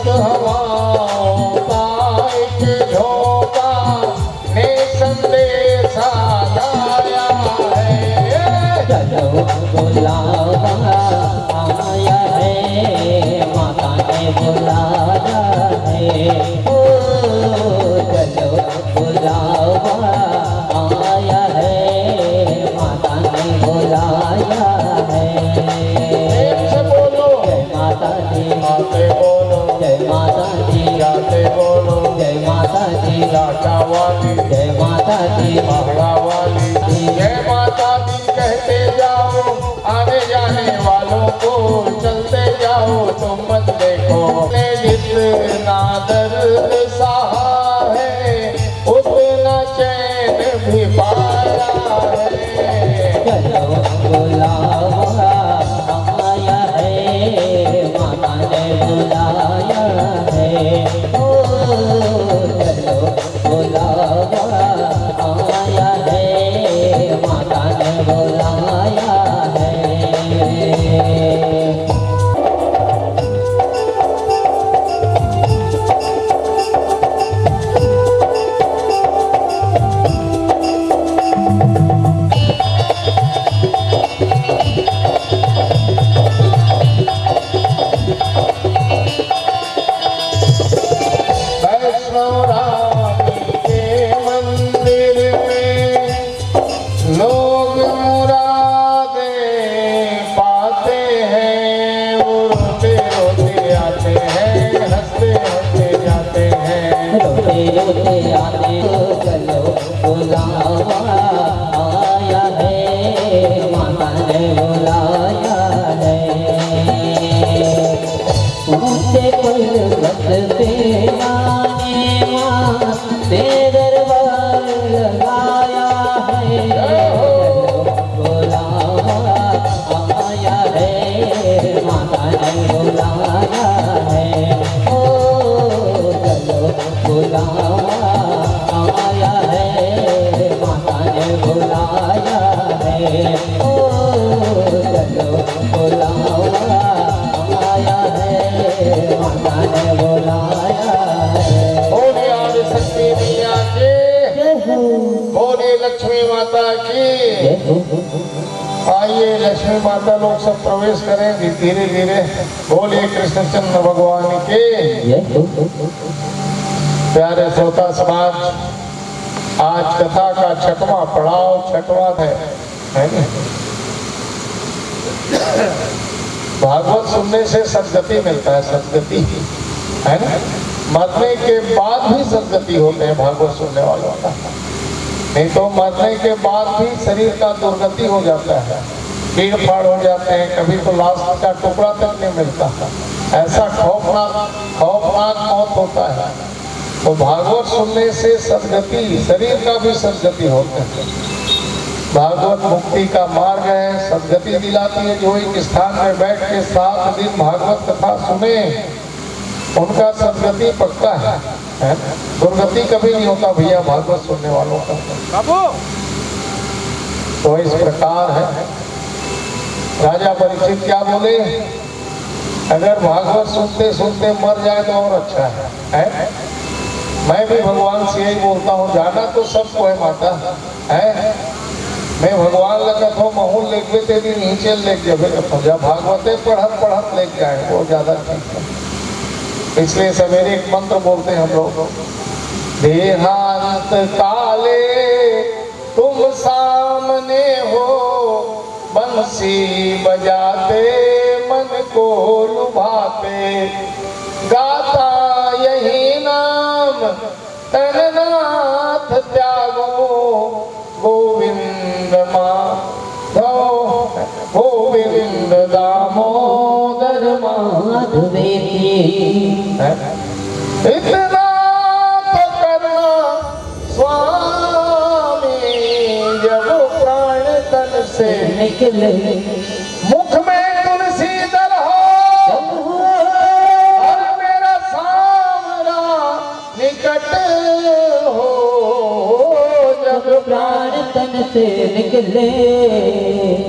मस्त हवाओं का एक झोंका ने संदेशा लाया है। चलो बुलावा आया है, माता ने बुलाया है। ओ चलो बुलावा आया है, माता ने बुलाया है। प्रेम से बोलो जय माता दी, आते बोलो जय माता दी, जाते बोलो जय माता दी, लाटा वाली जय माता दी, पहाड़ा वाली जय माता दी कहते जाओ, आने जाने वालों को चलते जाओ। तुम मत देखो ने जितना दर्द सहा है, उतना चैन भी पाया है। चलो बुलावा आया है, माता ने बुलाया है। ओ चलो बुलावा आया है, माता ने बुलाया है। वैष्णव रानी के मंदिर में लोग मुरादे पाते हैं। वो रोते रोते आते हैं, हंसते हंसते जाते हैं। रोते रोते आते हो, चलो बुलावा आया है, माता ने बुलाया है। ऊंचे पर्वत पे आने माँ ते दरबार लगाया है। चलो बुलावा आया है, माता ने बुलाया है। ओ चलो बुलावा आया है, माता ने बुलाया है। ओ चलो बुलावा आया है, माता ने बुलाया है। बोले आदि शक्ति मैया की, जय हो, बोले लक्ष्मी माता की। जय हो। आइए लक्ष्मी माता लोग सब प्रवेश करें धीरे धीरे। बोलिए कृष्णचंद्र भगवान के। जय हो। प्यारे श्रोता समाज, आज कथा का छठवां पड़ाव, छठवां है ना? भागवत सुनने से सदगति मिलता है, सदगति है ना? मरने के बाद भी सदगति होते हैं भागवत सुनने वालों का। नहीं तो मरने के बाद भी शरीर का दुर्गति हो जाता है, पीड़ फाड़ हो जाते हैं, कभी तो लाश का टुकड़ा तक नहीं मिलता। ऐसा खौफनाक मौत होता है। तो भागवत सुनने से सदगति, शरीर का भी सदगति होता है। भागवत मुक्ति का मार्ग है, सदगति दिलाती है। जो एक स्थान में बैठ के 7 दिन भागवत कथा सुने, उनका सदगति पक्का है। दुर्गति कभी नहीं होता भैया भागवत सुनने वालों का। तो इस प्रकार है। राजा परीक्षित क्या बोले, अगर भागवत सुनते सुनते मर जाए तो और अच्छा है? मैं भी भगवान से यही बोलता हूँ, जाना तो सबको है माता है। मैं भगवान लगत हो महूल लेख भी तेरी नीचे लेख जब भागवते पढ़त लेख जाए वो ज्यादा ठीक है। इसलिए सवेरे एक मंत्र बोलते हैं हम लोग, देहांत काले तुम सामने हो, बंसी बजाते मन को लुभाते, गाता यही नाम तननाथ त्यागो, गोविंद माधव गोविंद दामोदर माधवेती। इतना तो करना स्वामी, जब प्राण तन से निकले मुख में तुलसी दल हो, और मेरा सामरा निकट हो, जब प्राण तन से निकले।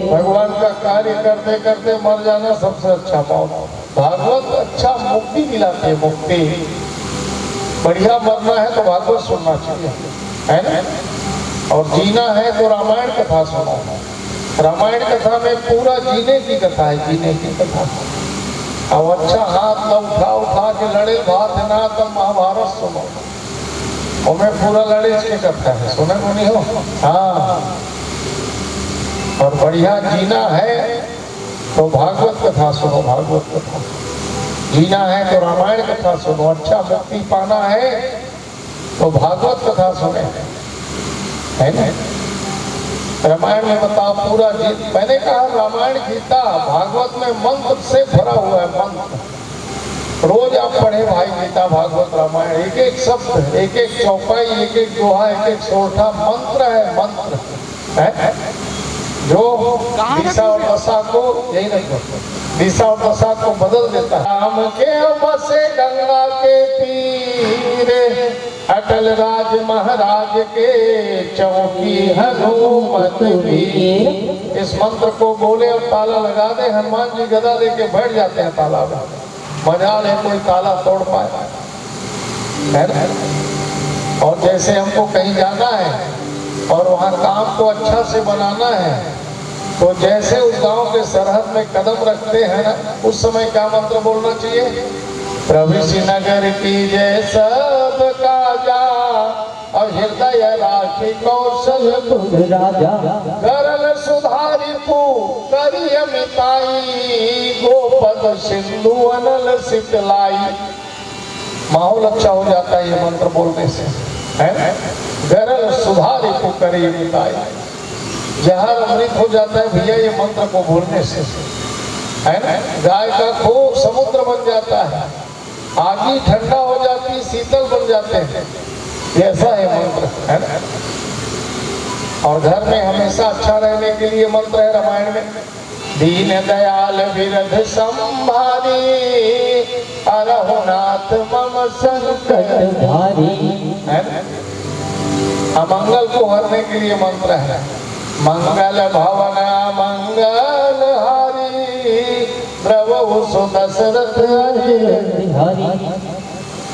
भगवान का कार्य करते करते मर जाना सबसे अच्छा मौत। भागवत अच्छा अच्छा मुक्ति दिलाती है, मुक्ति। बढ़िया मरना है तो भागवत सुनना चाहिए, है ना। और जीना है तो रामायण कथा सुनो। रामायण कथा में पूरा जीने की कथा है, जीने की कथा। अब अच्छा हाथ न उठा के लड़े भात ना तब महाभारत सुनो, और मैं पूरा लड़े के करता है, सुने को नहीं हो। हाँ, और बढ़िया जीना है तो भागवत कथा सुनो, भागवत कथा। जीना है तो रामायण कथा सुनो। अच्छा मुक्ति पाना है तो भागवत कथा सुने, है ना। रामायण में बताओ पूरा मैंने कहा रामायण गीता भागवत में मंत्र से भरा हुआ है, मंत्र। रोज आप पढ़े भाई गीता भागवत रामायण, एक एक शब्द, एक एक चौपाई, एक एक दोहा, एक एक सोठा मंत्र है, मंत्र है जो दिशा और दशा को, यही रखो, दिशा और दशा को बदल देता है। राम के बसे गंगा के तीरे, अटल राज महाराज के चौकी हनुमत वीर। इस मंत्र को बोले और ताला लगा दे, हनुमान जी गदा लेके बैठ जाते हैं ताला में। मजाल है कोई ताला तोड़ पाए, है ना। और जैसे हमको कहीं जाना है और वहाँ काम को अच्छा से बनाना है, तो जैसे उस गांव के सरहद में कदम रखते हैं ना, उस समय क्या मंत्र बोलना चाहिए? प्रविशि नगर की जय सब काजा, और हृदय राखी कौशल राजा। करल सुधारी पू करी मिताई, गोपद सिंधु अनल सितलाई। माहौल अच्छा हो जाता है ये मंत्र बोलने से, है। गरल सुधारी पू करी मिताई, जहर अमृत हो जाता है भैया ये मंत्र को बोलने से, है ना। गाय का खूब समुद्र बन जाता है, आगी ठंडा हो जाती, शीतल बन जाते हैं, ऐसा है मंत्र, है ना। और घर में हमेशा अच्छा रहने के लिए मंत्र है रामायण में, दीन दयाल विरध संभारी, अरहुनाथ मम संकट भारी। है ना। अमंगल को हरने के लिए मंत्र है, मंगल भवन मंगल हारी, प्रभु सुदशरथ बिहारी।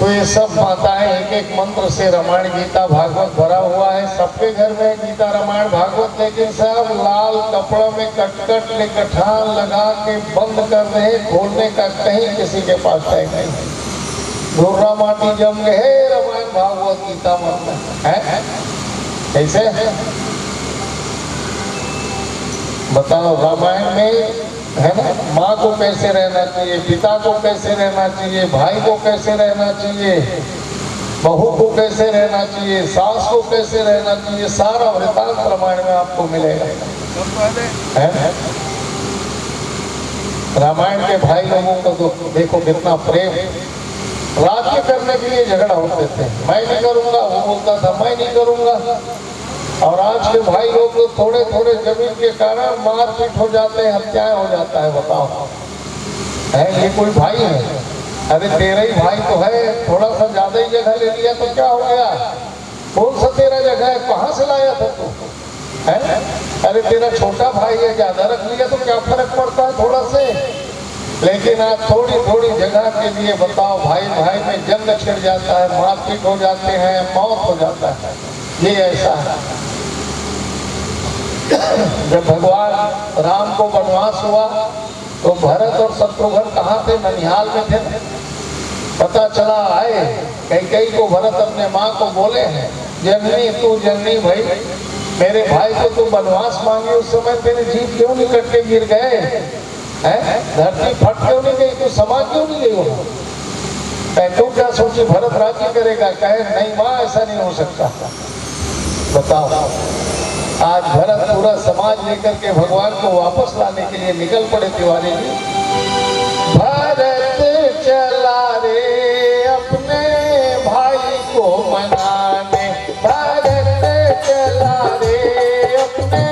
तो ये सब माताएं एक एक मंत्र से रामायण गीता भागवत भरा हुआ है। सबके घर में गीता रामायण भागवत, लेकिन सब लाल कपड़ा में कटकट ले कठान लगा के बंद कर रहे, खोलने का कहीं किसी के पास टाइम नहीं है। धुर्रा माटी जम गए रामायण भागवत गीता मंत्र है, कैसे बताओ। रामायण में है ना, माँ को कैसे रहना चाहिए, पिता को कैसे रहना चाहिए, भाई को कैसे रहना चाहिए, बहू को कैसे रहना चाहिए, सास को कैसे रहना चाहिए, सारा वृतांत रामायण में आपको मिलेगा, है ना। रामायण के भाई लोगों का तो देखो कितना प्रेम। राज्य करने के लिए झगड़ा होते थे, मैं नहीं करूंगा, वो बोलता था मैं नहीं करूंगा। और आज के भाई लोग तो थोड़े थोड़े जमीन के कारण मारपीट हो जाते हैं, हत्याएं हो जाता है। बताओ, है ये कोई भाई है? अरे तेरा ही भाई तो है, थोड़ा सा ज्यादा ही जगह ले लिया तो क्या हो गया? कौन सा तेरा जगह है, कहाँ से लाया था तू, है? अरे तेरा छोटा भाई है, ज्यादा रख लिया तो क्या फर्क पड़ता है थोड़ा से। लेकिन आज थोड़ी थोड़ी जगह के लिए बताओ, भाई भाई में जंग छिड़ जाता है, मारपीट हो जाते हैं, मौत हो जाता है। ये ऐसा है। जब भगवान राम को वनवास हुआ तो भरत और शत्रुघ्न कहाँ थे? ननिहाल में थे। पता चला आए, कैकेयी को भरत अपने माँ को बोले हैं, जननी तू जननी भाई, मेरे भाई को तू वनवास मांगे, उस समय तेरे जीभ क्यों नहीं कट के गिर गए हैं? धरती फट क्यों नहीं गई, तू समाज क्यों नहीं गई हो? तू क्या सोची भरत राज्य करेगा? कहे नहीं माँ, ऐसा नहीं हो सकता। बताओ, आज भरत पूरा समाज लेकर के भगवान को वापस लाने के लिए निकल पड़े। तिवारी जी, भरत चला रे अपने भाई को मनाने, भरत चला रे अपने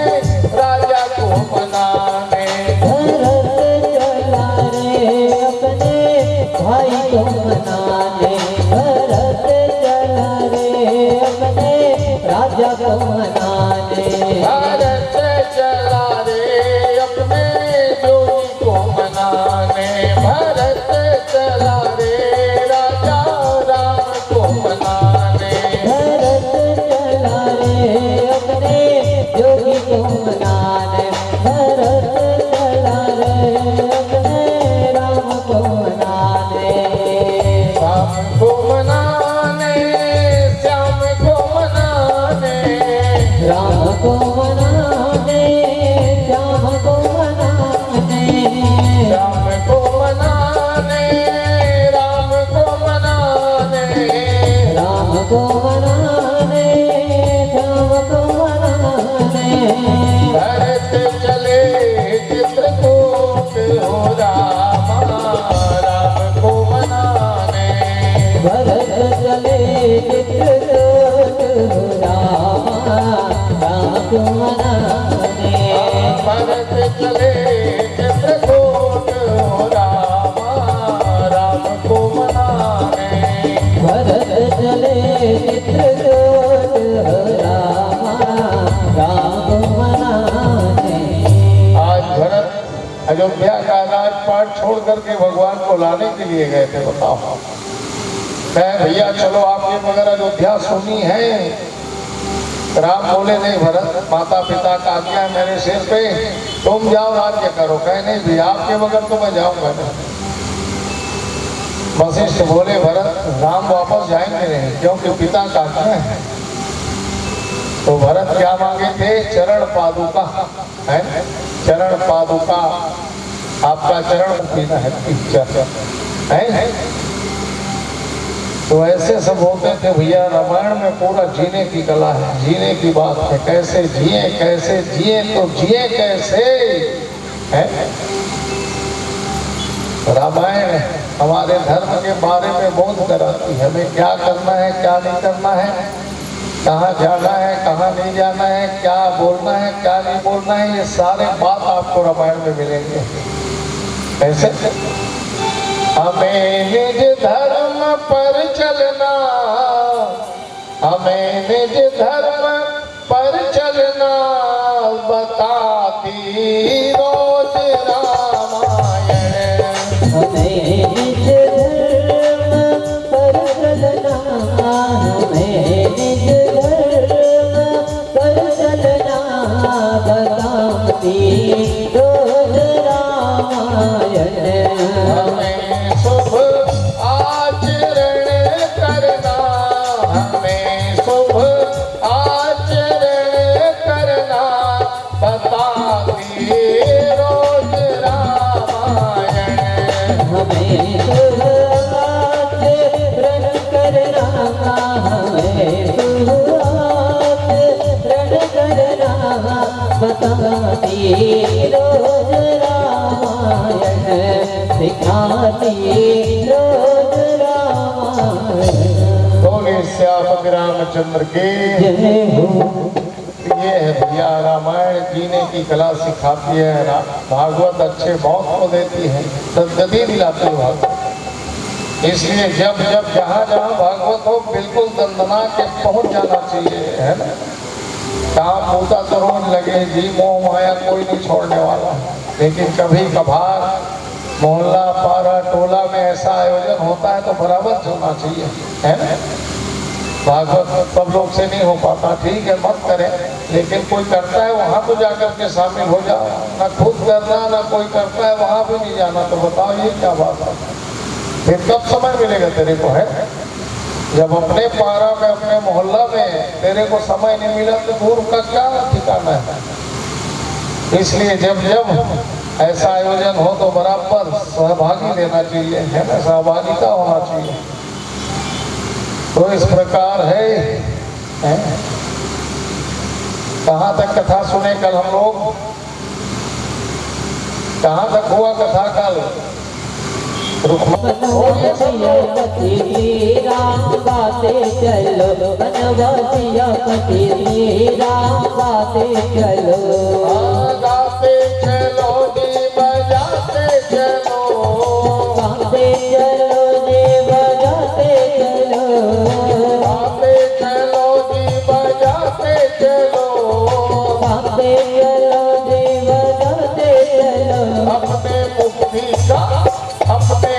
राजा को मनाने, भरत चला रे अपने भाई को मनाने, भरत चला रे अपने राजा को मनाने, भरत चला रे अपने जोगी को मनाने। चले चित्रकूट रामा राम को मनाने भरत चले चित्रकूट रामा राम को मनाने भरत चले चित्रकूट रामा राम को मनाने आज भरत अयोध्या का राजपाट छोड़ करके भगवान को लाने के लिए गए थे। बताओ, कहे भैया चलो आपके मगर अयोध्या सुनी है। राम बोले नहीं भरत, माता पिता का आज्ञा है मेरे सिर पे, तुम जाओ राज्य करो। कहे नहीं भैया आपके बगैर तो मैं जाऊंगा नहीं। वशिष्ठ बोले भरत राम वापस जाएंगे नहीं, क्योंकि पिता का आज्ञा है। तो भरत क्या मांगे थे? चरण पादुका है, चरण पादुका, आपका चरण पीना है, है? तो ऐसे सब होते थे भैया। रामायण में पूरा जीने की कला है, जीने की बात है, कैसे जिए तो जिए कैसे है। रामायण हमारे धर्म के बारे में बोध कराती है, हमें क्या करना है क्या नहीं करना है, कहाँ जाना है कहाँ नहीं जाना है, क्या बोलना है क्या नहीं बोलना है। ये सारे बात आपको रामायण में मिलेंगे। कैसे? हमें निज धर्म पर चलना, हमें निज धर्म पर चलना, बताती रोज रामायण। हमें निज धर्म पर चलना, हमें निज धर्म पर चलना, बताती रोज रामायण। हमें शुभ आचरण करना, हमें शुभ आचरण करना, बताती रोज रामायण। हमें शुभ आचरण करना, हमें शुभ आचरण करना, बताती रोज रामायण, सिखाती रोज रामायण। बोले श्याम रामचंद्र के। जय हो। ये है भैया रामायण जीने की कला सिखाती है। भागवत अच्छे बहुत को देती है, सदगति दिलाती है भागवत। इसलिए जब जब जहाँ जहाँ भागवत हो बिल्कुल दंदना के पहुँच जाना चाहिए, है ना। काम पूता तो रोज लगे, जी मोह माया कोई नहीं छोड़ने वाला, लेकिन कभी कभार मोहल्ला पारा टोला में ऐसा आयोजन होता है तो बराबर होना चाहिए, है ना। भागवत सब लोग से नहीं हो पाता, ठीक है मत करें, लेकिन कोई करता है वहाँ तो जाकर के शामिल हो जाओ। ना खुद करना ना कोई करता है वहाँ भी नहीं जाना, तो बताओ ये क्या बात है। फिर कब समय मिलेगा तेरे को, है? जब अपने पारा में अपने मोहल्ला में तेरे को समय नहीं मिला तो दूर का क्या ठिकाना है। इसलिए जब जब ऐसा आयोजन हो तो बराबर सहभागी लेना चाहिए, है ना, सहभागिता होना चाहिए। तो इस प्रकार है। कहाँ तक कथा सुने कल हम लोग? कहाँ तक हुआ कथा कल? बनवासिया राम गाते चलो, बनवासिया पति राम गाते चलो, गाते चलो जी बजाते चलो, गाते चलो जी बजाते चलो, गाते चलो जी बजाते चलो, गाते चलो जी बजाते चलो, अपने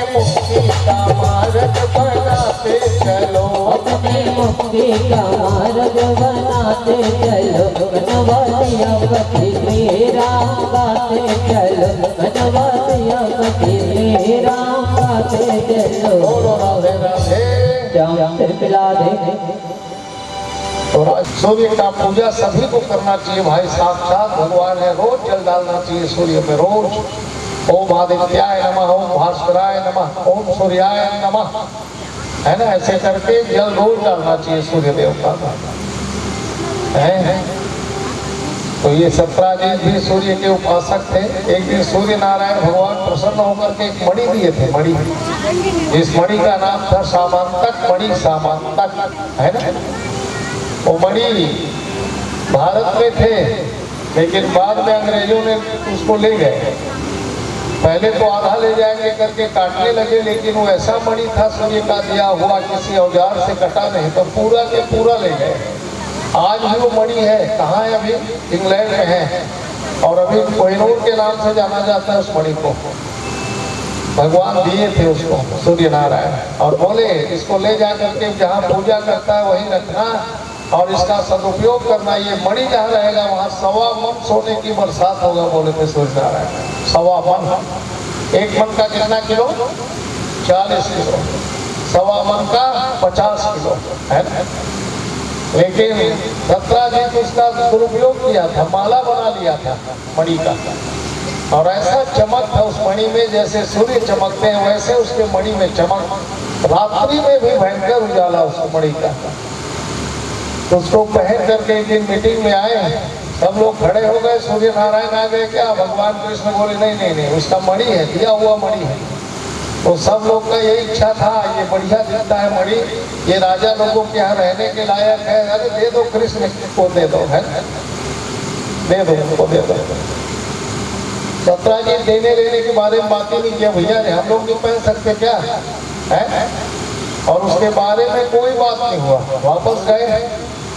मुक्ति का मार्ग बनाते चलो, अपने मुक्ति का मार्ग बनाते चलो, बनवासिया पति श्री राम गाते चलो, बनवासिया पति श्री राम गाते चलो। बोलो राधे राधे। जाम से पिला दे। और सूर्य का पूजा सभी को करना चाहिए भाई, साक्षात भगवान है। रोज जल डालना चाहिए सूर्य पे, रोज। ओम आदित्याय नमः, ओम भास्कराय नमः, ओम सूर्याय नमः, है ना। ऐसे करके जल रोज डालना चाहिए सूर्य देवता का, है। तो ये सत्राजीत भी सूर्य के उपासक थे। एक दिन सूर्य नारायण भगवान प्रसन्न होकर के एक मणि दिए थे, मणि। इस मणि का नाम था सामंतक मणि, सामंतक, है ना। वो मणि भारत में थे, लेकिन बाद में अंग्रेजों ने उसको ले गए। पहले तो आधा ले जाएंगे करके काटने लगे, लेकिन वो ऐसा मणि था सूर्य का दिया हुआ, किसी औजार से कटा नहीं, तो पूरा के पूरा ले गए। आज भी वो मणि है, कहाँ है अभी? इंग्लैंड में है, और अभी कोहिनूर के नाम से जाना जाता है उस मणि को। भगवान दिए थे उसको सूर्य नारायण, और बोले इसको ले जा करके जहाँ पूजा करता है वहीं रखना, और इसका सदुपयोग करना। ये मणि जहाँ रहेगा वहाँ 1.25 मन सोने की बरसात होगा, बोले थे सूर्य नारायण। 1.25 मन, 1 मन का कितना किलो? 40 किलो। 1.25 मन का 50 किलो, है ना। लेकिन सत्राजीत उसका दुरुपयोग किया था, माला बना लिया था मणि का, और ऐसा चमक था उस मणि में, जैसे सूर्य चमकते हैं वैसे उसके मणि में चमक। रात्रि में भी भयंकर उजाला उस मणि का। तो उसको पहन करके एक दिन मीटिंग में आए, सब लोग खड़े हो गए, सूर्य नारायण आ गए क्या? भगवान कृष्ण बोले नहीं नहीं नहीं, उसका मणि है, दिया हुआ मणि है। तो सब लोग का यही इच्छा था, ये बढ़िया दिखता है मणि, ये राजा लोगों के यहाँ रहने के लायक है, अरे दे दो कृष्ण को, दे दो, है, दे दो उनको, दे दो। सत्राजीत देने लेने के बारे में बात ही नहीं किया, भैया ने, हम लोग नहीं पहन सकते क्या, है? और उसके बारे में कोई बात नहीं हुआ। वापस गए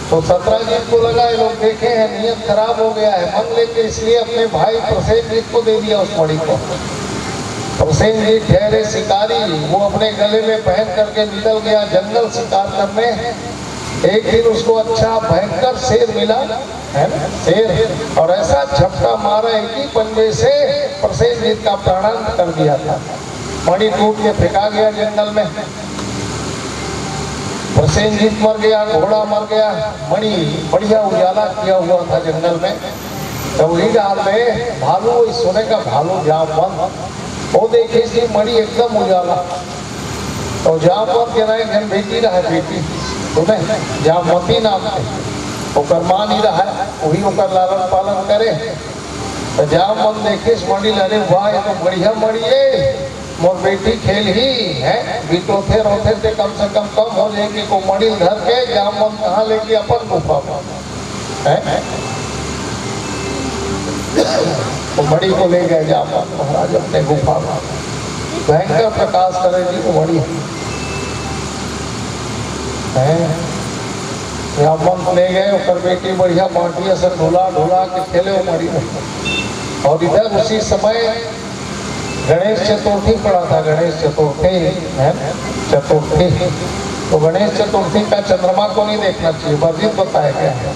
तो सत्राजीत को लगा ये लोग देखे हैं, नियत खराब हो गया है, मन लेके इसलिए अपने भाई प्रसेनजीत को दे दिया उस मणि को। प्रसेनजीत ठहरे शिकारी, वो अपने गले में पहन करके निकल गया जंगल शिकार करने। एक दिन उसको अच्छा भयंकर शेर मिला, है ना, शेर, और ऐसा झपटा मारा एक ही पंजे से प्रसेनजीत का प्राणांत कर दिया था। मणि टूट के फेंका गया जंगल में। प्रसेनजीत मर गया, घोड़ा मर गया, मणि बढ़िया उजाला किया हुआ था जंगल में। तो वही डाल में भालू, सोने का भालू जामवंत, वो देखे सी मणि एकदम उजाला। तो जामवंत के नाम घर बेटी रहा, बेटी तुम्हें जामवती नाम थे, ओकर मां नहीं रहा, वही ओकर लालन पालन करे। तो जामवंत देखे मणि, अरे वाह ये तो बढ़िया मणि है, मोर बेटी खेल ही है, बीतो थे रोते थे, कम से कम हो जाएगी को मणि धर के जामवंत कहाँ लेके अपन गुफा है। तो मणि को ले गए जामवंत महाराज अपने गुफा में, भयंकर प्रकाश करे जी वो मणि है। जामवंत ले गए, ओकर बेटी बढ़िया बाटिया से ढोला ढोला के खेले वो मणि में। और इधर उसी समय गणेश चतुर्थी पड़ा था, गणेश चतुर्थी है, चतुर्थी। तो गणेश चतुर्थी का चंद्रमा को नहीं देखना चाहिए, वर्जित बताया गया है।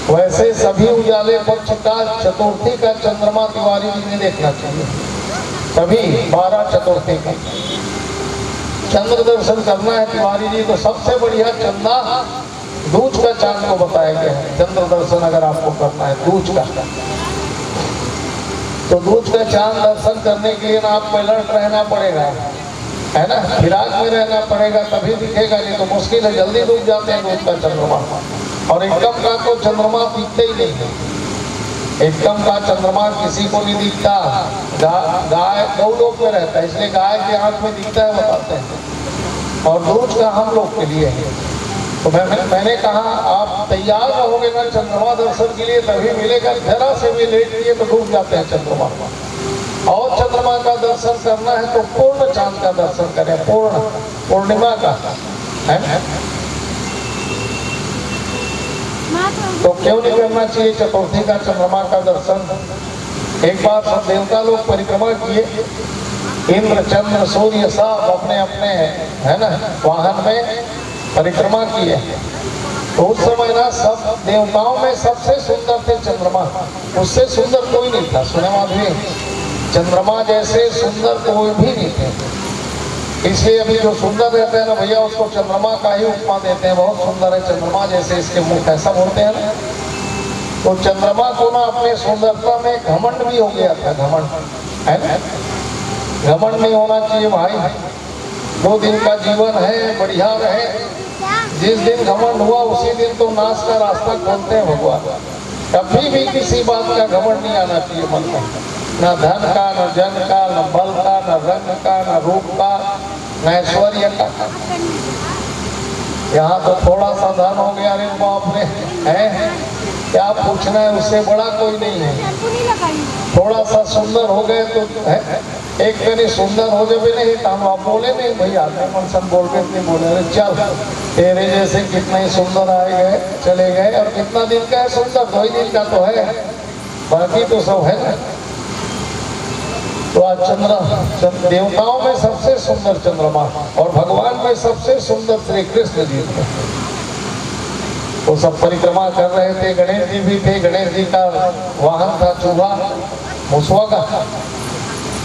वैसे सभी उजाले पक्ष का चतुर्थी का चंद्रमा तिवारी जी नहीं देखना चाहिए, सभी 12 चतुर्थी का चंद्र दर्शन करना है तिवारी जी। तो सबसे बढ़िया चंदा दूज का चांद को बताया गया है, चंद्र दर्शन अगर आपको करना है दूज का। तो दूज का चांद दर्शन करने के लिए ना आपको अलर्ट रहना पड़ेगा, है ना, फिराक में रहना पड़ेगा, तभी दिखेगा, नहीं तो मुश्किल है, जल्दी डूब जाते हैं दूज का चंद्रमा। और एकदम का तो चंद्रमा दिखते ही नहीं है, एकदम का चंद्रमा किसी को नहीं दिखता। गाय गौ लोग में रहता है, इसलिए गाय के आंख में दिखता है बताते हैं, और दूज का हम लोग के लिए है। तो मैंने कहा आप तैयार रहोगे ना चंद्रमा दर्शन के लिए तभी मिलेगा, जरा से भी लेट किए तो डूब जाते हैं चंद्रमा। और चंद्रमा का दर्शन करना है तो पूर्ण चांद का दर्शन करें, पूर्ण पूर्णिमा का, है। तो क्यों नहीं करना चाहिए चतुर्थी का चंद्रमा का दर्शन? एक बार सब देवता लोग परिक्रमा किए, इंद्र चंद्र सूर्य सब अपने अपने, है ना, वाहन में परिक्रमा की है। तो उस समय ना सब देवताओं में सबसे सुंदर थे चंद्रमा, उससे सुंदर कोई नहीं था। सुने माधवी, चंद्रमा जैसे सुंदर कोई भी नहीं थे। इसलिए अभी जो सुंदर रहते हैं ना भैया, उसको चंद्रमा का ही उपमा देते हैं, बहुत सुंदर है चंद्रमा जैसे इसके मुख, ऐसा बोलते हैं ना। तो चंद्रमा को ना अपने सुंदरता में घमंड भी हो गया था, घमंड, है ना। घमंड नहीं होना चाहिए भाई, 2 दिन का जीवन है, बढ़िया रहे। जिस दिन घमंड हुआ उसी दिन तो नाश का रास्ता खोलते हैं भगवान, कभी भी किसी बात का घमंड नहीं आना चाहिए मन में, न धन का, न जन का, न बल का, न रंग का, न रूप का, न ऐश्वर्य का। यहाँ तो थोड़ा सा धन हो गया, अरे बाप रे, है क्या पूछना है, उससे बड़ा कोई नहीं है। थोड़ा सा सुंदर हो गए तो है, एक करी सुंदर हो जाए भी नहीं तो हम आप बोले नहीं भाई, आते मनसन बोल के नहीं बोले, अरे चल तेरे जैसे कितना ही सुंदर आए गए चले गए, और कितना दिन का है सुंदर, 2 ही दिन का तो है, बाकी तो सब है ना। तो आज देवताओं में सबसे सुंदर चंद्रमा और भगवान में सबसे सुंदर श्री कृष्ण जी थे। वो सब परिक्रमा कर रहे थे, गणेश जी भी थे, गणेश जी का वाहन था चूहा मुसवा का,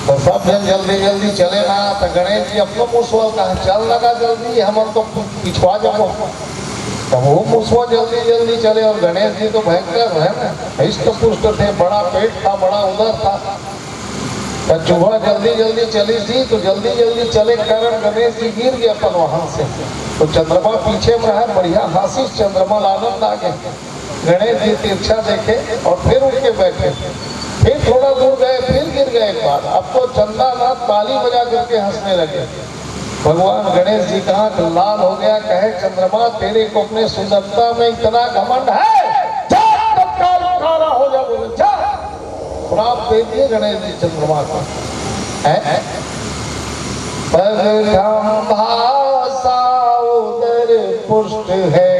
तो सब जन जल्दी जल्दी चले ना, तो गणेश जी अपना मुसवा कहा चल लगा जल्दी, हम तो पिछवा जाओ, तो वो मुसवा जल्दी जल्दी चले, और गणेश जी तो भयंकर है ना, हिष्ट पुष्ट थे, बड़ा पेट था, बड़ा उदर था, तो चूहा जल्दी जल्दी चली थी, तो जल्दी जल्दी चले कारण गणेश जी गिर गए अपन वहां से, तो चंद्रमा पीछे में रहा, बढ़िया हासिस चंद्रमा आनंद आ गए, गणेश जी तिरछा देखे और फिर उठ के बैठे, फिर थोड़ा दूर गए, फिर गिर गए एक बार, अब तो चंदानाथ ताली बजा करके हंसने लगे। भगवान गणेश जी का आंख लाल हो गया, कहे चंद्रमा तेरे को अपने सुंदरता में इतना घमंड है, जा तत्काल काला हो जा, बोले जा, श्राप दे दिए गणेश जी चंद्रमा को, है भाषा उदर पुष्ट है,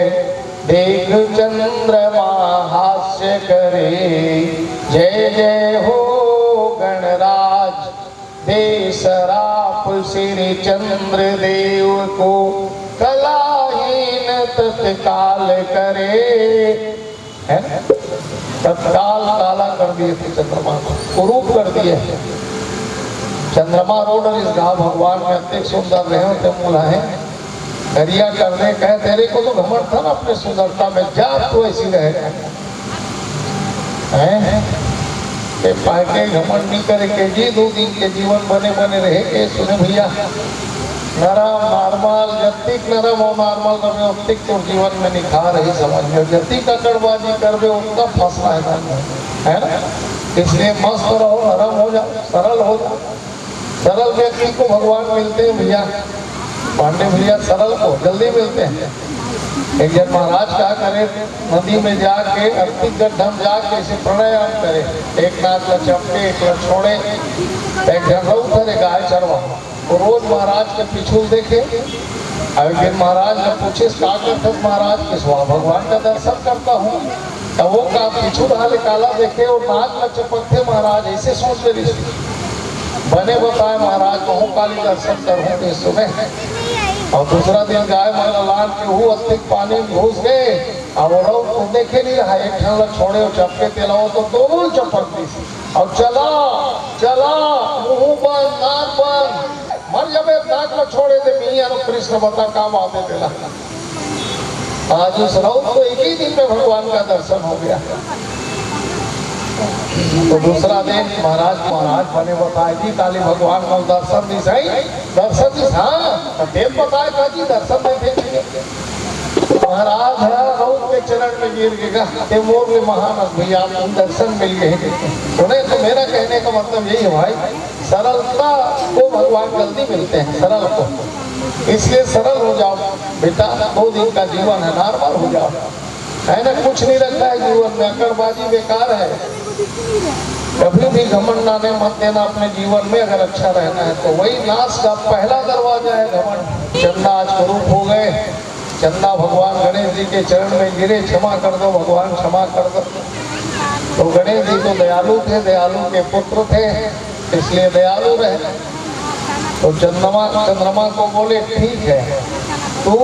देख चंद्रमा हास्य करे, जय जय हो गणराज दे सराप श्री चंद्र देव को, कलाहीन तत्काल करे, है तत्काल काला कर दिए थे चंद्रमा को, कुरूप कर दिए। चंद्रमा रोड और इस गांव भगवान में अत्यंत सुंदर रहे होते मूल है, हरिया कर दे, कहे तेरे को तो घमंड था ना अपने सुंदरता में, जा तो ऐसी रहेगा, पाके घमंड नहीं करे के जी, 2 दिन के जीवन बने बने रहे के, सुने भैया नरम नॉर्मल जतिक नरम और नॉर्मल रहे उतिक तो जीवन में निखार ही समझ में, जतिक अकड़बाजी कर उतना फंसना है ना, इसलिए मस्त रहो, नरम हो जाओ, सरल हो जाओ। सरल व्यक्ति को भगवान मिलते हैं भैया, पांडे भैया सरल को जल्दी मिलते हैं। एक जन महाराज क्या करे, नदी में जाके अर्थिक गड्ढा में जाके इसे प्राणायाम करे, एक नाक ला चपके, एक ला छोड़े, एक जन उठे गाय चरवा, वो रोज महाराज के पिछू देखे, अगर महाराज ने पूछे क्या करते महाराज, किस भगवान का दर्शन करता हूँ, तो वो का पिछू डाले काला देखे और नाक ला चपकते महाराज, ऐसे सोच रही बने बताए महाराज कहूँ काली दर्शन करूँ सुने। और दूसरा दिन गाय माला लान के हूँ अधिक पानी में घुस गए, और तो देखे नहीं रहा, एक ठंडा छोड़े और चपके तेलाओ तो दोनों चपक दी, और चला चला मुंह बंद नाक बंद, मर जबे नाक में छोड़े थे मियाँ कृष्ण बता काम आते तेला। आज उस रउत तो एक ही दिन में भगवान का दर्शन हो गया। तो दूसरा दिन महाराज बने बताए जी काली भगवान को दर्शन दी सही, दर्शन दी, हाँ देव बताए का जी दर्शन देते महाराज है रउत के चरण में गिर गया, ते मोर में महान भैया आपको दर्शन मिल गए। उन्हें तो मेरा कहने का मतलब यही है भाई, सरलता को भगवान जल्दी मिलते हैं, सरल को, इसलिए सरल हो जाओ बेटा, 2 दिन का जीवन है, नॉर्मल हो जाओ, है ना, कुछ नहीं रखा है जीवन में, अकड़बाजी बेकार है, कभी भी घमंड आने मत देना अपने जीवन में, अगर अच्छा रहना है तो वही नाश का पहला दरवाजा है घमंड। चंदा आज कुरूप हो गए, चंदा भगवान गणेश जी के चरण में गिरे, क्षमा कर दो भगवान क्षमा कर दो, तो गणेश जी तो दयालु थे, दयालु के पुत्र थे, इसलिए दयालु रहे। तो चंद्रमा को बोले ठीक है तू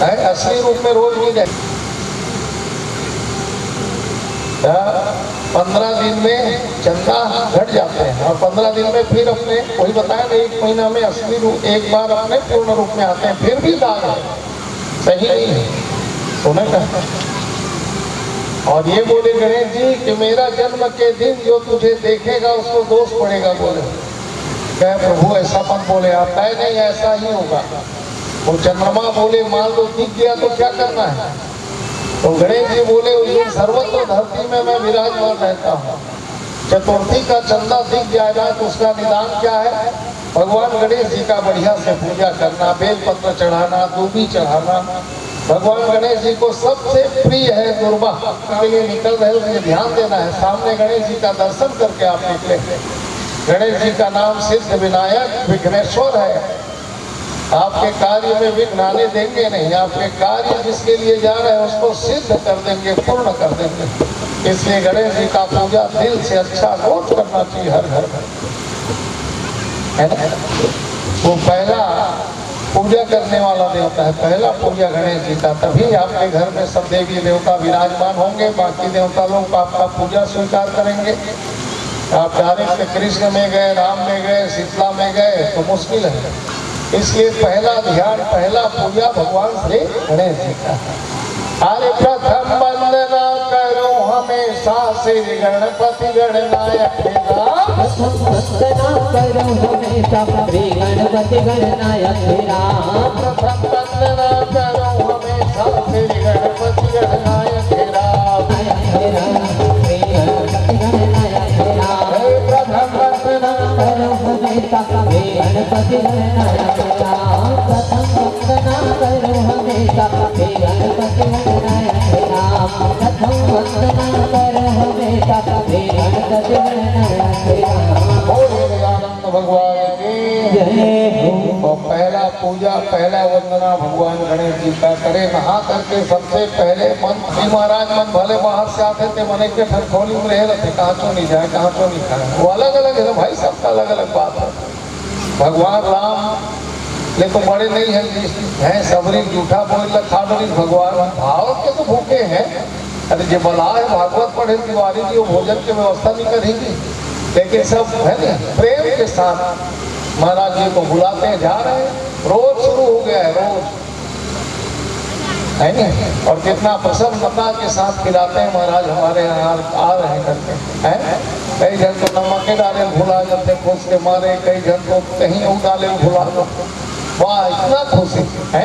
असली रूप में रोज नहीं जाए, 15 दिन में चंदा घट जाते हैं, और 15 दिन में फिर अपने वही बताया ना, 1 महीना में असली रूप, एक बार अपने पूर्ण रूप में आते हैं, फिर भी दाग है, सही नहीं है, सुने ना। और ये बोले गणेश जी कि मेरा जन्म के दिन जो तुझे देखेगा उसको दोष पड़ेगा, बोले कहे प्रभु ऐसा मत बोले आप, कहे नहीं ऐसा ही होगा। वो चंद्रमा बोले मान लो दिख गया तो क्या करना है, तो गणेश जी बोले उस दिन सर्वत्र धरती में मैं विराजमान रहता हूँ। चतुर्थी का चंदा दिख जाएगा तो उसका निदान क्या है? भगवान गणेश जी का बढ़िया से पूजा करना, बेलपत्र चढ़ाना, दूबी चढ़ाना। भगवान गणेश जी को सबसे प्रिय है दुर्वा के लिए निकल रहे उसमें ध्यान देना है। सामने गणेश जी का दर्शन करके आप निकले। गणेश जी का नाम सिद्ध विनायक विघ्नेश्वर है। आपके कार्य में विघ्न आने देंगे नहीं। आपके कार्य जिसके लिए जा रहे हैं उसको सिद्ध कर देंगे, पूर्ण कर देंगे। इसलिए गणेश जी का पूजा दिल से अच्छा रोज करना चाहिए हर घर में, है ना। वो पहला पूजा करने वाला देवता है, पहला पूजा गणेश जी का। तभी आपके घर में सब देवी देवता विराजमान होंगे। बाकी देवता लोग आपका पूजा स्वीकार करेंगे। आप डायरेक्ट कृष्ण में गए, राम में गए, शीतला में गए तो मुश्किल है। इसलिए पहला ध्यान, पहला पूजा भगवान श्री गणेश जी का। अरे प्रथम वंदना करो हमेशा श्री गणपति गणनायक तेरा। प्रथम वंदना करो हमेशा श्री गणपति गणनायक तेरा। प्रथम वंदना करो हमेशा श्री गणपति गणनायक तेरा। श्री गणपति गणनायक तेरा। प्रथम वंदना करो हमेशा श्री गणपति गणनायक तेरा। प्रथम वंदना करो हमेशा श्री गणपति गणनायक तेरा। प्रथम वंदना करो हमेशा श्री गणपति गणनायक तेरा। आनंद भगवान की जय हो। तो पहला पूजा, पहला वंदना भगवान गणेश जी का करे। नहा करके सबसे पहले मन जी महाराज मन भले बाहर से आते थे, मन के ठरखोली में रहे रहते, कहाँ चो नहीं जाए, कहाँ चो नहीं खाए। वो अलग अलग है भाई, सबका अलग अलग बात है। भगवान राम ले तो बड़े नहीं है सबरी झूठा बोल खा डोरी। भगवान भाव के तो भूखे हैं। अरे जो बला है भागवत पढ़े तिवारी जी, वो भोजन की व्यवस्था नहीं करेंगी, लेकिन सब है ना प्रेम के साथ महाराज जी को बुलाते हैं, जा रहे हैं। रोज शुरू हो गया है, रोज है ना। और कितना प्रसन्नता के साथ खिलाते हैं महाराज हमारे यहाँ आ रहे हैं करके, हैं। कई जन तो नमक के डाले भुला जाते खुश के मारे, कई जन तो कहीं और डाले भुला दो। वाह, इतना खुशी है।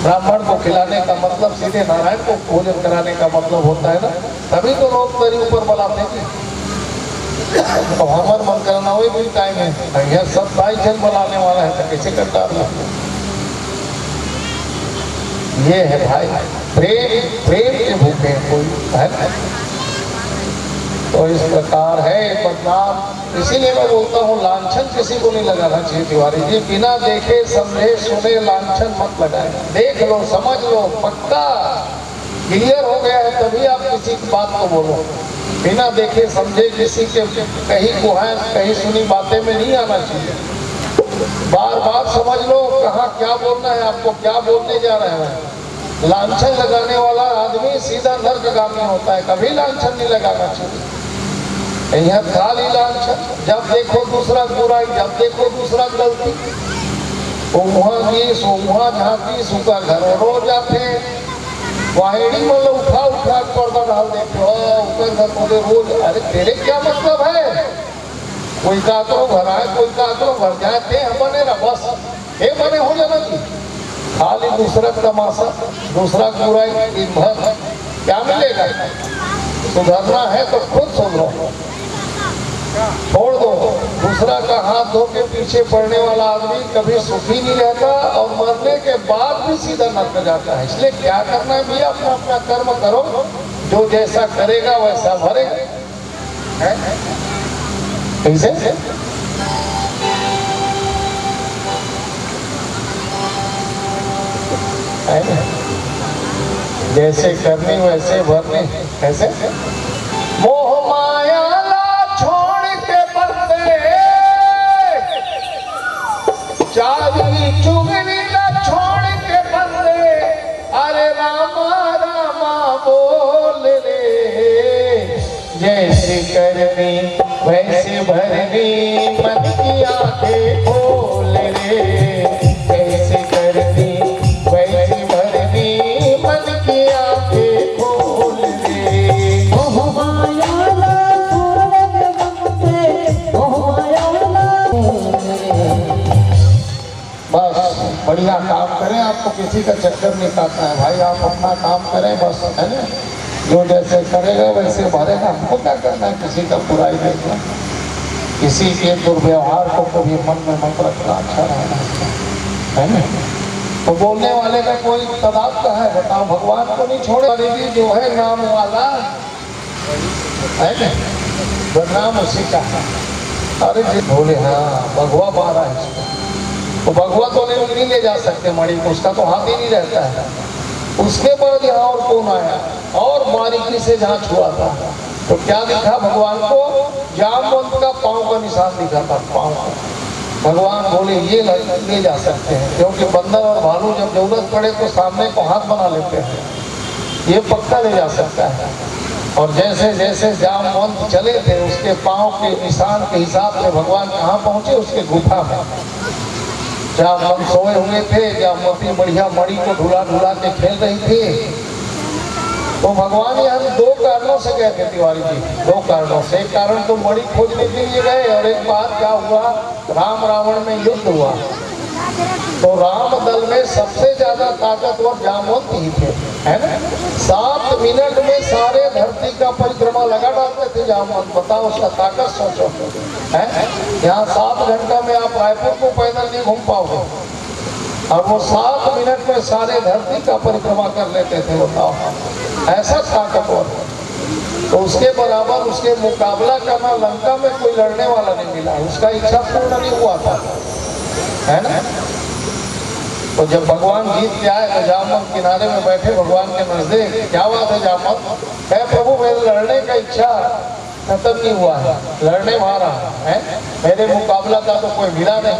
ब्राह्मण को खिलाने का मतलब सीधे नारायण को भोजन कराने का मतलब होता है ना। तभी तो लोग तेरी ऊपर बुलाते हैं। तो हमारा मन करना वही भी टाइम है। यह सब भाई जन बनाने वाला है तो कैसे करता है? ये है भाई प्रेम, प्रेम के भूखे हैं कोई, है ना। तो इस प्रकार है बदनाम। इसीलिए मैं बोलता हूँ लांछन किसी को नहीं लगाना चाहिए तिवारी जी। बिना देखे समझे सुने लांछन मत लगाए। देख लो, समझ लो, पक्का क्लियर हो गया है तभी आप किसी की बात को बोलो। बिना देखे समझे किसी के कहीं को है कहीं सुनी बातें में नहीं आना चाहिए। बार बार समझ लो कहाँ क्या बोलना है, आपको क्या बोलने जा रहे हैं। लांछन लगाने वाला आदमी सीधा नर्कगामी होता है, कभी लांछन नहीं लगाना चाहिए। यहाँ खाली लांछन, जब देखो दूसरा बुराई, जब देखो दूसरा गलती, वहाँ की वहाँ झांकी सुखा घर रोज जाते वाहिनी मतलब उठा पर्दा डाल देते हो घर रोज। अरे तेरे क्या मतलब है? कोई काकरो घर आए, कोई काकरो घर जाए, ते बने ना बस ये बने हो जाना चाहिए। खाली दूसरा तमाशा, दूसरा बुराई, दिन भर क्या मिलेगा? सुधरना है तो खुद सुधरो, छोड़ दो। दूसरा का हाथ धो के पीछे पड़ने वाला आदमी कभी सुखी नहीं रहता और मरने के बाद भी सीधा नर्क जाता है। इसलिए क्या करना है भैया, अपना अपना कर्म करो, जो जैसा करेगा वैसा भरेगा। कैसे? जैसे करनी वैसे भरनी। कैसे? मोह माया छोड़ के बंदे, चाली चुगली छोड़ के बंदे, अरे रामा रामा बोल रे। जैसे करनी वैसे भरनी, मन की आंखें खोल रे। कैसे करनी वैसे भरनी, मन की आंखें खोल रे। मोह माया बस बढ़िया काम करें आप आपको किसी का चक्कर नहीं काटना है भाई, आप अपना काम करें बस, है ना। जो जैसे करेगा वैसे भरेगा, हमको क्या करना है किसी का बुराई देखना, किसी के दुर्व्यवहार को कभी मन में मत रखना, अच्छा रहना है ना। तो बोलने वाले का कोई तदाद का है बताओ, भगवान को नहीं छोड़े, जो है नाम वाला है ना, बदनाम उसी का है। अरे जी बोले हाँ भगवा मारा है इसको, तो भगवा तो नहीं ले जा सकते मणि को, उसका तो हाथ ही नहीं रहता है। उसके बाद यहाँ और कौन आया और बारीकी से जहाँ छुआ था तो क्या दिखा भगवान को, जामवंत का पांव का निशान दिखा था, पांव का। भगवान बोले ये ले जा सकते हैं, क्योंकि बंदर और भालू जब जरूरत पड़े तो सामने को हाथ बना लेते हैं, ये पक्का ले जा सकता है। और जैसे जैसे जामवंत चले थे उसके पांव के निशान के हिसाब से भगवान कहाँ पहुंचे, उसके गुफा में। जामवंत सोए हुए थे, जामवती बढ़िया मणि को ढुला ढुला के खेल रही थी। तो भगवान यहाँ दो कारणों से गए थे तिवारी जी, दो कारणों से। एक कारण तो मणि खोजने के लिए गए, और एक बात क्या हुआ, राम रावण में युद्ध हुआ तो राम दल में सबसे ज्यादा ताकतवर जामवंत ही थे, है ना। 7 मिनट में सारे धरती का परिक्रमा लगा डालते थे जामवंत, बताओ उसका ताकत सोचो, है। यहाँ 7 घंटा में आप रायपुर को पैदल नहीं घूम पाओगे, और वो 7 मिनट में सारे धरती का परिक्रमा कर लेते थे, बताओ ऐसा ताकतवर। तो उसके बराबर उसके मुकाबला करना लंका में कोई लड़ने वाला नहीं मिला, उसका इच्छा पूर्ण नहीं हुआ था, है ना। तो जब भगवान जीत के आए तो जामवंत किनारे में बैठे भगवान के नजदीक, क्या बात है जामवंत, कहे प्रभु मेरे लड़ने का इच्छा खत्म नहीं हुआ है, लड़ने मारा है, मेरे मुकाबला का तो कोई मिला नहीं।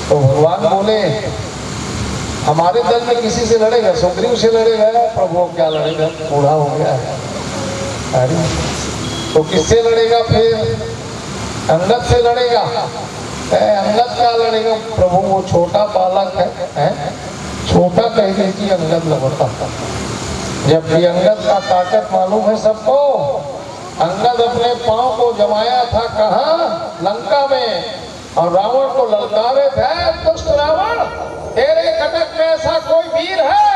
तो भगवान बोले हमारे दल में किसी से लड़ेगा, सुग्रीव से लड़ेगा, प्रभु क्या लड़ेगा, बूढ़ा हो गया है। अरे तो किससे लड़ेगा, फिर अंगद से लड़ेगा। अंगद क्या लड़ेगा, प्रभु वो छोटा बालक है, छोटा कह दीजिए अंगद लगता था। जबकि अंगद का ताकत मालूम है सबको, अंगद अपने पांव को जमाया था कहाँ, लंका में, और रावण को ललकारे थे, दुष्ट रावण तेरे कटक में ऐसा कोई वीर है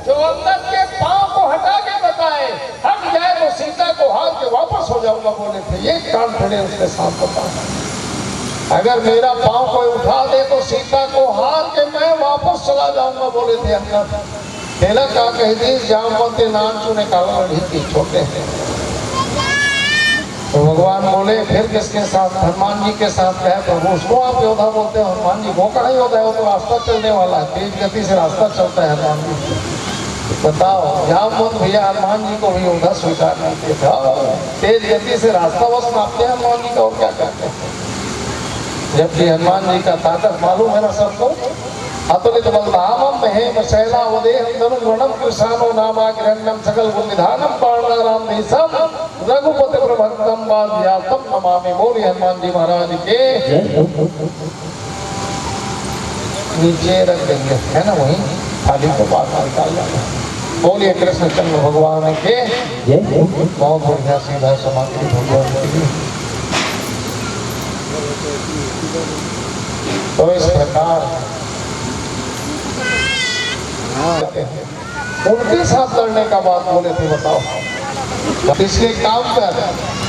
जो अंगद के पांव को हटा के बताए, हट जाए तो सीता को हाथ के वापस हो जाऊंगा, बोले थे। ये कॉन्फिडेंस के साथ बताया, अगर मेरा पांव कोई उठा दे तो सीता को हार के मैं वापस चला जाऊंगा, बोले थे अंगद। तेरा क्या कह दी, जामवंत नाम चुने काला लड़ी थी, छोटे हैं। तो भगवान बोले फिर किसके साथ, हनुमान जी के साथ है। प्रभु उसको आप योद्धा बोलते हैं, हनुमान जी वो कहाँ योद्धा है, वो तो रास्ता चलने वाला है, तेज गति से रास्ता चलता है हनुमान जी। बताओ जामवंत भैया हनुमान जी को भी योद्धा स्वीकार नहीं किया था, तेज गति से रास्ता बस नापते हैं हनुमान जी का, और क्या करते हैं। जबकि हनुमान जी का ताकत मालूम है ना सबको, अतुलित बलधामम महेम शैलावदेहम धनुर्गुणम कृशानो नामाग्रण्यम सकल गुणनिधानम पाणराम देशम रघुपति प्रभक्तम वाद्यातम नमामि। बोलिए हनुमान जी महाराज के। नीचे रख देंगे, है ना, वहीं थाली को बाहर निकाल देंगे। बोलिए कृष्णचंद्र भगवान के। बहुत बढ़िया सीधा समाधि भगवान की। तो इस प्रकार उनके साथ लड़ने का बात बोले थे, बताओ। इसलिए काम कर,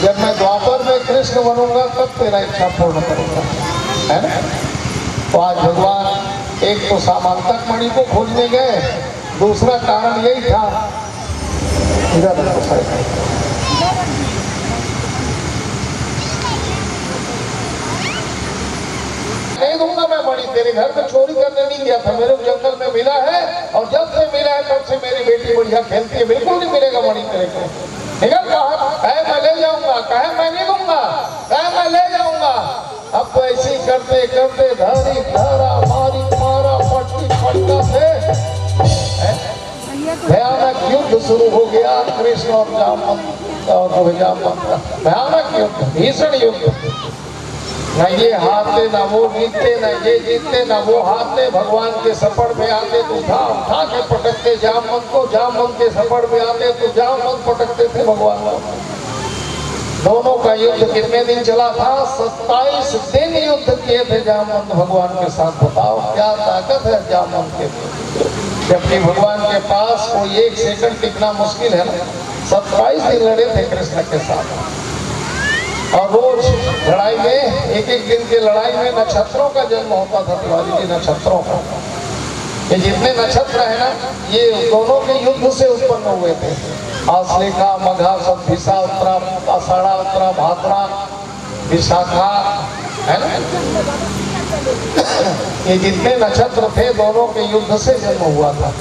जब मैं द्वापर में कृष्ण बनूंगा तब तेरा इच्छा पूर्ण करूंगा, है ना। तो आज भगवान एक तो सामांतक मणि को खोजने गए, दूसरा कारण यही था, नहीं दूंगा मैं मणि, तेरे घर में चोरी करने नहीं गया था, मेरे जंगल में मिला है, और जब से मिला है तब से मेरी बेटी बढ़िया खेलती है, बिल्कुल नहीं मिलेगा मणि तेरे को। निकल कहा, कहे मैं ले जाऊंगा, कहे मैं नहीं दूंगा, कहे मैं ले जाऊंगा। अब तो ऐसी करते करते धरी धरा मारी मारा पटकी पटका से भयानक युद्ध शुरू हो गया कृष्ण और जामवंत और भयानक युद्ध, भीषण युद्ध। न ये हारते न वो जीतते, न ये जीतते न वो हारते। भगवान के सफर में आते तो उठा के पटकते जामवंत को, जामवंत के सफर में आते तो जामवंत पटकते थे भगवान को। दोनों का युद्ध कितने दिन चला था? 27 दिन युद्ध किए थे जामवंत भगवान के साथ। बताओ क्या ताकत है जामवंत के, जबकि भगवान के पास कोई 1 सेकंड टिकना मुश्किल है ना। 27 दिन लड़े थे कृष्ण के साथ। और रोज लड़ाई में, एक एक दिन की लड़ाई में नक्षत्रों का जन्म होता था। तिवारी जी, नक्षत्रों का, ये जितने नक्षत्र है ना, ये दोनों के युद्ध से उत्पन्न हुए थे। आश्लेषा, मघा, शतभिषा, उत्तरा, आषाढ़ा, उत्तरा, भाद्रा, विशाखा, है ना, ये जितने नक्षत्र थे दोनों के युद्ध से जन्म हुआ था।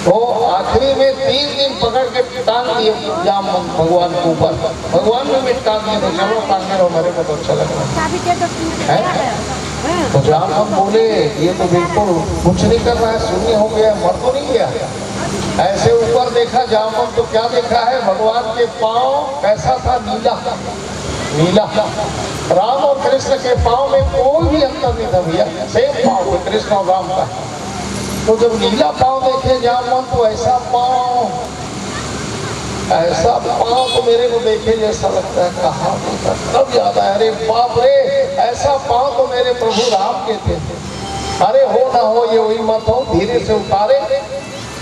तो आखिरी में 3 दिन पकड़ के टांग दिए जामवंत भगवान के ऊपर। भगवान ने भी टांग दिए, तो चलो टांगे रहो, मेरे को तो अच्छा लग रहा है। तो जामवंत बोले ये तो बिल्कुल कुछ नहीं कर रहा है, शून्य हो गया, मर तो नहीं गया। ऐसे ऊपर देखा जामवंत तो क्या देखा है, भगवान के पांव कैसा था? नीला नीला। राम और कृष्ण के पांव में कोई भी अंतर नहीं था भैया, सेम पांव थे कृष्ण और राम का। तो जब नीला पांव देखे जामवंत, तो ऐसा पांव तो मेरे को देखे जैसा लगता है, कहाँ देखा, तब याद आया, अरे बाप रे, ऐसा पांव तो मेरे प्रभु राम के थे। अरे हो ना हो, ये वही मत हो। धीरे से उतारे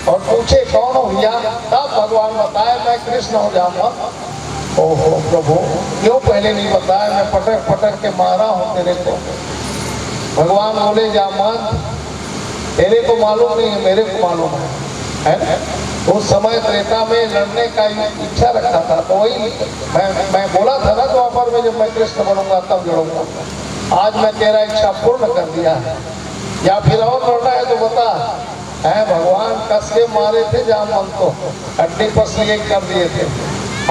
और पूछे कौन हो भैया? तब भगवान बताया मैं कृष्ण हो जामवंत। ओहो प्रभु, क्यों पहले नहीं बताया? मैं पटक पटक के मारा हूँ तेरे को। भगवान बोले जामवंत, तेरे को मालूम नहीं है, मेरे को मालूम है ना? उस समय त्रेता में लड़ने का इच्छा रखा था, तो वही मैं बोला था ना द्वापर में, जब मैं कृष्ण बनूंगा तब लड़ूंगा। आज मैं तेरा इच्छा पूर्ण कर दिया है, या फिर और लड़ना है तो बता। है भगवान कस के मारे थे जामवंत को, हड्डी पसली कर दिए थे।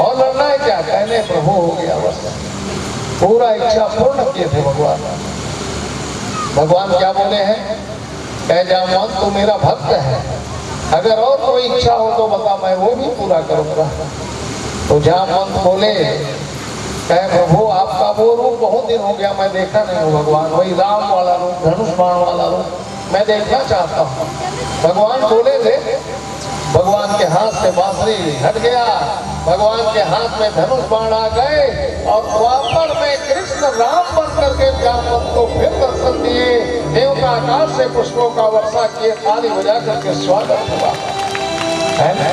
और लड़ना है क्या? कहने प्रभु हो गया, बस पूरा इच्छा पूर्ण किए थे भगवान। भगवान क्या बोले हैं? कह जामवंत तू मेरा भक्त है, अगर और कोई इच्छा हो तो बता, मैं वो भी पूरा करूंगा। तो जामवंत बोले, कह प्रभु आपका वो रूप बहुत दिन हो गया मैं देखा नहीं हूँ भगवान, वही राम वाला रूप, धनुष बाण वाला रूप मैं देखना चाहता हूँ। भगवान बोले थे, भगवान के हाथ से बांसुरी हट गया, भगवान के हाथ में धनुष बाण आ गए, और द्वापर में कृष्ण राम बन करके जामवंत को फिर दर्शन दिए। देवता आकाश से पुष्पों का वर्षा किए, ताली बजा करके स्वागत हुआ, है ना?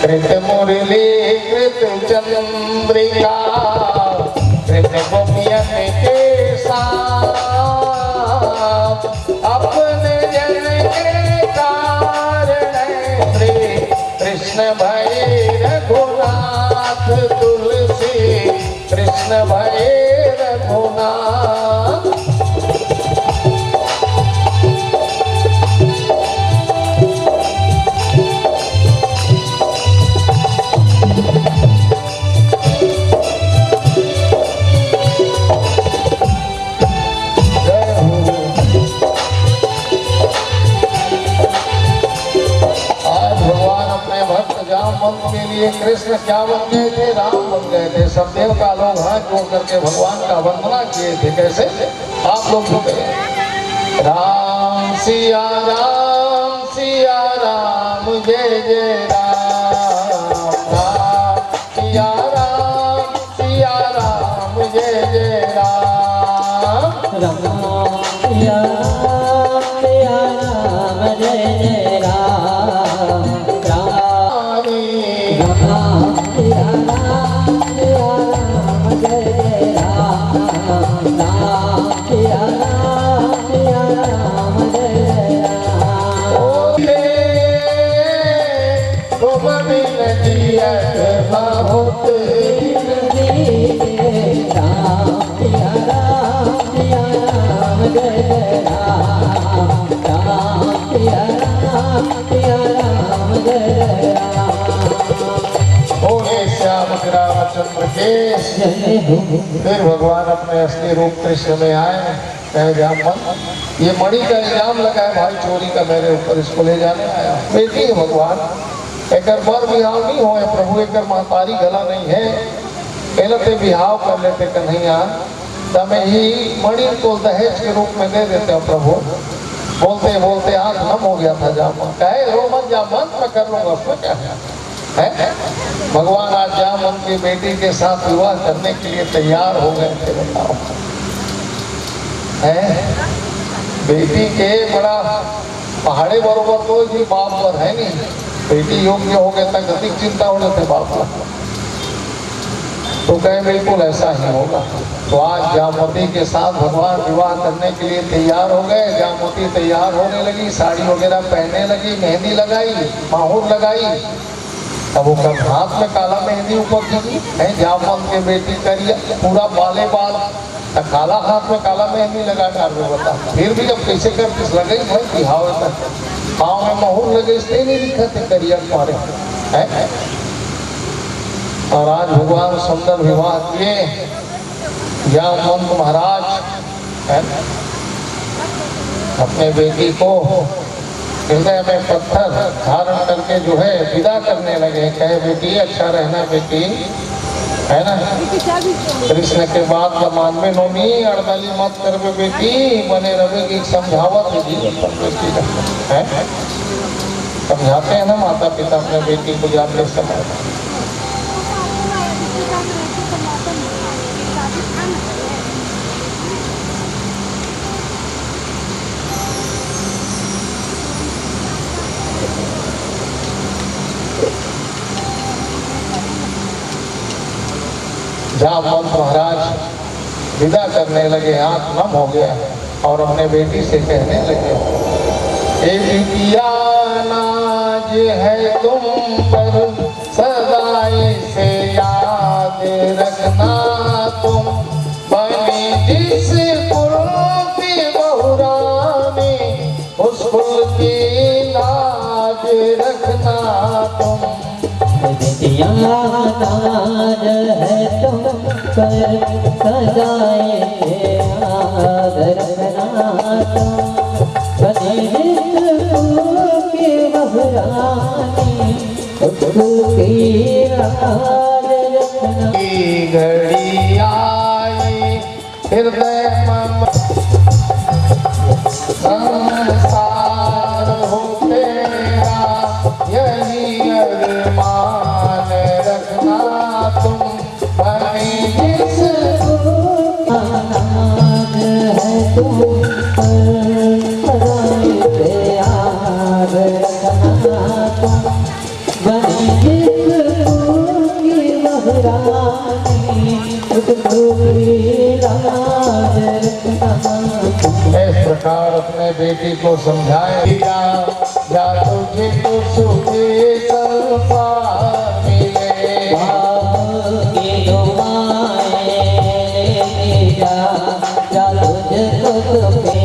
कृत मुरली कृत चंद्रिका कृत गोपियन के साथ, अपने जन के कारण श्री कृष्ण भय रघुनाथ, तुलसी कृष्ण भय रघुनाथ। जामवंत के लिए कृष्ण क्या बन गए थे? राम बन गए थे। सब देवता लोग हाथ जोड़ करके भगवान का वंदना किए थे। कैसे? आप लोग भी करें, राम सिया राम जय जय राम, राम सिया राम जय जय राम, राम सिया राम जय जय राम, राम सिया राम जय जय राम, राम सिया राम जय जय राम। गोविंद जियत बहुत राम सिया राम जय जय राम, राम सिया राम जय जय राम। बोले श्याम रामचंद्र के। फिर भगवान अपने असली रूप कृष्ण में आए। कहे जामवंत, ये मणि का इल्जाम लगाए भाई चोरी का मेरे ऊपर, इसको ले जाने आया। बेटी है भगवान, एक बर बिहाव नहीं हो प्रभु, एक महतारी गला नहीं है, पहले बिहाव कर लेते कन्हैया, तमें ही मणि को दहेज के रूप में दे देते हो प्रभु। बोलते बोलते आंख नम हो गया था जामवंत। कहे रो मत जामवंत, मैं कर लूंगा, उसमें क्या है। है? भगवान आज जामवंत की बेटी के साथ विवाह करने के लिए तैयार हो गए थे, बताओ है? बेटी के बड़ा पहाड़े बरोबर तो जी बाप पर है नहीं, बेटी योग्य हो गए तक अधिक चिंता हो जाते बाप का। तो कहे बिल्कुल ऐसा ही होगा। तो आज जामवती के साथ भगवान विवाह करने के लिए तैयार हो गए। जामवती तैयार होने लगी, साड़ी वगैरह पहनने लगी, मेहंदी लगाई, माहौर लगाई। अब वो कब हाथ में काला मेहंदी ऊपर की है, जामवंत के बेटी करिया पूरा बाले बाल, काला हाथ में काला मेहंदी लगा डाल बता। फिर भी जब कैसे कर किस लगे भाई बिहाव पाँव में मोहर लगे इसलिए नहीं दिखा थे करिया तुम्हारे है। और आज भगवान सुंदर विवाह किए। जामवंत महाराज है अपने बेटी को हृदय में पत्थर धारण करके जो है विदा करने लगे। कहे बेटी अच्छा रहना बेटी, है ना? कृष्ण के बाद मान में नोनी अड़दली मत कर बेटी, बने रवे की समझावत जीवन पर बेटी है। समझाते हैं ना माता पिता अपने बेटी को जाते समय। जामवंत महाराज विदा करने लगे, आंख नम हो गया और अपने बेटी से कहने लगे, ए बिटिया नाज है तुम पर सदा से याद रखना, तुम बनी जिस कुल की बहुरानी उस कुल की लाज रखना तुम। बिटिया नाज है तुम पर सजाए याद रखना, तुम बने की बहुरानी उसकी लाज रखना। घड़ी आई हृदय में संसार हो तेरा यही अरमान रखना, तुम बनी जिस नाज है तुम पर सजाए याद रखना, तुम बनी की बहुरानी उसकी लाज रखना। इस प्रकार अपने बेटी को समझाया, या तुझे तो सुखी संसार मिले, की दुआएं लेके जा तुझको सुखे।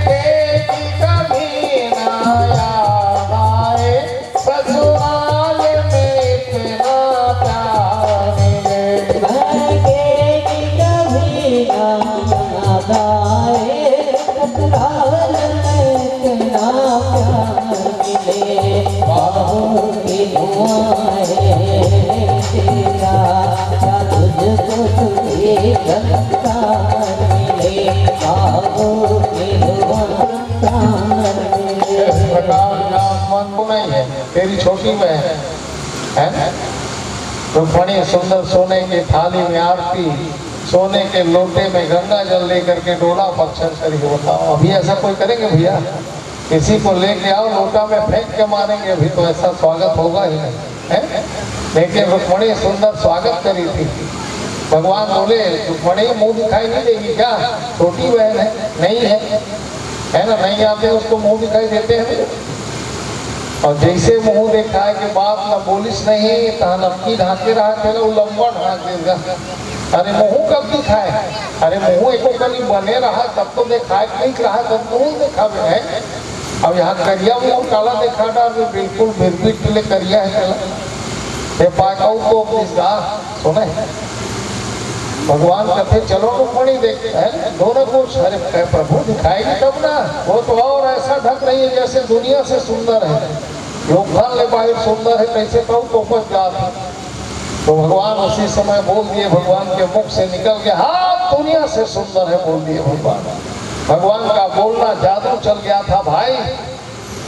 बेटी कभी ना याद आए, ससुराल में इतना प्यार मिले। कभी याद आए ससुराल में इतना प्यार मिले। बाबू की दुआएं तेरा या तुझको सुखी संसार मिले। बाबू की दुआएं मिले। इस प्रकार जामवंत को नहीं है, तेरी छोटी बहन है रुक्मणी सुंदर सोने की थाली में आरती, सोने के लोटे में गंगा जल लेकर के डोला पक्षर करी। बताओ अभी ऐसा कोई करेंगे भैया? किसी को लेके आओ लोटा में फेंक के मारेंगे, अभी तो ऐसा स्वागत होगा ही नहीं है। लेकिन रुक्मणी सुंदर स्वागत करी थी। भगवान बोले रुक्मणी मुंह दिखाई नहीं देगी क्या? छोटी बहन है, नहीं है ना? नहीं आते उसको मुंह दिखाई देते हैं। और जैसे मुंह देखा है कि बात न बोलिस नहीं, नमकी ढाके रहा थे ना लंबा ढाक देगा। अरे मुंह कब दिखाए? अरे मुंह एको कभी बने रहा तब तो दिखाए, नहीं रहा तब मुंह देखा है। अब यहाँ करिया मुंह काला देखा डाल बिल्कुल बिरबिट ले करिया है चला पाकाऊ को सुने भगवान कहते चलो रुक्मणी देखते हैं दोनों को। अरे प्रभु दिखाएगी तब ना, वो तो और ऐसा ढक रही है जैसे दुनिया से सुंदर है। लोग ले बाहर सुंदर है, कैसे कहूँ तो उपज जाती। तो भगवान उसी समय बोल दिए, भगवान के मुख से निकल के हाँ दुनिया से सुंदर है बोल दिए भगवान। भगवान का बोलना जादू चल गया था भाई।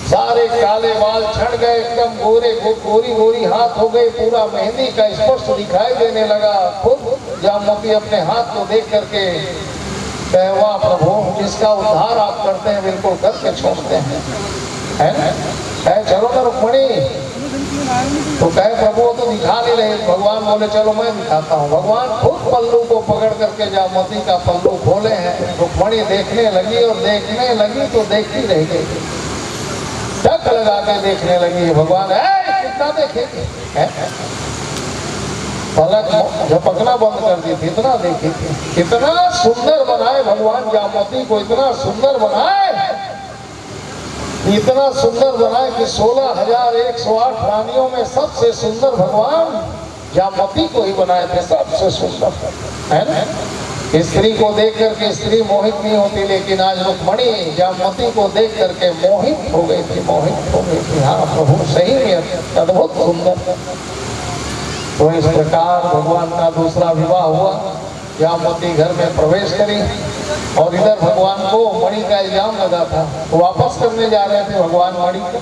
सारे काले बाल झड़ गए, एकदम गोरे गोरी गोरी हाथ हो गए, पूरा मेहंदी का स्पर्श दिखाई देने लगा। खुद जामवती अपने हाथ को देख करके कहे, वाह प्रभु, जिसका उद्धार आप करते हैं बिल्कुल करके छोड़ते हैं, है ना? कहे चलो ना रुक्मणी, तो कहे प्रभु तो दिखा नहीं रहे। भगवान बोले चलो मैं दिखाता हूँ। भगवान खुद पल्लू को पकड़ करके जामवती का पल्लू खोले हैं। रुक्मणी देखने लगी और देखने लगी तो देखती रह गई, टक लगा के देखने लगी। भगवान कितना देखेगी, पलक झपकना बंद कर दी थी, इतना देखी थी। इतना सुंदर बनाए भगवान जामवती को, इतना सुंदर बनाए, इतना सुंदर बनाए कि 16,108 रानियों में सबसे सुंदर भगवान जामवती को ही बनाए थे, सबसे सुंदर, है ना? स्त्री को देख करके स्त्री मोहित नहीं होती, लेकिन आज रुक्मणी जामवती को देख करके मोहित हो गई थी, मोहित हो गई थी। हाँ प्रभु, सही में अद्भुत सुंदर। तो इस प्रकार भगवान का दूसरा विवाह हुआ। जामवती घर में प्रवेश करी और इधर भगवान को मणि का इल्जाम लगा था, तो वापस करने जा रहे थे भगवान मणि को।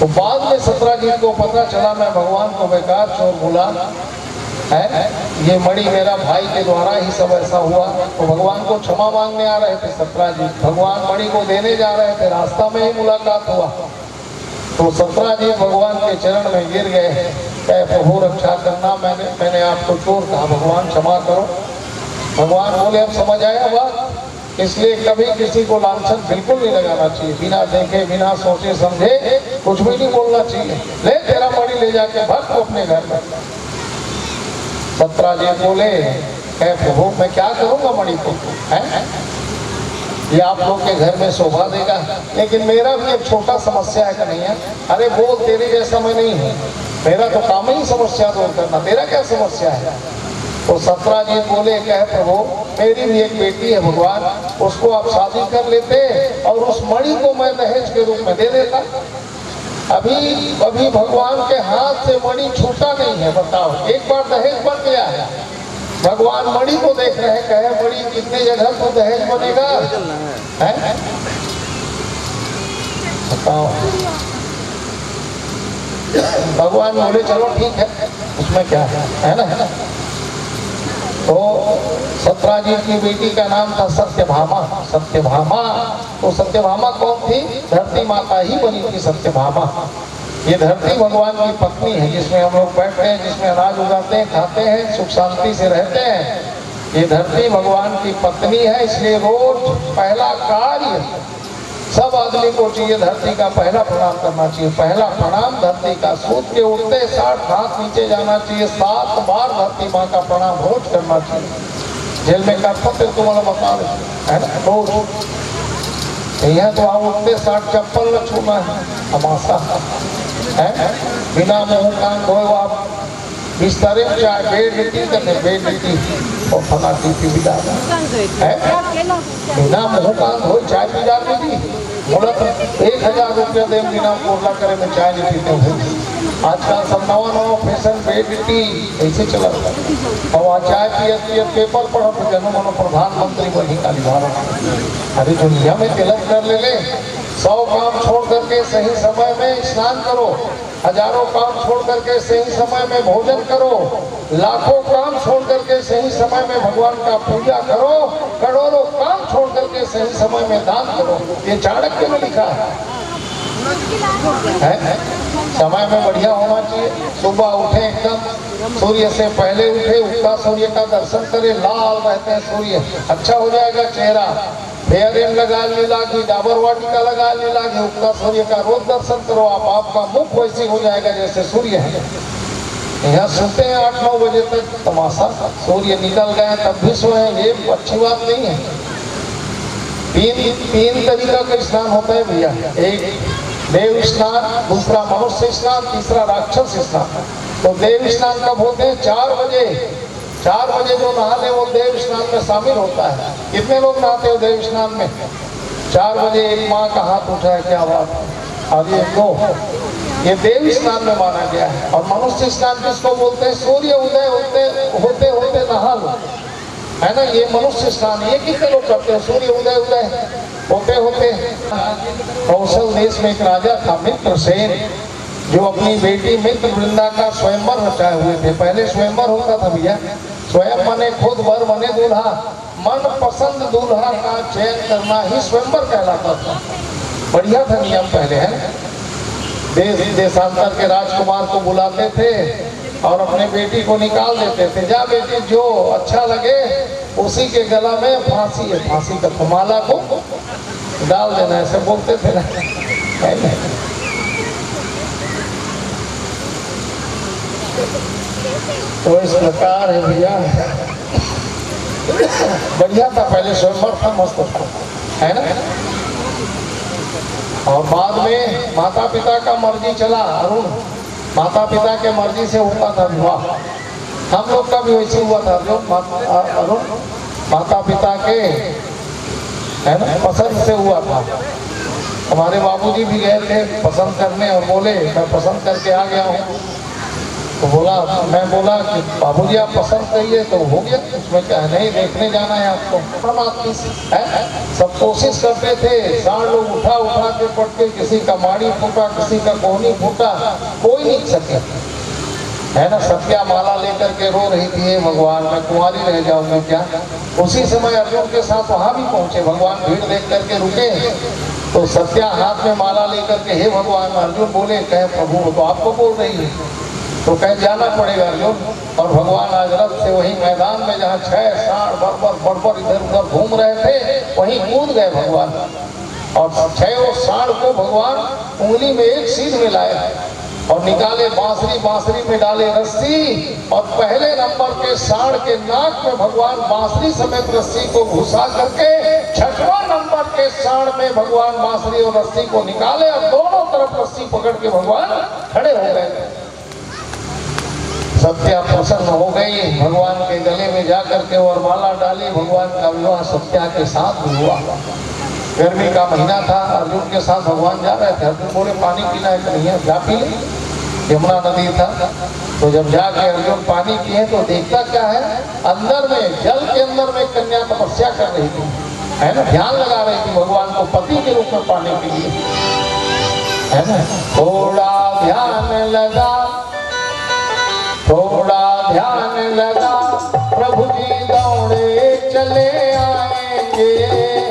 तो बाद में सत्राजीत को पता चला मैं भगवान को बेकार चोर बोला है, ये मणि मेरा भाई के द्वारा ही सब ऐसा हुआ। तो भगवान को क्षमा मांगने आ रहे थे सत्राजीत, भगवान मणि को देने जा रहे थे, रास्ता में ही मुलाकात हुआ। तो सत्राजीत भगवान के चरण में गिर गए, कहे प्रभु रक्षा करना, मैंने आपको चोर कहा, भगवान क्षमा करो। भगवान बोले अब समझ आया बात, इसलिए कभी किसी को लांछन बिल्कुल नहीं लगाना चाहिए, बिना देखे बिना सोचे समझे कुछ भी नहीं बोलना चाहिए। ले तेरा मणि ले जाके भग तो अपने घर में। सत्राजीत बोले, कहे प्रभु मैं क्या करूंगा मणि को, है ये आप लोग के घर में शोभा देगा, लेकिन मेरा भी एक छोटा समस्या है कि नहीं है। अरे बोल, तेरे जैसा मैं नहीं हूँ, मेरा तो काम ही समस्या दूर करना, तेरा क्या समस्या है? तो सत्राजीत बोले, कहे प्रभु मेरी भी एक बेटी है भगवान, उसको आप शादी कर लेते और उस मणि को मैं दहेज के रूप में दे देता। अभी भगवान के हाथ से मणि छूटा नहीं है, बताओ, एक बार दहेज बन गया है। भगवान मणि को देख रहे हैं, कहे मणि कितने जगह तो दहेज बनेगा, है बताओ। भगवान बोले चलो ठीक है, उसमें क्या है ना। तो सत्राजीत की बेटी का नाम था सत्यभामा। सत्यभामा, तो सत्यभामा कौन थी? धरती माता ही बनी थी सत्यभामा। ये धरती भगवान की पत्नी है, जिसमें हम लोग बैठते हैं, जिसमें अनाज उगाते हैं, खाते हैं, सुख शांति से रहते हैं। ये धरती भगवान की पत्नी है, इसलिए रोज पहला कार्य सब आदमी को चाहिए, धरती का पहला प्रणाम करना चाहिए। पहला प्रणाम धरती का, सूत के उठते 60 हाथ नीचे जाना चाहिए, 7 बार धरती माँ का प्रणाम रोज करना चाहिए। जेल में कर्तव्य तुम्हारा बता रहे है ना, रोज। यहाँ तो आप उठते 60 चप्पल न छूना है, तमाशा है। बिना मुंह कान धोए आप बिस्तरे में चाहे बेड लिट्टी करने, बेड लिट्टी और फला टीपी भी डाला है, बिना मुंह कान धोए चाय पी जा रही थी। बोला 1000 रुपया दे बिना कोरला करे में चाय नहीं पीते हूँ। आजकल सब नवा फैशन बेड लिट्टी ऐसे चला रहा है। और वहाँ चाय पियत पेपर पढ़ो तो जनो मनो प्रधानमंत्री बनी काली भारत। अरे दुनिया में तिलक कर ले 100 काम छोड़ करके सही समय में स्नान करो, हजारों काम छोड़ करके सही समय में भोजन करो, लाखों काम छोड़ करके सही समय में भगवान का पूजा करो, करोड़ों काम छोड़ करके सही समय में दान करो। ये चाणक्य में लिखा है। समय में बढ़िया होना चाहिए। सुबह उठे एकदम सूर्य से पहले उठे, उगता सूर्य का दर्शन करे, लाल रहते हैं सूर्य, अच्छा हो जाएगा चेहरा। फेयर एंड लगा लागी, डाबर वाटिका लगा लागी, उगता सूर्य का रोज दर्शन करो आप, आपका मुख वैसी हो जाएगा जैसे सूर्य है। यहाँ सोते हैं 8-9 बजे तक, तमाशा, सूर्य निकल गए तब भी सोए, ये अच्छी बात नहीं है। तीन तरीका का स्नान होता है भैया, एक देव स्नान, दूसरा मनुष्य स्नान, तीसरा राक्षस स्नान। तो देव स्नान कब होते हैं? 4 बजे। 4 बजे जो नहा ले वो देव स्नान में शामिल होता है। कितने लोग नहाते हो देव स्नान में? 4 बजे एक माँ का हाथ उठा है, क्या बात है। और ये 2, ये देव स्नान में माना गया है। और मनुष्य स्नान किसको बोलते हैं? सूर्य उदय होते होते नहा लो, है ना, ये मनुष्य स्नान। ये कितने लोग करते हैं? सूर्य उदय होते होते कौशल देश में एक राजा था मित्रसेन, जो अपनी बेटी मित्रवृंदा का स्वयंवर रचाए हुए थे। पहले स्वयंवर होता था भैया, स्वयं मने खुद वर मने दूल्हा, मन पसंद दूल्हा का चयन करना ही स्वयंवर कहलाता था। बढ़िया था नियम पहले, है। देश देशांतर के राजकुमार को बुलाते थे और अपने बेटी को निकाल देते थे, जा बेटी जो अच्छा लगे उसी के गला में फांसी है, फांसी का माला को डाल देना, ऐसे बोलते थे ना। तो इस प्रकार है भैया, बढ़िया था पहले, स्वयंवर था, मस्त था, है ना। और बाद में माता पिता का मर्जी चला, अरुण माता पिता के मर्जी से होता था विवाह। हम लोग का भी वैसे हुआ था, जो अरुण माता पिता के, है ना, पसंद से हुआ था। हमारे बाबूजी भी गए थे पसंद करने और बोले मैं पसंद करके आ गया हूँ। तो बोला, मैं बोला कि बाबूजी आप पसंद करिए, तो हो गया, उसमें क्या है, नहीं देखने जाना है आपको, है। सब कोशिश करते थे, 4 लोग उठा उठा के पटके, किसी का माड़ी फूटा, किसी का कोहनी फूटा, कोई नहीं सके, है ना। सत्या माला लेकर के रो रही थी, हे भगवान मैं कुंवारी रह जाऊंगी क्या। उसी समय अर्जुन के साथ वहां भी पहुंचे, भगवान भीड़ देख करके रुके, तो सत्या हाथ में माला लेकर के, हे भगवान, अर्जुन बोले, कहे प्रभु तो आपको बोल रही है, तो कहीं जाना पड़ेगा अर्जुन। और भगवान आज रथ से वही मैदान में जहाँ 6 साढ़ बरबर इधर उधर घूम रहे थे, वहीं कूद गए भगवान, और 6 साढ़ को भगवान उंगली में एक सीध में लाए और निकाले बांसुरी, बांसुरी में डाले रस्सी, और पहले नंबर के साढ़ के नाक में भगवान बांसुरी समेत रस्सी को घुसा करके 6वां नंबर के साढ़ में भगवान बांसुरी और रस्सी को निकाले, और दोनों तरफ रस्सी पकड़ के भगवान खड़े हो गए। सत्या प्रसन्न हो गई, भगवान के गले में जाकर के और माला डाली, भगवान का विवाह सत्या के साथ हुआ। गर्मी का महीना था, अर्जुन के साथ भगवान जा रहे थे। अर्जुन बोले पानी पीना है कि नहीं, जा पी ले। यमुना नदी था, तो जब जाके अर्जुन पानी पिए तो देखता क्या है, अंदर में, जल के अंदर में कन्या तपस्या कर रही थी, है ना, ध्यान लगा रही थी भगवान को पति के रूप में पाने के लिए, है ना। थोड़ा ध्यान लगा, थोड़ा ध्यान लगा, प्रभु जी दौड़े चले आएंगे।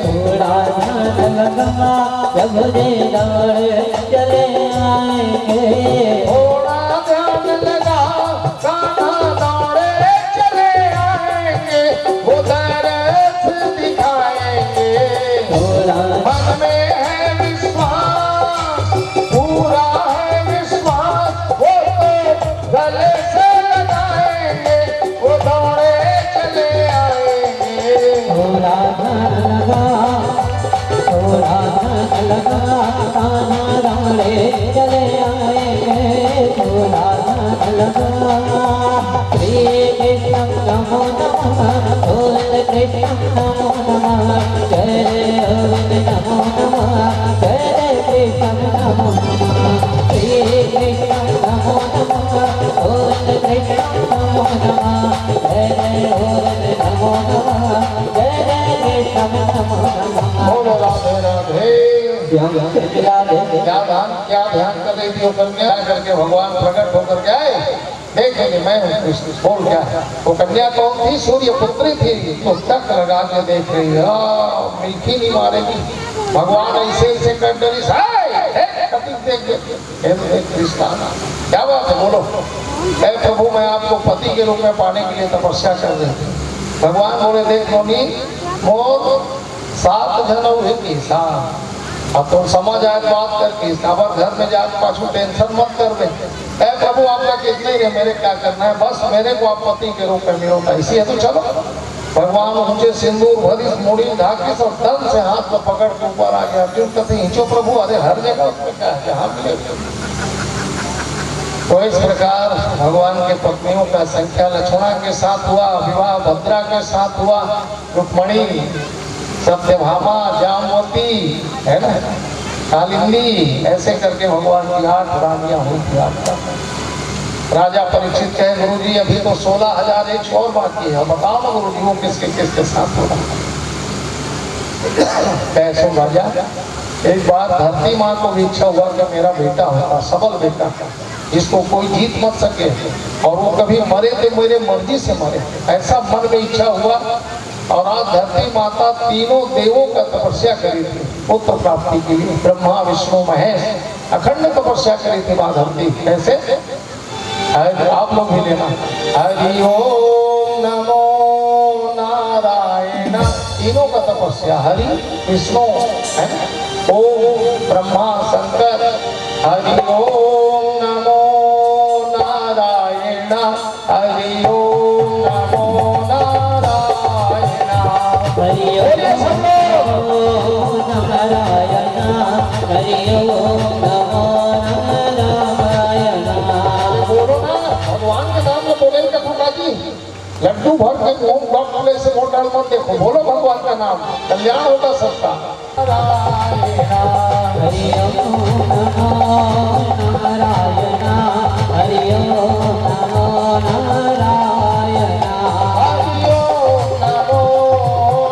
थोड़ा ध्यान लगा, प्रभु जी दौड़े चले आएंगे। थोड़ा ध्यान लगा, कान्हा दौड़े चले आएंगे, वो दरस दिखाएंगे। थोड़ा मन में है विश्वास, पूरा है विश्वास, वो तो गले से लगाएंगे, वो दौड़े चले आएंगे। थोड़ा ध्यान लगा, थोड़ा ध्यान लगा, कान्हा दौड़े चले आएंगे। थोड़ा ध्यान लगा, श्री कृष्ण नमो नमः, बोल कृष्ण नमो नमः, जय गोविंद नमो नमः, जय कृष्ण नमो नमः, श्री कृष्ण नमो नमः, बोल कृष्ण नमो नमः, जय गोविंद नमो नमः, जय कृष्ण नमो नमः। बोलो राधे राधे। क्या ध्यान कर रही थी वो कन्या, करके भगवान प्रकट होकर के आए, देखेंगे मैं हूँ कृष्ण, बोल क्या है। वो कन्या कौन थी, सूर्य पुत्री थी, तो तक लगा के देख रही है, मिल्की नहीं मारेगी। भगवान ऐसे ऐसे कर डरी, कृष्णा क्या बात है, बोलो। हे प्रभु मैं आपको पति के रूप में पाने के लिए तपस्या कर रही थी। भगवान बोले, देख नोनी मोर 7 जन हुई, 7। अब तुम समझ आए बात करके, अब घर में जाकर पाछू टेंशन मत कर दे। ऐ प्रभु आपका कितने है, मेरे क्या करना है, बस मेरे को आप पति के रूप में मिलो, ऐसी है तो चलो। भगवान ऊंचे सिंदूर भरी मुड़ी ढाके सब दम से हाथ में पकड़ के ऊपर आ गया। अर्जुन कहते हिंचो प्रभु, अरे हर जगह उसमें क्या है, जहाँ मिले। तो इस प्रकार भगवान के पत्नियों का संख्या लक्ष्मणा के साथ हुआ, विवाह भद्रा के साथ हुआ, रुक्मणी, सत्यभामा, जामवती, है ना, कालिंदी, ऐसे करके भगवान की 8 रानियां हुई थी। आपका राजा परीक्षित कहे, गुरु जी अभी तो 16,000 एक और बाकी है, बताओ ना गुरु जी वो किसके किसके साथ हो रहा। कैसो राजा, एक बार धरती माँ को भी इच्छा हुआ कि मेरा बेटा होता, सबल बेटा, जिसको कोई जीत मत सके और वो कभी मरे तो मेरे मर्जी से मरे, ऐसा मन में इच्छा हुआ। और आज धरती माता तीनों देवों का तपस्या करी थी पुत्र प्राप्ति के लिए। ब्रह्मा विष्णु महेश अखंड तपस्या करी थी माँ धरती। कैसे? आप लोग भी लेना, हरि ओम नमो नारायण, तीनों का तपस्या, हरि विष्णु है, ओम ब्रह्मा शंकर, हरि ओम नमो नारायण, हरि ओम नमो नारायण, हरि ओम नमो नारायण, हरि ओम नमो नारायण। बोलो ना, भगवान के नाम में बोले कथा जी, लड्डू भर के मुंह डॉक्टर से वोट डाल मत देखो, बोलो भगवान का नाम, कल्याण होगा सबका। हरि ओम नमो नारायण, हरि ओम नमो नारायण, हरि ओम नमो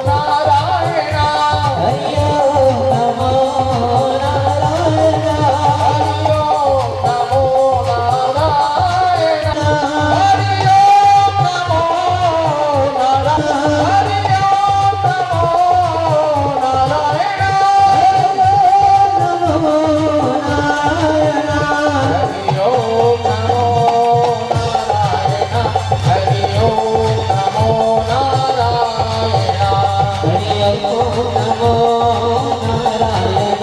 नारायण, हरि ओम नमो नारायण, हरि ओम नमो नारायण, हरि ओम नमो नारायण, हरि ओम नमो नारायण, हरि ओम नमो नारायण, हरि ओम नमो नारायण।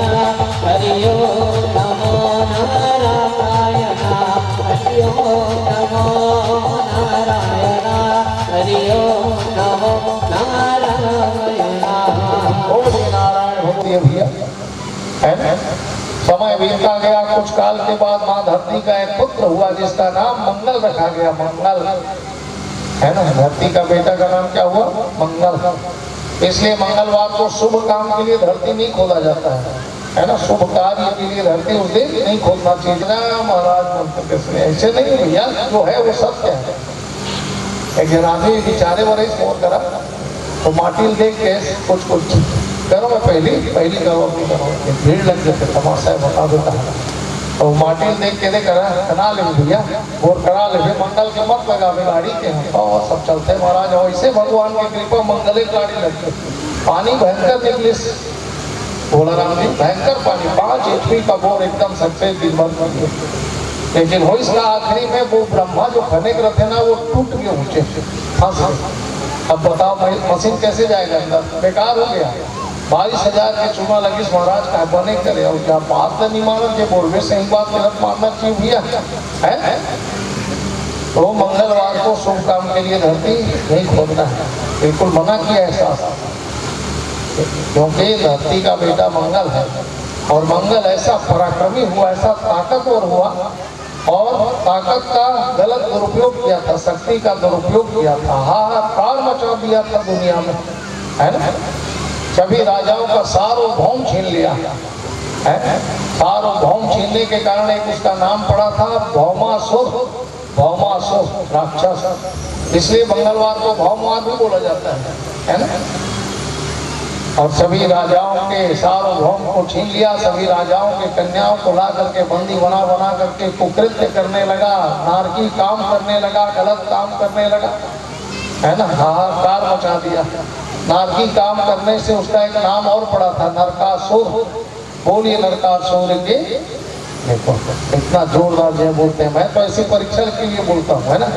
हरि ओम नमो नारायण, हरि ओम नमो नारायण, हरि ओम नमो नारायण, हरि ओम नमो नारायण। बोलिए नारायण होती है भैया, है ना? समय बीतता गया, कुछ काल के बाद माँ धरती का एक पुत्र हुआ जिसका नाम मंगल रखा गया। मंगल है ना, धरती का बेटा का नाम क्या हुआ? मंगल। इसलिए मंगलवार को शुभ काम के लिए धरती नहीं खोला जाता है ना, शुभ कार्य के लिए धरती उस दिन नहीं खोलना चाहिए ना महाराज मंत्र के। ऐसे नहीं भैया, जो है वो सत्य है। एक जन आदमी बेचारे वाले फोन करा तो माटिल देख के कुछ करो, मैं पहली करो अपनी करो, भीड़ लग जाते तमाशा बता देता है। तो माटिल देख के करा करा ले भैया, और करा ले मंगल के मत लगा गाड़ी के और सब चलते महाराज। और ऐसे भगवान की कृपा मंगल गाड़ी लगती, पानी भयंकर निकले, बोला राम जी भयंकर पानी, 5 HP का बोर एकदम सफेद दिन भर। लेकिन हो इसका आखिरी में वो ब्रह्मा जो खनिक रहे थे ना, वो टूट गए ऊंचे फंस गए। अब बताओ भाई मशीन कैसे जाएगा अंदर, बेकार हो गया। 22,000 के चूना लगी महाराज का बने करे, और क्या बात नहीं मानत, ये बोलवे सही बात गलत मानना क्यों भैया है? तो मंगलवार को शुभ काम के लिए धरती नहीं खोलना है, बिल्कुल मना किया ऐसा, क्योंकि धरती का बेटा मंगल है। और मंगल ऐसा पराक्रमी हुआ, ऐसा ताकतवर हुआ, और ताकत का गलत दुरुपयोग किया था, शक्ति का दुरुपयोग किया था, हाहाकार मचा दिया था दुनिया में, है ना? सभी राजाओं का सार्वभौम छीन लिया है। सार्वभौम छीनने के कारण एक उसका नाम पड़ा था भौमासुर, भौमासुर राक्षस। इसलिए मंगलवार को भौमवार भी बोला जाता है ना? और सभी राजाओं के सार्वभौम को छीन लिया, सभी राजाओं के कन्याओं को ला करके बंदी बना बना करके कुकृत्य करने लगा, नारकी काम करने लगा, गलत काम करने लगा, है ना? हाहाकार मचा दिया। नारकी काम करने से उसका एक नाम और पड़ा था, नरकासुर। बोलिए नरकासुर के, देखो इतना जोरदार जय बोलते हैं। मैं तो ऐसी परीक्षण के लिए बोलता हूँ, है ना?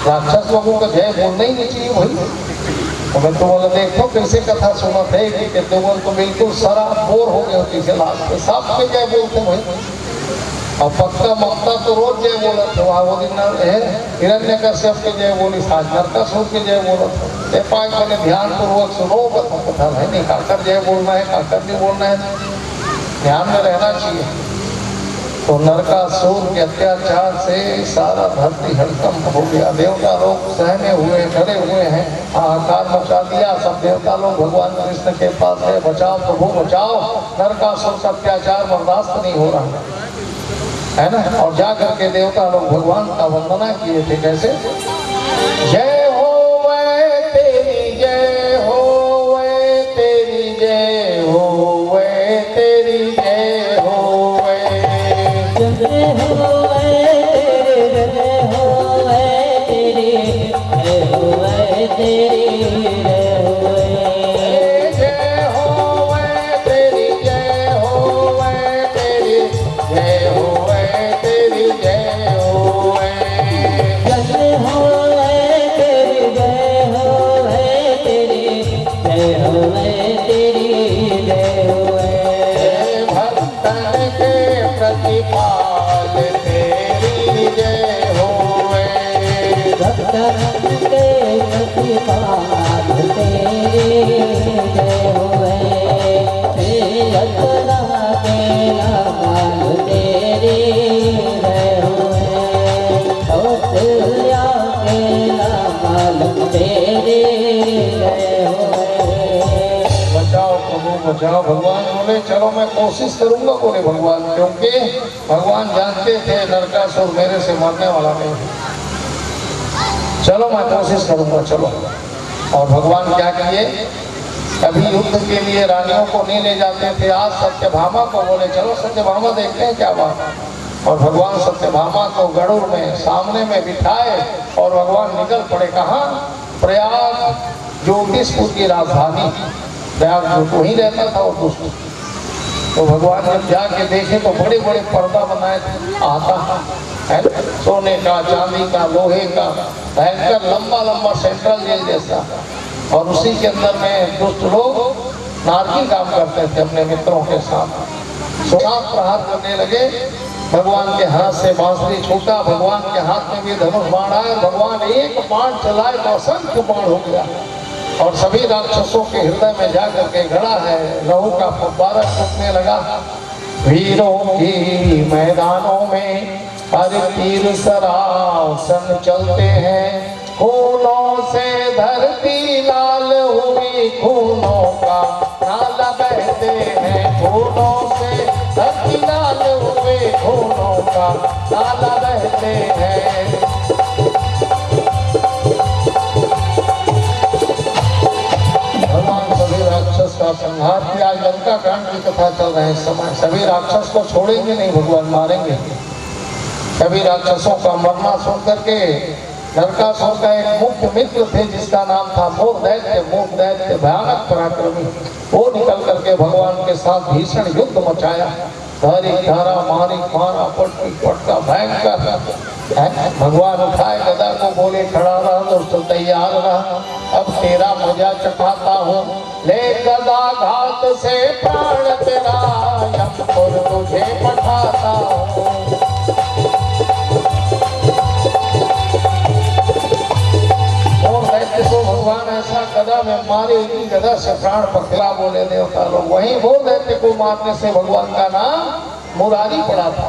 राक्षस लोगों को जय बोलना ही नहीं चाहिए भाई। तो मैं तो बोला देखो कैसे कथा सुना थे कि तो बोल तो बिल्कुल सारा बोर हो गए होती से लास्ट पे सब पे जय बोलते भाई। और पक्का ममता तो रोज जय बोला था, वहाँ वो दिन हिरण्यकश्यप के जय बोली, साज नरकासुर के जय बोला था। पाँच मैंने ध्यान पूर्वक सुनो कथा है, नहीं काकर जय बोलना है, काकर नहीं बोलना है, ध्यान में रहना चाहिए। तो नरकासुर के अत्याचार से सारा धरती हड़कंप हो गया, देवता लोग सहमे हुए डरे हुए हैं, हाहाकार मचा दिया। सब देवता लोग भगवान कृष्ण के पास है, बचाओ प्रभु बचाओ, नरकासुर का अत्याचार बर्दाश्त नहीं हो रहा है ना? और जा करके देवता लोग भगवान का वंदना किए थे, कैसे? जय हो वै तेरी जय हो वै तेरी जय जय होवे तेरी जय होवे तेरी जय होवे तेरी जय होवे जय होवे तेरी जय होवे तेरी जय होवे तेरी जय होवे जय होवे तेरी जय होवे तेरी जय होवे तेरी जय होवे भक्तन के प्रतिपाल तेरी जय होवे भक्तन के प्रतिपाल तेरी जय होवे रत्ना के लाल तेरी जय होवे कौशल्या के लाल तेरी जय होवे बचाओ प्रभु बचाओ। भगवान बोले चलो मैं कोशिश करूंगा, बोले भगवान, क्योंकि भगवान जानते थे नरकासुर मेरे से मरने वाला नहीं है। चलो मैं कोशिश करूंगा, चलो। और भगवान क्या किए, कभी युद्ध के लिए रानियों को नहीं ले जाते थे। आज सत्यभामा को बोले चलो सत्यभामा देखते हैं क्या बात है। और भगवान सत्यभामा को गरुड़ में सामने में बिठाए और भगवान निकल पड़े। कहाँ? प्रयाग, ज्योतिषपुर की राजधानी प्रयाग, वहीं रहता था वो दुष्ट। तो भगवान जब जाके देखे तो बड़े बड़े पर्दा बनाए आता है, सोने का, चांदी का, लोहे का, भयंकर लंबा लंबा सेंट्रल जेल जैसा। और उसी के अंदर में दुष्ट लोग नारकी काम करते थे अपने मित्रों के साथ। सुनाम प्रहार करने लगे। भगवान के हाथ से बांसुरी छूटा, भगवान के हाथ में भी धनुष बाण आया। भगवान एक बाण चलाए तो असंख्य बाण हो गया और सभी राक्षसों के हृदय में जाकर के गड़ा है। लहू का फव्वारा छूटने लगा। वीरों की मैदानों में हर तीर सरासन चलते हैं। खूनों से धरती लाल हुई, खूनों का नाला बहते हैं। खूनों से धरती लाल हुए, खूनों का नाला बहते हैं। भगवान सभी राक्षस का संहार किया। आज लंका कांड की कथा चल रहे हैं इस समय। सभी राक्षस को छोड़ेंगे नहीं, भगवान मारेंगे। सभी राक्षसों का मरना सुन करके नरकासुर का एक मुख्य मित्र थे जिसका नाम था मोर दैत्य भयानक पराक्रमी। वो निकल करके भगवान के साथ भीषण युद्ध मचाया। धारी धारा मारी मारा पटकी पटका भयंकर है। भगवान उठाए गदा को, बोले खड़ा रहा दोस्त, तैयार रहा, अब तेरा मजा चखाता हूँ। ले गदा घात से प्राण तेरा, यमपुर तुझे पठाता हूँ। तो भगवान ऐसा गदा में मारे कि गदा से प्राण पखला, बोले देवता लोग। वहीं वो दैत्य को मारने से भगवान का नाम मुरारी पड़ा था।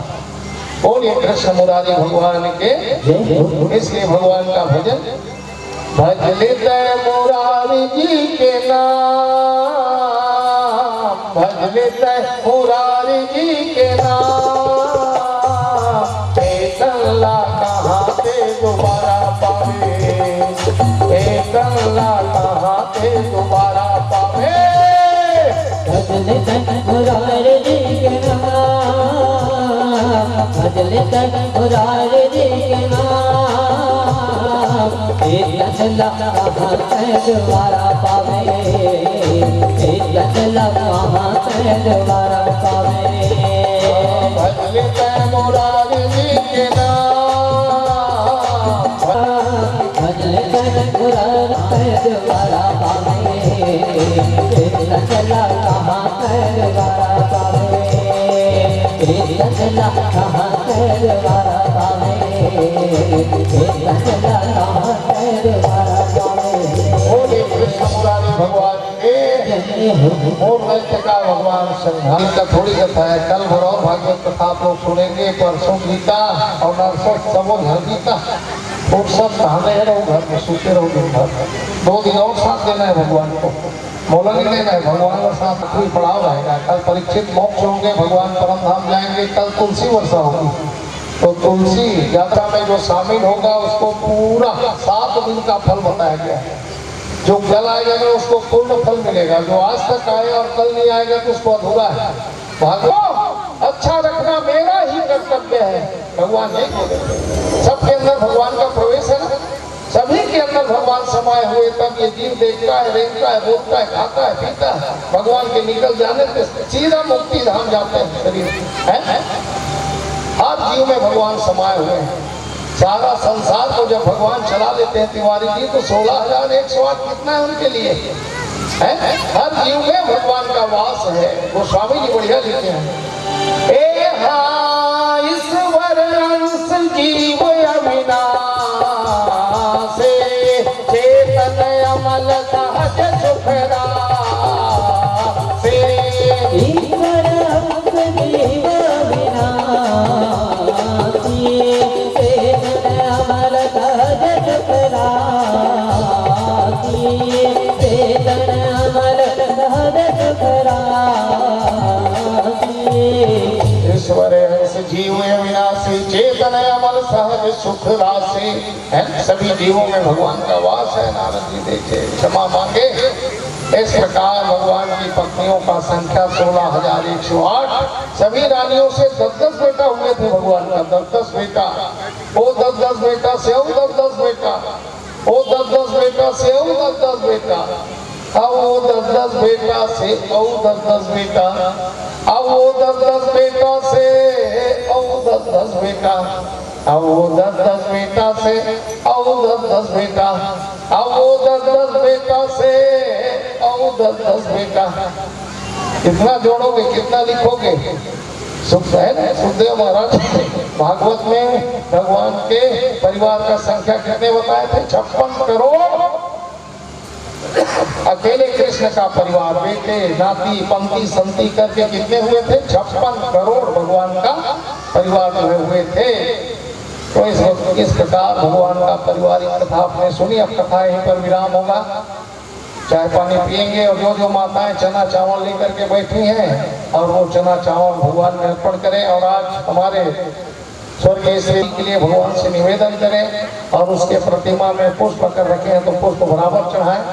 बोलिए कृष्ण मुरारी भगवान के। इसलिए भगवान का भजन, भज लेते मुरारी जी के नाम, भज लेते मुरारी जी के नाम। बेतल्ला कहाँ से दोबारा पावे, बेतल्ला कहाँ से दोबारा पावे। भज लेते मुरारी जी के नाम, भज लेते मुरारी जी के नाम। बेतल्ला कहाँ से दोबारा पावे, बेतल्ला कहाँ से दोबारा पावे। भज लेते मुरारी जी के नाम, भज लेते मुरारी से दोबारा पावे, बेतल्ला कहाँ से दोबारा पावे, बेतल्ला कहाँ से दोबारा पावे, बेतल्ला कहाँ से दोबारा पावे। बोले कृष्ण मुरारी भगवान के। और दैत्य का भगवान संहार का थोड़ी कथा है। कल भरो भागवत कथा आप लोग सुनेंगे, परसों गीता और नरसों सबो घर गीता। और सब नहाने रहो घर में, सूते रहो दिन भर। 2 दिन और साथ देना है भगवान को, मोलन ही लेना है। भगवान का साथ कोई पड़ाव रहेगा। कल परीक्षित मोक्ष होंगे, भगवान परम धाम जाएंगे। कल तुलसी वर्षा होगी, तो तुलसी यात्रा में जो शामिल होगा उसको पूरा 7 दिन का फल बताया गया है। जो कल आएगा ना उसको पूर्ण फल मिलेगा, जो आज तक आए और कल नहीं आएगा तो उसको अधूरा है। भागो, अच्छा रखना मेरा ही कर्तव्य हैं, भगवान नहीं बोले। सबके अंदर भगवान का प्रवेश है ना, सभी के अंदर भगवान समाये हुए, तब ये जीव देखता है, रेंगता है, बोलता है, खाता है, पीता है, भगवान के निकल जाने से सीधा मुक्ति धाम जाते हैं शरीर है। हर जीव में भगवान समाये हुए हैं। सारा संसार को जब भगवान चला लेते हैं तिवारी जी, तो 16,108 कितना है उनके लिए है? हर जीव में भगवान का वास है। वो स्वामी जी बढ़िया लिखते हैं, ए हा ईश्वर अंश जीव अविनाशी, चेतन अमल सहज सुख रासे। ईश्वर अंश जीव अविनाशी, चेतन अमल सहज सुख रासी, चेतन अमल सहज सुख रासी। ईश्वर अंश जीव अविनाशी, चेतन अमल सहज सुख राशि है। सभी जीवों में भगवान का वास है। नारद जी देखे, क्षमा मांगे। इस प्रकार भगवान की पत्नियों का संख्या 16,108। सभी रानियों से 10-10 बेटा हुए थे भगवान का, 10-10 बेटा। वो 10-10 बेटा से 10-10 बेटा, वो 10-10 बेटा से 10-10 बेटा, अब वो 10-10 बेटा से 10-10 बेटा, अब वो 10-10 बेटा से 10-10 बेटा, अब वो 10-10 बेटा से 10-10 बेटा, अब वो 10-10 बेटा से 10-10 बेटा। कितना जोड़ोगे, कितना लिखोगे? सुख है ना। सुखदेव महाराज भागवत में भगवान के परिवार का संख्या कितने बताए थे? 56 करोड़। अकेले कृष्ण का परिवार, बेटे नाती पंक्ति संति करके कितने हुए थे? 56 करोड़ भगवान का परिवार जो हुए थे। तो इस प्रकार भगवान का परिवार कथा आपने सुनी। अब कथा यहीं पर विराम होगा। चाय पानी पिएंगे और जो माताएं चना चावल लेकर के बैठी हैं, और वो चना चावल भगवान में अर्पण करें। और आज हमारे स्वर्गीय श्री के लिए भगवान से निवेदन करें, और उसके प्रतिमा में पुष्प कर रखे हैं तो पुष्प बराबर चढ़ाएं।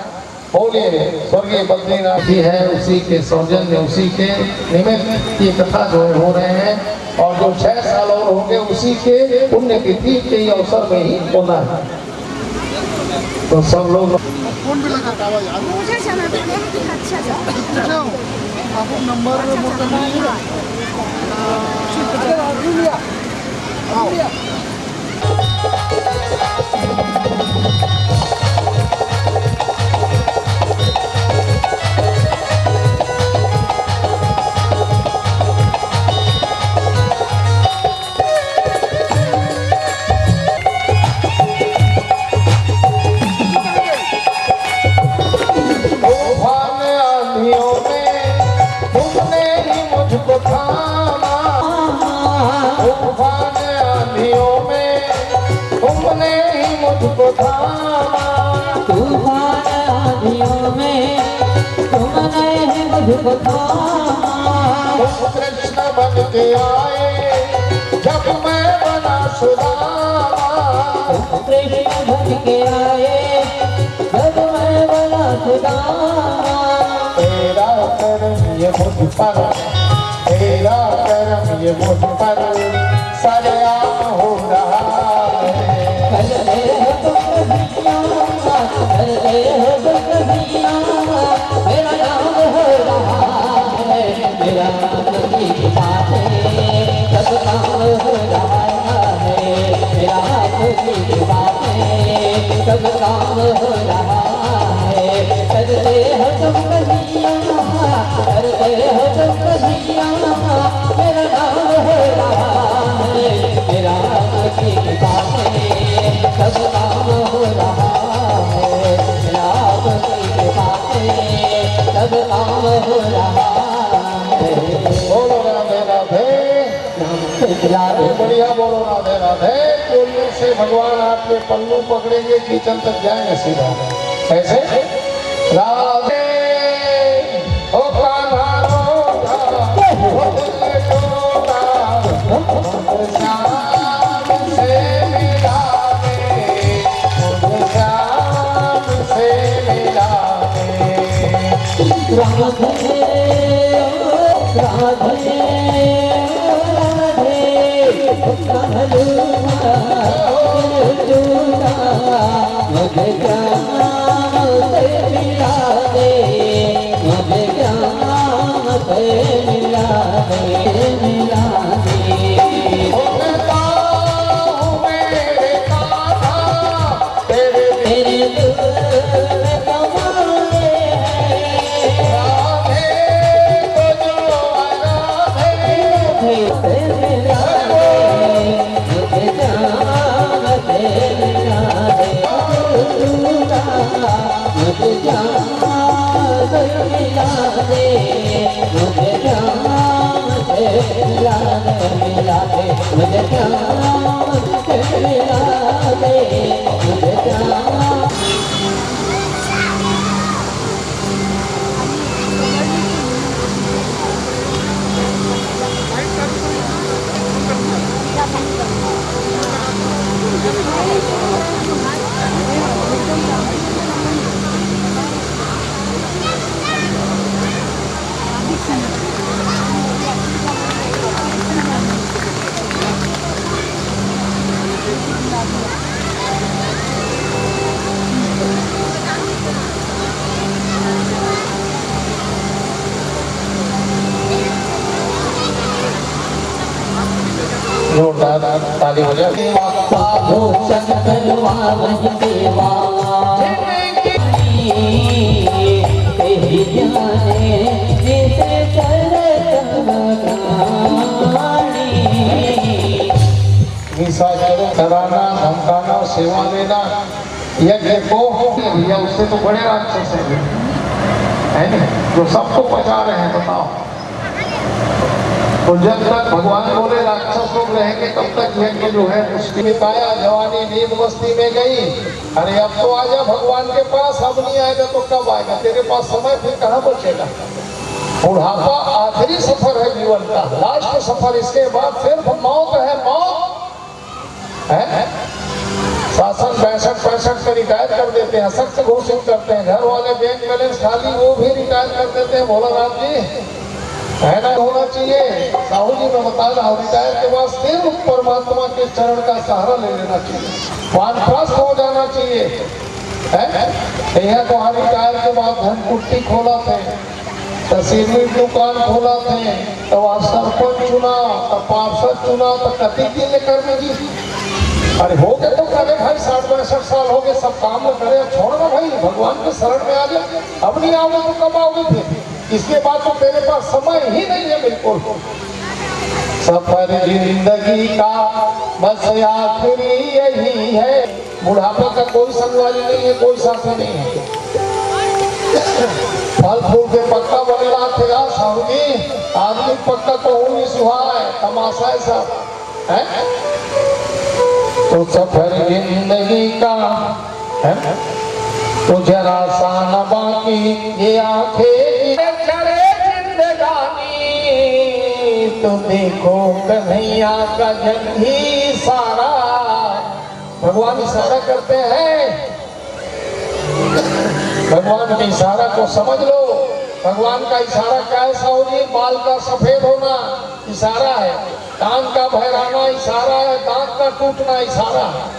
बोलिए स्वर्गीय बद्रीनाथ जी है, उसी के सौजन्य, उसी के निमित्त ये कथा जो है हो रहे हैं। और जो 6 साल और हो गए, उसी के पुण्य तिथि के अवसर में ही होना है। तो सब लोग फोन भी लगा था यार, मुझे चला तो अच्छा था। आपको नंबर मोटर नहीं है। तूफान आंधियों में तुमने ही मुझको थामा। कृष्ण बन के आए जब मैं बना सुदामा। कृष्ण बन के आए जब मैं बना सुदामा। तेरा कर्म ये मुझ पर, तेरा कर्म ये मुझ पर सरेआम हो रहा है। मेरा नाम हो रहा है, मेरा नाम की बातें सब काम हो रहा है। मेरा नाम की बातें सब काम हो रहा है। करते हो तुम कहिया, करते हो तुम कहिया, मेरा नाम हो रहा है। मेरा नाम की बातें सब काम हो रहा है। राम की बातें सब काम हो रहा है। बोलो राधे राधे, बढ़िया बोलो राधे राधे। बोलने से भगवान आपके पल्लू पकड़ेंगे, किचन तक जाएंगे सीधा। कैसे? राधे ओ कान्हा रोगा, ओ दिल टोटा, श्याम से मिला दे, श्याम से मिला दे। राधे राधे राधे उसका हलवा झूला मुझे जाम से मिला दे मुझे जाम से मिला दे होता हूँ मेरे कान्हा तेरे तेरे दिल में कमाए हैं राधे को जो अनाथे से मिला दे मुझे जाम से मिला दे झूला मुझे जाम से मिला दे मुझे जाम से मिला दे मुझे जाम से मिला दे मुझे जाम जोरदार ताली हो जाए भूषण करवा वही देवा तेरी जाने जिसे निशा कराना धमकाना सेवा लेना यज्ञ को या उससे तो बड़े राक्षस है नहीं जो सबको पचा रहे हैं बताओ। तो जब तक भगवान बोले राक्षस लोग रहेंगे तब तक यज्ञ जो है उसकी निकाया जवानी नींद मस्ती में गई। अरे अब तो आजा भगवान के पास, अब नहीं आएगा तो कब आएगा? तेरे पास समय फिर कहाँ बचेगा? बुढ़ापा आखिरी सफर है जीवन का, लास्ट सफर। इसके बाद सिर्फ मौत है, मौत है। शासन 62-65 का रिटायर कर देते हैं, सख्त घोषित करते हैं। घर वाले बैंक बैलेंस खाली वो भी रिटायर कर देते हैं। भोलानाथ जी है ना, होना चाहिए। साहू जी में बता रहा हूँ, रिटायर के बाद सिर्फ परमात्मा के चरण का सहारा ले लेना चाहिए, वानप्रस्थ हो जाना चाहिए। तो हाँ, रिटायर के बाद धनकुट्टी खोला थे, तहसील दुकान खोला थे, तो आप सरपंच चुना, तो पार्षद चुना, तो कति के लिए कर दीजिए। अरे हो गए तो करे भाई, 60-62 साल हो गए, सब काम न करे, छोड़ना भाई, भगवान के शरण में आ जाए। अब नहीं आओगे तो कब आओगे फिर? इसके बाद तो तेरे पास समय ही नहीं है बिल्कुल। सफर जिंदगी का बस आखिरी यही है। बुढ़ापे का कोई संगवारी नहीं है, कोई साथी नहीं है। फल फूल के पक्का बनेला थे साहू जी, आदमी पक्का तो हो नहीं सुहा है, तमाशा है सब है। तो सफर जिंदगी का है तो जरा सा न बाकी ये आंखें चढ़े जिंदगानी, तो देखो कन्हैया का जग ही सारा। भगवान इशारा करते हैं, भगवान के इशारा को समझ लो। भगवान का इशारा क्या है साहू जी? बाल का सफेद होना इशारा है, कान का बहराना इशारा है, दांत का टूटना इशारा है।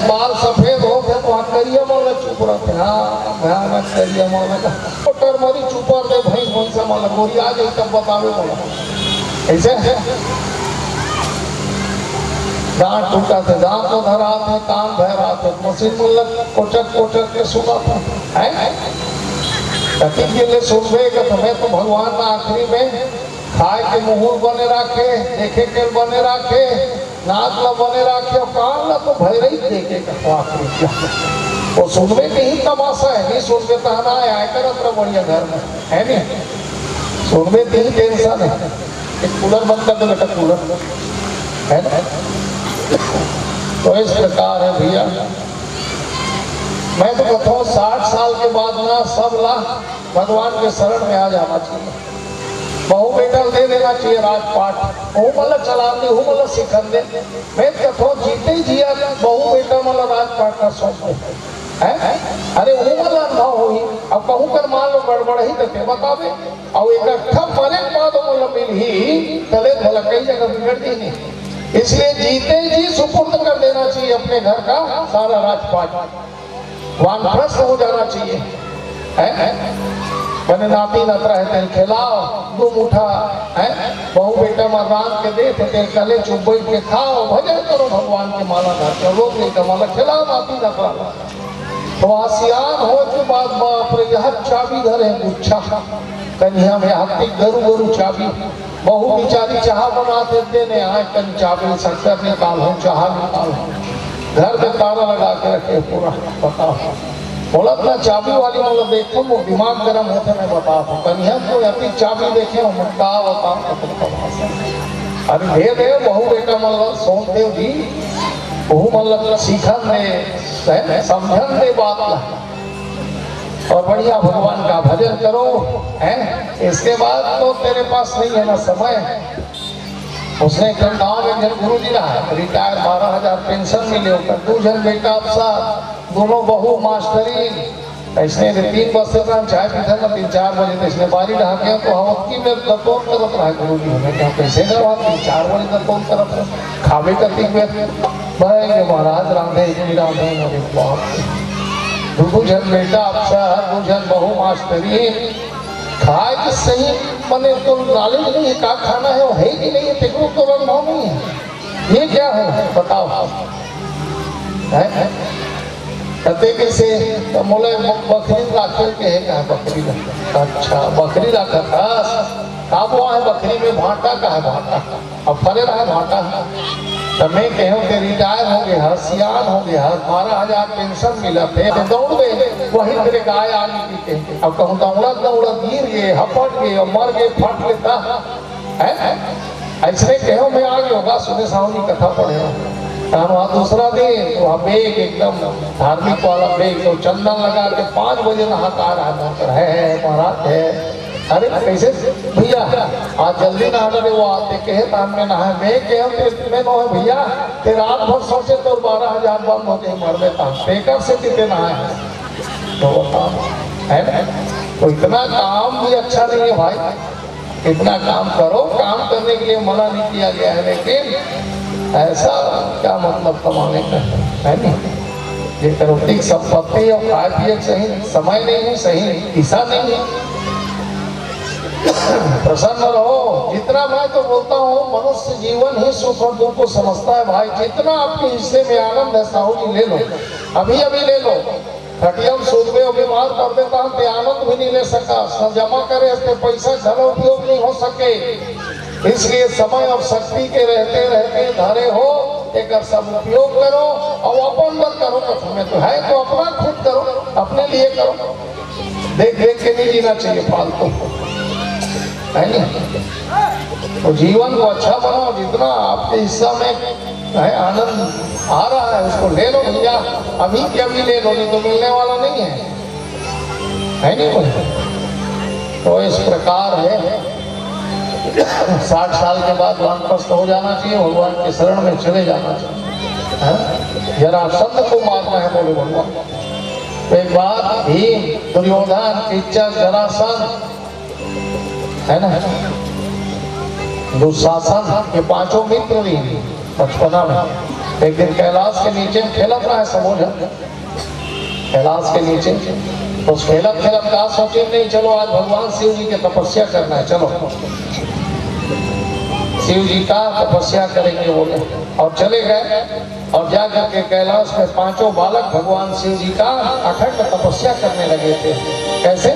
बाल सफेद हो गए तो आप करिए माला चुप रखे। हाँ भयानक करिए माला का मरी चुपा दे भैंस भैंसा माला गोरी आ गई तब बतावे बोला ऐसे। दांत टूटा थे, दांत तो धरा थे, कान बहरा थे, मशीन मतलब कोचक के सुना था है। के लिए सुनबे कि तुम्हें तो भगवान ना आखिरी में खाए के मुहूर बने रखे, देखे के बने रखे, नाक ला बने रखे, और कान ला तो भय रही देखे का आखिरी। वो सुनबे के ही तमाशा है, नहीं सुनबे तो ना आया कर अपना बढ़िया घर में है नहीं। सुनबे के ही टेंशन है। एक कूलर बंद कर दो बेटा, कूलर है ना। तो इस प्रकार है भैया, मैं तो कहता हूँ 60 साल के बाद ना सब ला भगवान के शरण में आ जाना चाहिए। बहु बेटा दे देना चाहिए राजपाट, हूँ मतलब चला दे, हूँ मतलब सिखन दे। मैं कहता हूँ जीते ही जिया बहु बेटा मतलब राजपाट का सोच है। अरे वो मतलब ना हो ही, अब कहूँ कर मान लो गड़बड़ ही तो बतावे, और एक ठप मरे के बाद मतलब मिल ही तले कई जगह बिगड़ गई नहीं। इसलिए जीते जी सुपुर्द कर देना चाहिए अपने घर का सारा राजपाट, वानप्रस्थ हो जाना चाहिए। बने नाती नत रहते खिलाओ तुम उठा है, बहु बेटा मरदान के दे थे कले चुप बैठ के खाओ, भजन करो भगवान के माला धरते लोग नहीं कमाला, खिलाओ नाती नत रहा। तो आसियान हो के बाद बाप रे यह चाबी धरे गुच्छा कन्या में हाथी गरु गरु चाबी, बहु बिचारी चाह बनाते देने आए कन चाबी शक्कर निकाल हो चाह निकाल हो, घर में ताला लगा के रखे पूरा। बताओ बोला ना चाबी वाली मतलब देखो वो दिमाग गर्म होते मैं बताता कन्या को अति चाबी देखे हो मुक्का बताओ। अरे भेद है बहु बेटा मतलब सोमदेव जी बहु मतलब सीखन ने समझन ने बात ला और बढ़िया भगवान का भजन करो है। इसके बाद तो तेरे पास नहीं है ना समय। उसने कल गाँव में जन गुरु जी रहा रिटायर 12,000 पेंशन मिले होकर 2 जन बेटा अफसर दोनों बहु मास्टरीन। इसने 3 बजे का चाय पीता था 3-4 बजे तो इसने बारी ढहा के तो हवक्की में दतों तरफ रहा गुरु जी हमें क्या पैसे करवा 3-4 बजे दतों तरफ खावे करती हुए भाई महाराज राधे जी राधे मेरे बाप 2 जन बेटा अफसर 2 जन बहु मास्टरीन खाए कि सही मने तो नॉलेज नहीं है क्या खाना है वो है कि नहीं है तेरे तो अनुभव नहीं है ये क्या है बताओ है? कहते कैसे मोले बकरी राखे के है कहा बकरी रखा अच्छा बकरी रखा था काबू है बकरी में भाटा का है भाटा अब फले रहा भाटा तो मैं कहूँ कि रिटायर हो गया सियान हो गया 12,000 पेंशन मिला थे तो दौड़ गए वही मेरे गाय आने की कहते अब कहूँ दौड़ा गिर गए हपट गए और मर गए फट लेता है। ऐसे कहो मैं आ गया होगा सुबह सावनी कथा पढ़े वहाँ दूसरा दिन वहाँ बेग एकदम धार्मिक वाला बेग तो चंदन लगा के 5 बजे नहाता रहा है महाराज है। अरे कैसे भैया आज जल्दी नहा ले वो आते कहे तान में नहाए मैं कहे मैं नो है भैया ते रात भर सोचे तो 12,000 बंद हो गए मर देता पेकर से कितने नहाए तो है ना। तो इतना काम भी अच्छा नहीं है भाई, इतना काम करो, काम करने के लिए मना नहीं किया गया है लेकिन ऐसा क्या मतलब कमाने का है नहीं। ये करोतिक संपत्ति और खाए पिए सही समय नहीं है, सही दिशा नहीं है। प्रसन्न रहो। जितना मैं तो बोलता हूँ मनुष्य जीवन ही सुख और दुख को समझता है भाई। जितना आपके हिस्से में आनंद है साहू जी ले लो, अभी अभी ले लो। खटियम सूद में बीमार कर देता हम ते आनंद भी नहीं ले सका, जमा करे ते पैसा घर उपयोग नहीं हो सके। इसलिए समय और शक्ति के रहते रहते धरे हो एक सब उपयोग करो और अपन मत करो। में तो है तो अपना खुद करो, अपने लिए करो, देख देख के नहीं जीना चाहिए फालतू है नहीं। तो जीवन को अच्छा बनाओ, जितना आपके हिस्सा में है आनंद आ रहा है उसको ले लो भैया, अभी के अभी ले लो, नहीं तो मिलने वाला नहीं है नहीं बोले। तो इस प्रकार है 60 साल के बाद वानप्रस्थ हो जाना चाहिए, भगवान के शरण में चले जाना चाहिए। जरासंध को मारना है बोले भगवान। तो एक बात ही दुर्योधन किच्चर जरासंध है ना, दुशासन ये 5 मित्र भी बचपना में। एक दिन कैलाश के नीचे खेलत रहा है समूह कैलाश के नीचे। तो खेलत खेलत का सोचे नहीं चलो आज भगवान शिव जी की तपस्या करना है, चलो शिव जी का तपस्या करेंगे बोले। और चले गए और जाकर के कैलाश में 5 बालक भगवान शिव जी का अखंड तपस्या करने लगे थे। कैसे?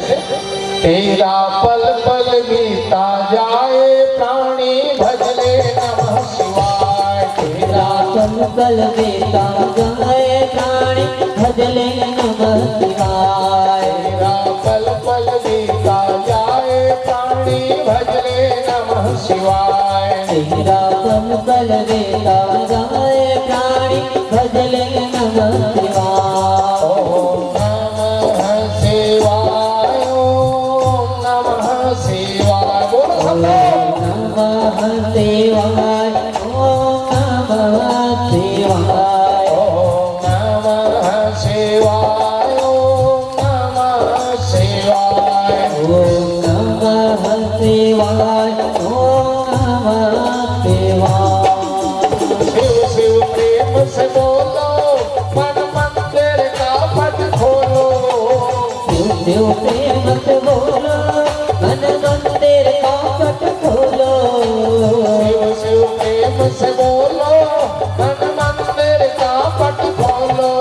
तेरा पल पल बीता जाए प्राणी भजले नमः शिवाय। तेरा पल पल बीता जाए प्राणी भजले नमः शिवाय। तेरा पल पल बीता जाए प्राणी भजले नमः शिवाय। तेरा पल पल बीता जाए प्राणी भजले नमः शिवाय। ओम नमः शिवाय, ओम नमः शिवाय। बोलो सब लोग। नमः शिवाय, ओम नमः शिवाय। ओम नमः शिवाय, ओम नमः शिवाय। ओम नमः शिवाय, ओम नमः प्रेम से बोलो, मन मंदिर का पट खोलो।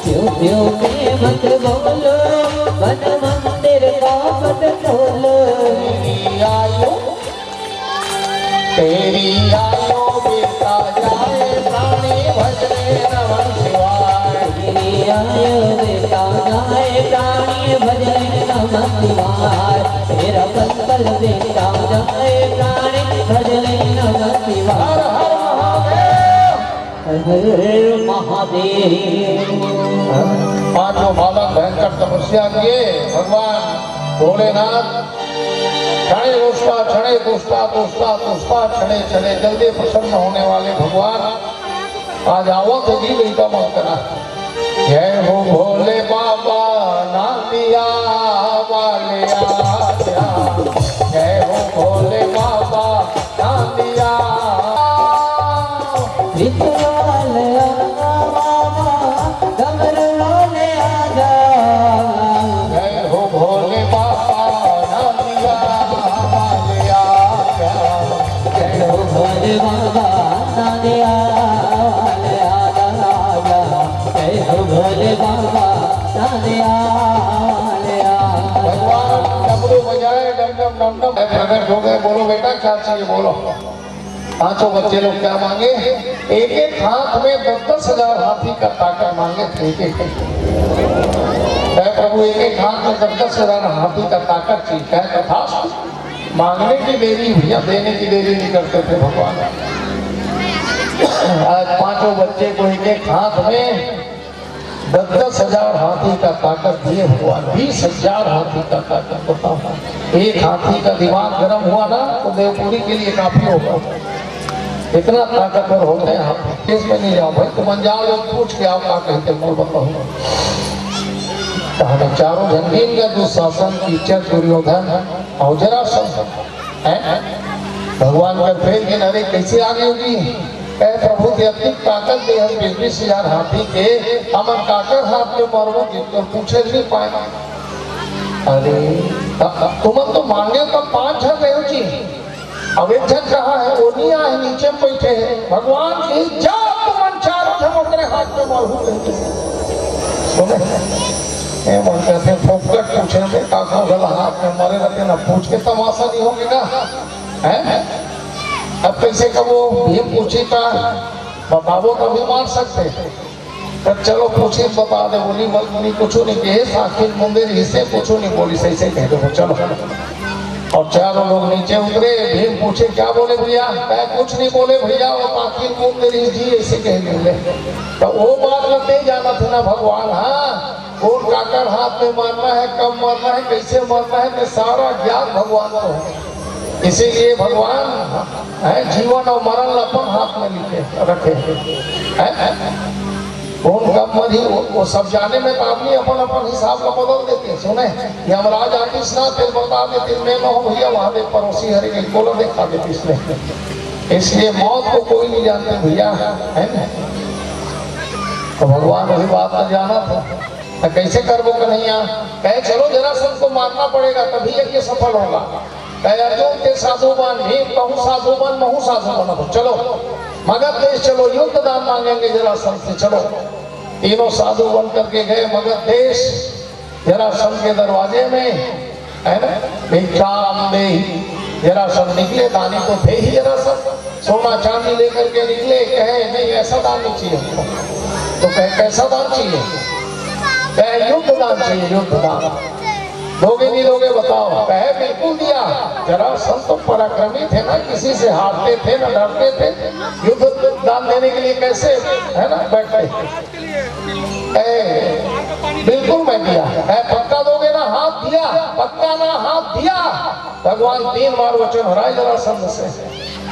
प्यो प्यो में मत बोलो, मन मंदिर का पट खोलो। तेरी आयो बीता जाए, प्राणी भजने नमः शिवाय। तेरी आयो बीता जाए, प्राणी भजने नमः शिवाय। तेरा पल पल बीता जाए, प्राणी भजने नमः शिवाय। हर हर महादेव। हर महादेव। पांचों बालक भयंकर तपस्या किए भगवान भोलेनाथ। क्षणे रुष्टा क्षणे तुष्टा तुष्टा तुष्टा क्षणे क्षणे, जल्दी प्रसन्न होने वाले भगवान आज आओ तो जी नहीं कम करा। जय हो भोले बाबा नादिया वाले आजा, जय हो भोले बाबा नादिया। विठ्ठल बाबा डमरू आजा, जय हो भोले बाबा नादिया वाले आजा, जय हो भोले बाबा नादिया वाले आजा, जय हो भोले बाबा नादिया वाले आजा। भगवान डमरू बजाए, डम डम डम डम प्रकट हो गए। बोलो बेटा क्या चाहिए बोलो। पांचों बच्चे लोग क्या मांगे? एक एक हाथ में 10-10 हजार हाथी का ताकत मांगे थे। एक प्रभु एक एक हाथ में 10-10 हजार हाथी का ताकत चाहिए। क्या कथा मांगने की देरी भैया, देने की देरी नहीं करते थे भगवान। आज पांचों बच्चे को एक एक हाथ में 10-10 हजार हाथी का ताकत दिए भगवान। 20,000 हाथी का ताकत। बताओ एक हाथी का दिमाग गर्म हुआ ना तो देवपुरी के लिए काफी होगा। इतना ताकतवर हो गए आप। इसमें नहीं जाओ भाई, तुम अनजान लोग पूछ के आप क्या कहते मैं बताऊँ। कहा चारों झंडीन का दुशासन, कीचक, दुर्योधन और जरासंध है। भगवान का फेर के नरे कैसे आगे होगी? प्रभु की अतिरिक्त ताकत दे हम 20,000 हाथी के अमन काकर हाथ में मारो तो पूछे नहीं पाए। अरे तुम तो मांगे तो 5 जन रहे जी, अब एक जन कहा है वो नहीं आए, नीचे बैठे हैं। भगवान की जाओ तुम चारों जन अपने हाथ में मारू। सुने मन कहते फोकट पूछे थे काका गला हाथ में मारे रहते ना, पूछ के तमाशा नहीं होगा है। अब कैसे कब वो भीम पूछी था बाबू का भी मार सकते तब चलो पूछी बता दे। बोली नहीं कुछ नहीं कहे, साखिल मंदिर हिस्से कुछ नहीं बोली, सही से कह दो चलो। और चारों लोग नीचे उतरे। भीम पूछे क्या बोले भैया? कुछ नहीं बोले भैया, वो साखिल मंदिर जी ऐसे कह बोले। तो वो बात लगते जाना था ना भगवान। हाँ कौन काकर हाथ में मारना है, कब मारना है, कैसे मारना है, तो सारा ज्ञान भगवान को है। इसीलिए भगवान है जीवन और मरण अपन हाथ में लिखे रखे हैं। कौन कब मरी वो सब जाने में तो आदमी अपन अपन हिसाब का बदल देते। सुने यमराज आतिश ना तेल बता देते मैं न हो भैया, वहां देख पड़ोसी हरे के कोला देखा देते इसलिए। इसलिए मौत को कोई नहीं जानते भैया, है ना। तो भगवान वही बात तो जाना था। तो कैसे कर वो कन्हैया? कहे चलो जरा सबको मारना पड़ेगा तभी यज्ञ सफल होगा। कहे अर्जुन के साधु बन, भीम कहूँ साधु बन, महू साधु बनो। चलो मगध देश चलो, युद्ध दान मांगेंगे जरासंध से। चलो तीनों साधु बन करके गए मगध देश। जरासंध के दरवाजे में है ना भिक्षाम देहि। जरासंध निकले, दानी तो थे ही जरासंध, सोना चांदी लेकर के निकले। कहे नहीं ऐसा दान नहीं चाहिए हमको। तो कहे कैसा दान चाहिए? कहे युद्ध दान चाहिए, युद्ध दान। दोगे नहीं दोगे बताओ? कहे बिल्कुल दिया। जरासंध तो पराक्रमी थे ना, किसी से हारते थे ना डरते थे। युद्ध दान देने के लिए कैसे है ना बैठे। बिल्कुल मैं दिया। पक्का दोगे ना? हाथ दिया। पक्का ना? हाथ दिया। भगवान 3 बार वचन हराए जरासंध से,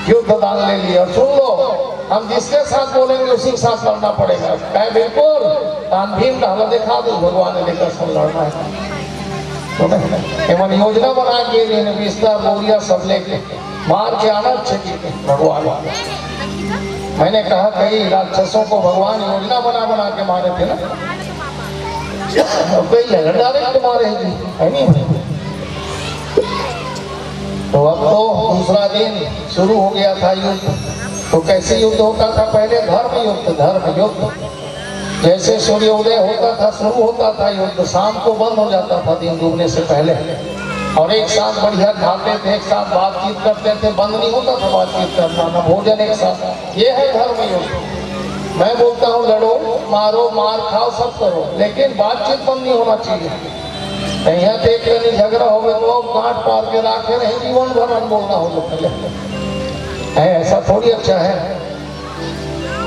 युद्ध दान ले लिया। और सुन लो हम जिसके साथ बोलेंगे उसी के साथ लड़ना पड़ेगा। कहे बिल्कुल। तान भीम का हल दिखा दो, भगवान ने लेकर सब लड़ना है। एवं योजना बना के बिस्तर बोरिया सब लेके मार के आना चाहिए भगवान। मैंने कहा कई राक्षसों को भगवान योजना बना के मारे थे ना, कई डायरेक्ट मारे है नहीं। तो अब तो दूसरा दिन शुरू हो गया था युद्ध। तो कैसे युद्ध होता था पहले? धर्म युद्ध। जैसे सूर्योदय होता था, शुरू होता था युद्ध, शाम को बंद हो जाता था दिन डूबने से पहले, और एक साथ बढ़िया खाते थे, एक साथ बातचीत करते थे, बंद नहीं होता था बातचीत करना, ना भोजन एक साथ। ये है धर्म युद्ध। मैं बोलता हूँ लड़ो, मारो, मार खाओ, सब करो, लेकिन बातचीत बंद नहीं होना चाहिए। यहाँ देख नहीं झगड़ा हो गया तो काट पार के रखे नहीं, जीवन भर बोलना हो तो पहले है, ऐसा थोड़ी अच्छा है।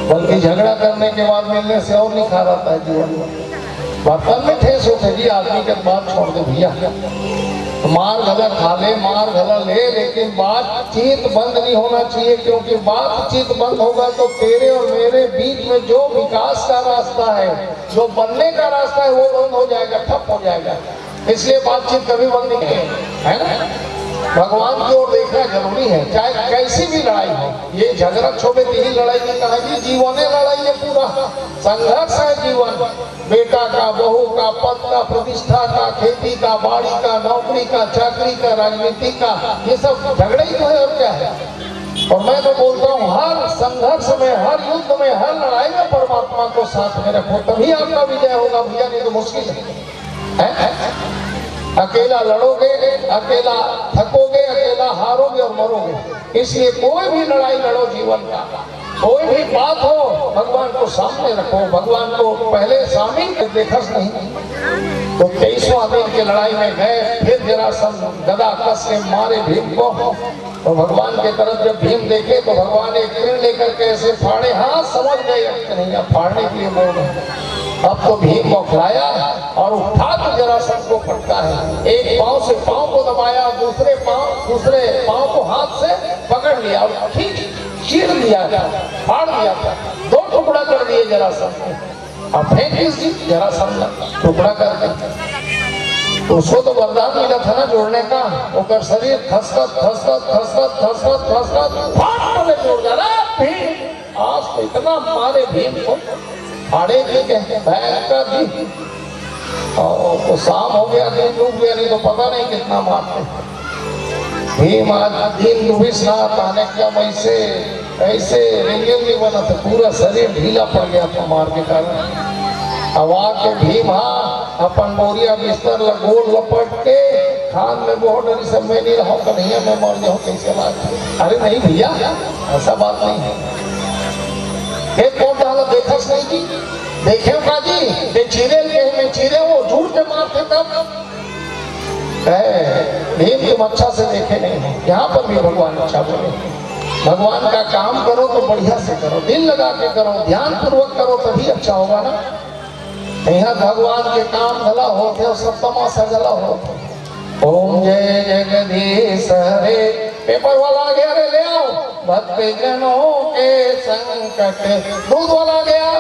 बल्कि झगड़ा करने के बाद मिलने से और निखार आता है जीवन में। बर्तन में ठेस होते जी, आदमी के बात छोड़ दे भैया, मार गला खा ले, मार गला ले, लेकिन बातचीत बंद नहीं होना चाहिए, क्योंकि बातचीत बंद होगा तो तेरे और मेरे बीच में जो विकास का रास्ता है, जो बनने का रास्ता है, वो बंद हो जाएगा, ठप हो जाएगा। इसलिए बातचीत कभी बंद नहीं है ना। भगवान की ओर देखना जरूरी है, चाहे कैसी भी लड़ाई हो। ये झगड़ा छोड़े ही लड़ाई नहीं कहा, जीवन है लड़ाई है, पूरा संघर्ष है जीवन। बेटा का, बहू का, पद का, प्रतिष्ठा का, खेती का, बाड़ी का, नौकरी का, चाकरी का, राजनीति का, ये सब झगड़ा ही तो है और क्या है। और मैं तो बोलता हूँ हर संघर्ष में, हर युद्ध में, हर लड़ाई में परमात्मा को साथ में रखो, तभी आपका विजय होगा भैया, नहीं तो मुश्किल है। अकेला लड़ोगे, अकेला थकोगे, अकेला हारोगे और मरोगे। इसलिए कोई भी लड़ाई लड़ो जीवन का, कोई भी बात हो, भगवान को सामने रखो, भगवान को पहले शामिल कर, देखस नहीं। तो 23वां दिन की लड़ाई में गए, फिर जरासंध गदा कस के मारे भीम को। तो भगवान की तरफ जब भीम देखे तो भगवान एक तीर लेकर के ऐसे फाड़े, हाँ समझ गए नहीं, अब फाड़ने के लिए बोल रहे। अब तो भीम को खिलाया और उठा तो जरासंध को पटका है, एक पांव से पांव को दबाया, दूसरे पांव को हाथ से पकड़ लिया और ठीक चीर दिया था, फाड़ दिया था, 2 टुकड़ा कर दिए जरासंध को। अब फेंक दी जरासंध टुकड़ा करके, तो उसको तो वरदान मिला था ना जोड़ने का, वो शरीर खसखस फाड़ में जोड़ डाला भीम। आज तो इतना मारे भीम को, फाड़े भयंकर जी, और तो शाम हो गया, दिन डूब गया, नहीं तो पता नहीं कितना मारते भीम। आज दिन डूबिस ना ताने क्या वैसे ऐसे रिंगल नहीं बना था, पूरा शरीर ढीला पड़ गया था मार के कारण। आवाज के भीम अपन बोरिया बिस्तर गोल लपट के खान में बहुत डरी, सब में नहीं रहा कन्हैया मैं मर जाऊँ कैसे बात। अरे नहीं भैया, ऐसा बात नहीं है। एक कौन डाला देखस नहीं की, देखे का जी दे चीरे में चीरे वो झूठ के मारते तब भीम तुम अच्छा से देखे नहीं हो। यहाँ पर भी भगवान अच्छा बोले, भगवान का काम करो तो बढ़िया से करो, दिल लगा के करो, ध्यान पूर्वक करो, तभी अच्छा होगा ना। यहाँ भगवान के काम गला होते और सब तमाशा गला होते। ओम जय जगदीश हरे, पेपर वाला आ गया, रे ले आओ, भक्त जनों के संकट, दूध वाला गया,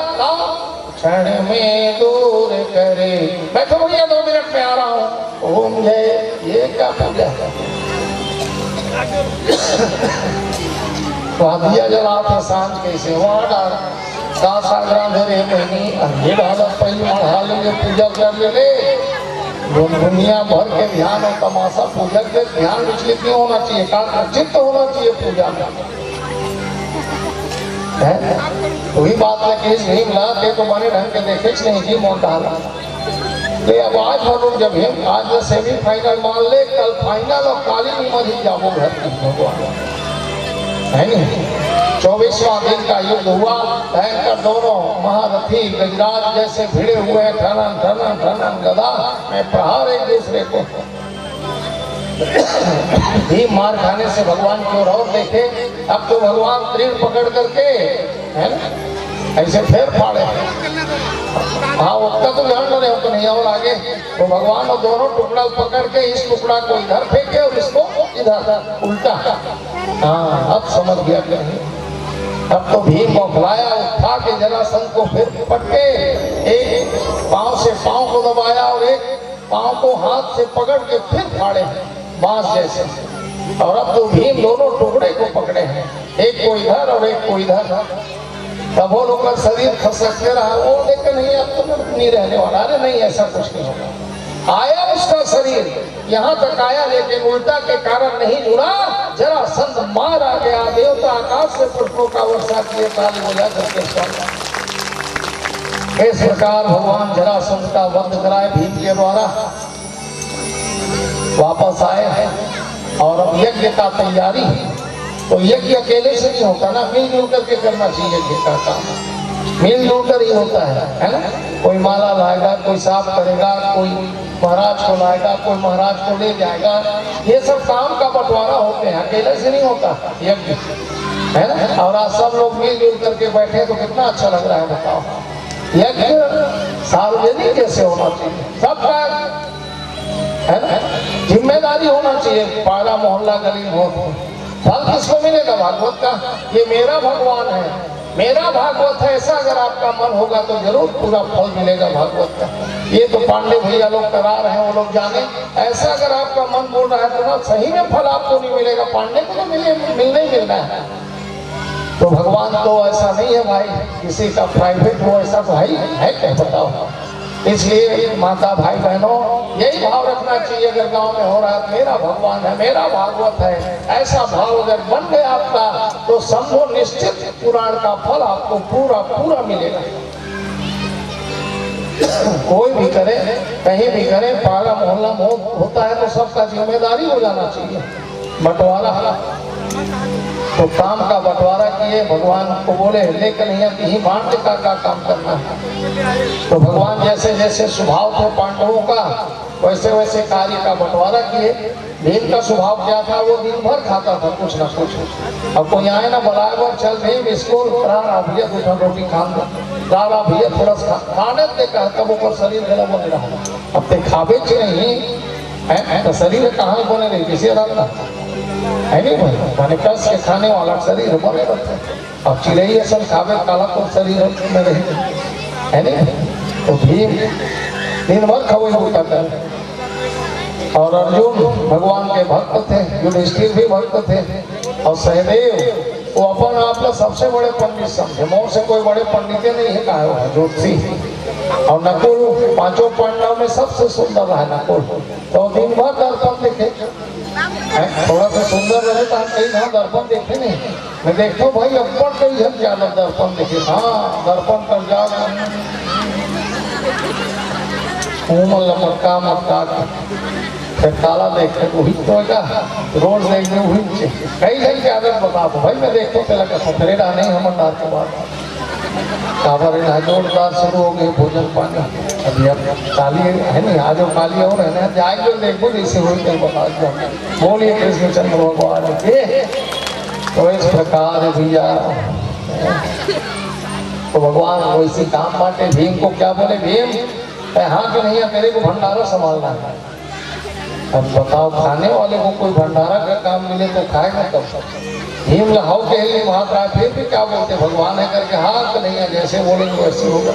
क्षण में दूर करे। बैठो भैया 2 मिनट में आ रहा हूँ। ओम जय, ये क्या पूजा है? दिया जलाते सांझ कैसे वहाँ डाल 10 आग्राम धरे महीनी, ये डाला पहले बढ़ा लेंगे, पूजा कर ले, दुनिया भर के ध्यान और तमाशा। पूजा के ध्यान विचलित नहीं होना चाहिए, चित्त होना चाहिए पूजा में। वही बात है कि भीम लाते तो बने ढंग के देखे नहीं जी मोन डाला। ले अब आज भर जब भीम आज सेमीफाइनल मान ले, कल फाइनल और काली नीमत ही जाओ घर है नहीं। 24वां दिन का युद्ध हुआ, भयंकर दोनों महारथी गजराज जैसे भिड़े हुए, ठनन ठनन ठनन गदा में प्रहार एक दूसरे को। भीम मार खाने से भगवान की ओर और देखे, अब तो भगवान तीर पकड़ करके है ना ऐसे फेर फाड़े। हाँ उसका तो ध्यान रहे हो तो नहीं, और आगे तो भगवान और दोनों टुकड़ा पकड़ के इस टुकड़ा को इधर फेंके और इसको इधर उल्टा। हाँ अब समझ गया नहीं। अब तो भीम को खिलाया, उठा के जरासंध को फिर पटके, एक पांव से पांव को दबाया और एक पांव को हाथ से पकड़ के फिर फाड़े बांस जैसे। और अब तो भीम दोनों टुकड़े को पकड़े हैं, एक को इधर और एक को इधर। तब वो लोग का शरीर खसकते रहा, वो लेकर नहीं अब तो नहीं रहने वाला। अरे नहीं, ऐसा कुछ नहीं होगा। आया उसका शरीर, यहाँ तक आया लेकिन उल्टा के कारण नहीं जुड़ा। जरासंध मारा गया, देवता आकाश से पुष्पों का वर्षा किए, ताली बजा करके स्वागत। इस प्रकार भगवान जरासंध का वध कराए भीम के द्वारा, वापस आए हैं। और अब यज्ञ का तैयारी, तो यज्ञ अकेले से नहीं होता ना, मिलजुल करके करना चाहिए यज्ञ का काम, मिलजुल कर ही होता है ना। कोई माला लाएगा, कोई साफ करेगा, कोई महाराज को लाएगा, कोई महाराज को ले जाएगा। ये सब काम का बंटवारा होते हैं, अकेले से नहीं होता यज्ञ, है ना। और आज सब लोग मिलजुल करके बैठे तो कितना अच्छा लग रहा है, बताओ। यज्ञ सार्वजनिक जैसे होना चाहिए, सबका है ना, जिम्मेदारी होना चाहिए। पाड़ा मोहल्ला गली हो, फल किसको मिलेगा? भागवत का। ये मेरा भगवान है, मेरा भागवत है, ऐसा अगर आपका मन होगा तो जरूर पूरा फल मिलेगा भागवत का। ये तो पांडे भैया लोग करा रहे हैं, वो लोग जाने। ऐसा अगर आपका मन बोल रहा है तो ना, सही में फल आपको नहीं मिलेगा, पांडे को तो मिलना ही मिलना है। तो भगवान तो ऐसा नहीं है भाई, किसी का प्राइवेट हो ऐसा तो है क्या, बताओ। इसलिए माता भाई बहनों, यही भाव रखना चाहिए। अगर गांव में हो रहा है, मेरा भगवान है, मेरा भागवत है, ऐसा भाव अगर बन गया आपका, तो समझो निश्चित पुराण का फल आपको पूरा पूरा मिलेगा। कोई भी करे, कहीं भी करे, पाड़ा मोहल्ला में होता है तो सबका जिम्मेदारी हो जाना चाहिए। बंटवारा, तो काम का बंटवारा किए, भगवान को बोले लेकिन नहीं बांट का काम करना है। तो भगवान जैसे जैसे स्वभाव थे पांडवों का, वैसे वैसे कार्य का बंटवारा किए। भीम का स्वभाव क्या था? वो दिन भर खाता था कुछ ना कुछ। अब कोई आए ना बराबर, चल भीम स्कूल रहा भैया, दूसरा रोटी खा रहा भैया, थोड़ा खाने देखा तब ऊपर शरीर गला बने रहा। अब ते खावे नहीं है तो शरीर कहाँ बने रही, किसी रहता है नहीं भाई, माने कस के खाने वाला शरीर बने रहते। अब चिड़ई असल खावे काला तो शरीर में रही है नहीं। तो भीम दिन भर खवे होता था। और अर्जुन भगवान के भक्त थे, युधिष्ठिर भी भक्त थे, और सहदेव वो अपन आप लोग सबसे बड़े पंडित समझे, मोह से कोई बड़े पंडित नहीं है, कहा है ज्योतिषी। और नकुल पांचों पांडव में सबसे सुंदर रहा नकुल, तो दिन भर दर्पण देखे। थोड़ा सा सुंदर रहे तो हम कहीं ना दर्पण देखे नहीं, मैं देखता हूँ भाई अब्बड़ कई जन ज्यादा दर्पण देखे। हाँ, दर्पण कर जा मटका मटका फिर काला देखे वही तो रोज देखने वही कई जन की आदत बता दो भाई। मैं देखता हूँ लगा सतरेरा नहीं हम डाल के बाद काबर जोरदार शुरू हो गए भोजन पानी। अभी अब काली है नहीं, आज काली हो रहे हैं, जाएंगे देखो जैसे हो बता दो। बोलिए कृष्णचंद्र भगवान के। तो इस प्रकार भैया तो भगवान वैसे काम बांटे। भीम को क्या बोले? भीम हाँ कि नहीं, तेरे को भंडारा संभालना है। अब बताओ, खाने वाले को कोई भंडारा का काम मिले तो खाएगा कब? भीम लहाओ के लिए भाग रहा है, फिर भी क्या बोलते भगवान है करके हाँ कि नहीं है, जैसे बोलेंगे वैसे होगा।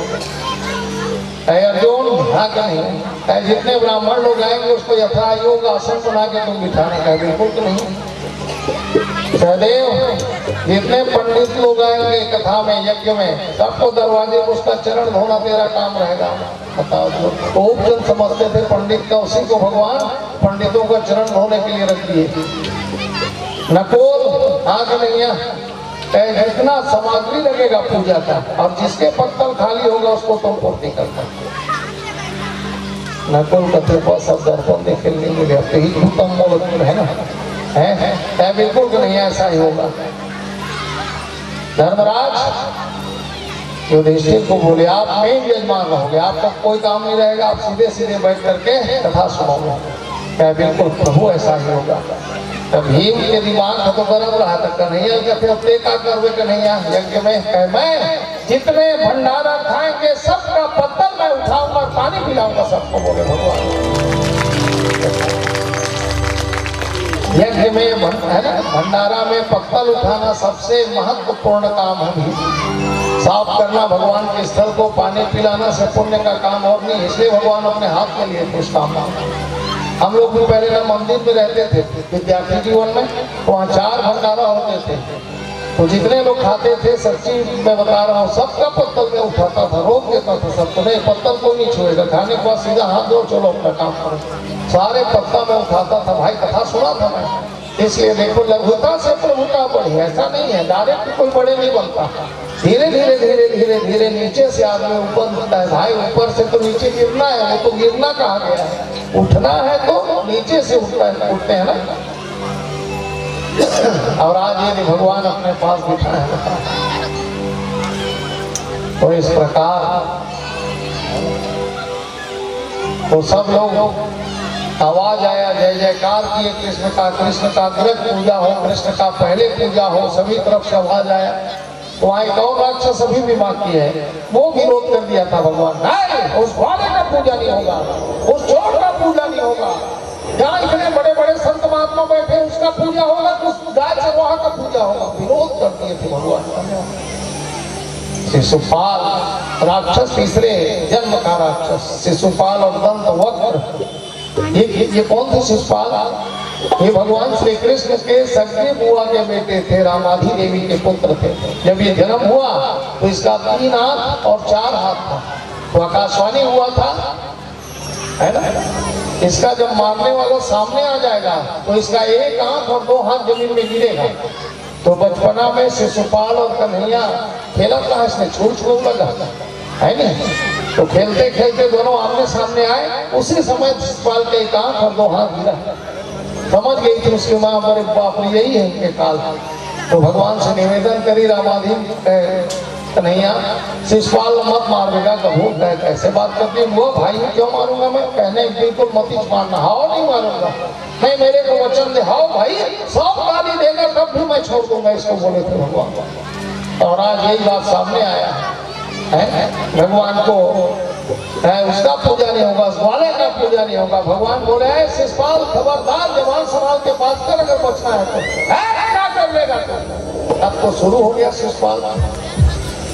अर्जुन हाँ कि नहीं, जितने ब्राह्मण लोग आएंगे उसको यथा योग आसन बना के तुम बिठाने का, बिल्कुल तो नहीं। सहदेव जितने पंडित लोग आएंगे कथा में यज्ञ में, सबको दरवाजे में उसका चरण धोना तेरा काम रहेगा। बताओ, तो उपजन समझते थे पंडित का, उसी को भगवान पंडितों का चरण धोने के लिए रख दिए। नकुल हाँ कि नहीं, जितना सामग्री लगेगा पूजा का, और जिसके पत्तल खाली होगा उसको तुम पूर्ति करना। नकुल कथे पास सब दर्पण देखे नहीं मिले, अब ही उत्तम मोल है ना, है बिल्कुल कि नहीं, ऐसा ही होगा। धर्मराज युधिष्ठिर को बोले आप मेन यजमान रहोगे, आपका कोई काम नहीं रहेगा, आप सीधे सीधे बैठ करके कथा सुनोगे। क्या बिल्कुल प्रभु ऐसा ही होगा। तब भीम के दिमाग तो गर्म रहा था, कन्हैया के फिर अपने का करवे कन्हैया यज्ञ में कह मैं जितने भंडारा खाएंगे सबका पत्तल मैं उठाऊंगा, पानी पिलाऊंगा सबको, बोले भगवान। यज्ञ में है ना, भंडारा में पत्तल उठाना सबसे महत्वपूर्ण काम है। साफ करना भगवान के स्थल को, पानी पिलाना से पुण्य का काम और नहीं, इसलिए भगवान अपने हाथ में लिए थे उस काम में। हम लोग भी पहले ना मंदिर में रहते थे विद्यार्थी जीवन में, वहाँ 4 भंडारा होते थे। तो जितने लोग खाते थे, सच्ची मैं बता रहा हूँ, सबका पत्तल में उठाता था, रोक देता था सबको, नहीं पत्तल को नहीं छुएगा, खाने के बाद सीधा हाथ दो, चलो अपना काम करो। सारे पत्ता में उठाता था। भाई कथा सुना था मैं, इसलिए देखो लघुता से प्रभुता बढ़ी, ऐसा नहीं है डायरेक्ट कोई बड़े नहीं बनता। धीरे धीरे धीरे धीरे धीरे नीचे से आदमी ऊपर उठता है। भाई ऊपर से तो नीचे गिरना है, वो तो गिरना कहा गया है, उठना है तो नीचे से उठते हैं ना। और आज ये भगवान अपने पास बिठा है। तो इस प्रकार तो सब लोग आवाज आया, जय जयकार किए कृष्ण का ग्रह पूजा हो, कृष्ण का पहले पूजा हो, सभी तरफ से आवाज आया। तो वहाँ एक और राक्षस अभी भी बाकी है, वो विरोध कर दिया था भगवान, नहीं उस वाले का पूजा नहीं होगा, उस चोर का पूजा नहीं होगा, जहाँ इतने बड़े बड़े संत महात्मा बैठे उसका पूजा होगा, तो उस गाय चरवाहा का पूजा होगा। विरोध कर दिए थे भगवान। शिशुपाल राक्षस, तीसरे जन्म का राक्षस शिशुपाल और दंत वक्र, ये कौन थे शिशुपाल? ये भगवान श्री कृष्ण के सगे बुआ के बेटे थे, रामाधी देवी के पुत्र थे। जब ये जन्म हुआ तो इसका 3 हाथ और 4 हाथ था, तो आकाशवाणी हुआ था, है ना। इसका जब मारने वाला सामने आ जाएगा तो इसका 1 हाथ और 2 हाथ जमीन में गिरेगा। तो बचपना में शिशुपाल और कन्हैया खेला था, इसने छूट लगा, है नहीं। तो खेलते खेलते दोनों आमने सामने आए, उसी समय शिशुपाल के 1 हाथ और 2 हाथ गिरा। समझ गई थी उसकी माँ, बड़े बाप रे यही है इनके काल। तो भगवान से निवेदन करी रामाधीन कन्हैया, शिशुपाल मत मार देगा, कबूल है, कैसे बात करती है वो भाई क्यों मारूंगा मैं, कहने बिल्कुल मत ही मारना, हाओ नहीं मारूंगा, नहीं मेरे को वचन दे, हाओ भाई 100 गाली देगा तब भी मैं छोड़ दूंगा इसको, बोले थे भगवान। और आज यही बात सामने आया है, भगवान को उसका पूजा नहीं होगा, उस वाले का पूजा नहीं होगा। भगवान बोले है शिशुपाल खबरदार, जवान संभाल के बात कर, अगर बचना है तो क्या कर लेगा तो। अब तो शुरू हो गया शिशुपाल।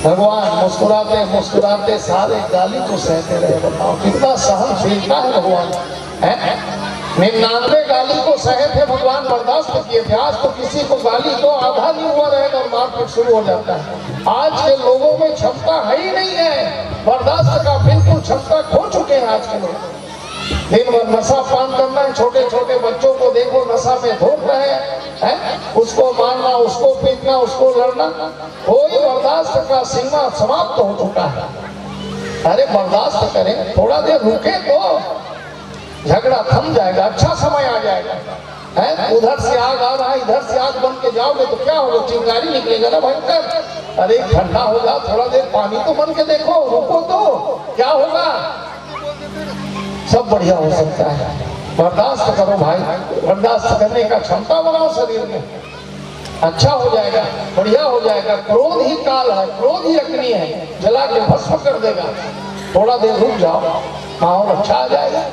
भगवान मुस्कुराते मुस्कुराते सारे गाली को सहते रहे। बताओ कितना सहनशीलता है भगवान, है 99 गाली को सहे थे भगवान, बर्दाश्त किए थे। आज तो किसी को गाली को आधा नहीं हुआ रहेगा और मारपीट शुरू हो जाता है। आज के लोगों में क्षमता है ही नहीं है, बर्दाश्त का बिल्कुल क्षमता खो चुके हैं आज के लोग। दिन भर नशा पान करना है, छोटे छोटे बच्चों को देखो नशा में धोख रहे हैं, उसको मारना, उसको पीटना, उसको लड़ना, कोई बर्दाश्त का सीमा समाप्त हो चुका है। अरे बर्दाश्त करें, थोड़ा देर रुके तो झगड़ा थम जाएगा, अच्छा समय आ जाएगा, है उधर से आग आ रहा है, इधर से आग बन के जाओगे तो क्या होगा, चिंगारी निकलेगा ना भयंकर। अरे ठंडा हो जाओ, थोड़ा देर पानी तो बन के देखो, रुको तो क्या होगा, सब बढ़िया हो सकता है। बर्दाश्त करो भाई, बर्दाश्त करने का क्षमता बनाओ शरीर में, अच्छा हो जाएगा, बढ़िया हो जाएगा। क्रोध ही काल है, क्रोध ही अग्नि है, जला के भस्म कर देगा। थोड़ा देर रुक जाओ, माहौल अच्छा आ जाएगा।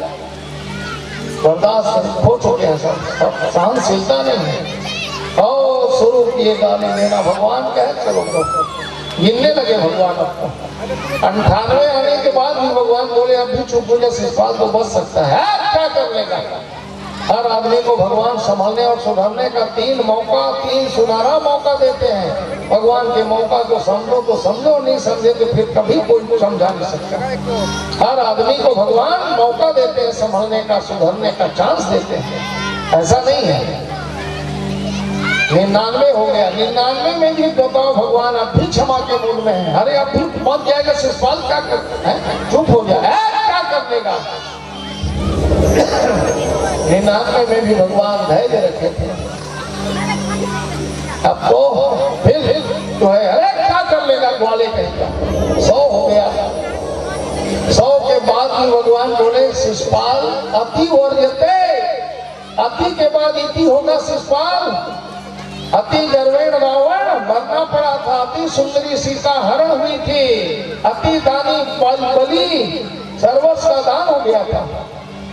बर्दाश्त हो चुके हैं सब, सहनशीलता नहीं है। और शुरू किए गाली देना, भगवान कहे चलो गिनने लगे भगवान आपको। 98 आने के बाद भी भगवान बोले अब भी चुप हो जा, शिशुपाल तो बच सकता है, क्या कर लेगा। हर आदमी को भगवान संभलने और सुधरने का 3 मौका, 3 सुनहरा मौका देते हैं। भगवान के मौका को समझो तो समझो, नहीं समझे तो फिर कभी कोई समझा नहीं सकता। हर आदमी को भगवान मौका देते हैं, संभलने का, सुधरने का चांस देते हैं, ऐसा नहीं है। 99 हो गया, 99 में भी बताओ भगवान अब भी क्षमा के मूड में है। अरे अब भी पहुंच जाएगा शिशुपाल, क्या कर, चुप हो जाए, क्या कर लेगा। 99 में भी भगवान धैर्य रखे थे। अब तो फिर जो है अरे क्या कर लेगा ग्वाले कहेगा। 100 हो गया, 100 के बाद भी भगवान बोले शिशुपाल अति वर्जते, अति के बाद इति होगा शिशुपाल। अति गर्वेण रावण मरना पड़ा था, अति सुंदरी सीता हरण हुई थी, अति दानी बलि सर्वस्व का दान हो गया था।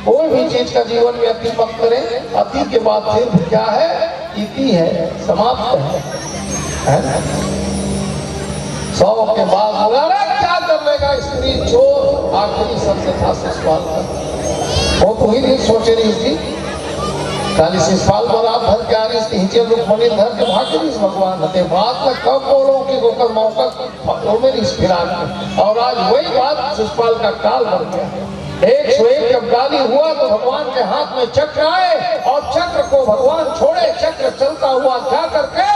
कोई भी चीज का जीवन में अति मत करें, अति के बाद फिर क्या है, इति है, समाप्त है ना। 100 के बाद अरे क्या कर लेगा स्त्री चोर, आखिरी शब्द था शिशुपाल का। वो तो ही नहीं सोच रही थी, खाली शिषपाल बराब धर के आ रही इसके हिचे रुक्मणी धर के भाग्य भगवान होते बात में कब बोलो कि गोकर मौका मेरी इस फिराक में। और आज वही बात शिषपाल का काल बन गया। 101 जब गाली हुआ तो भगवान के हाथ में चक्र आए और चक्र को भगवान छोड़े, चक्र चलता हुआ जा करके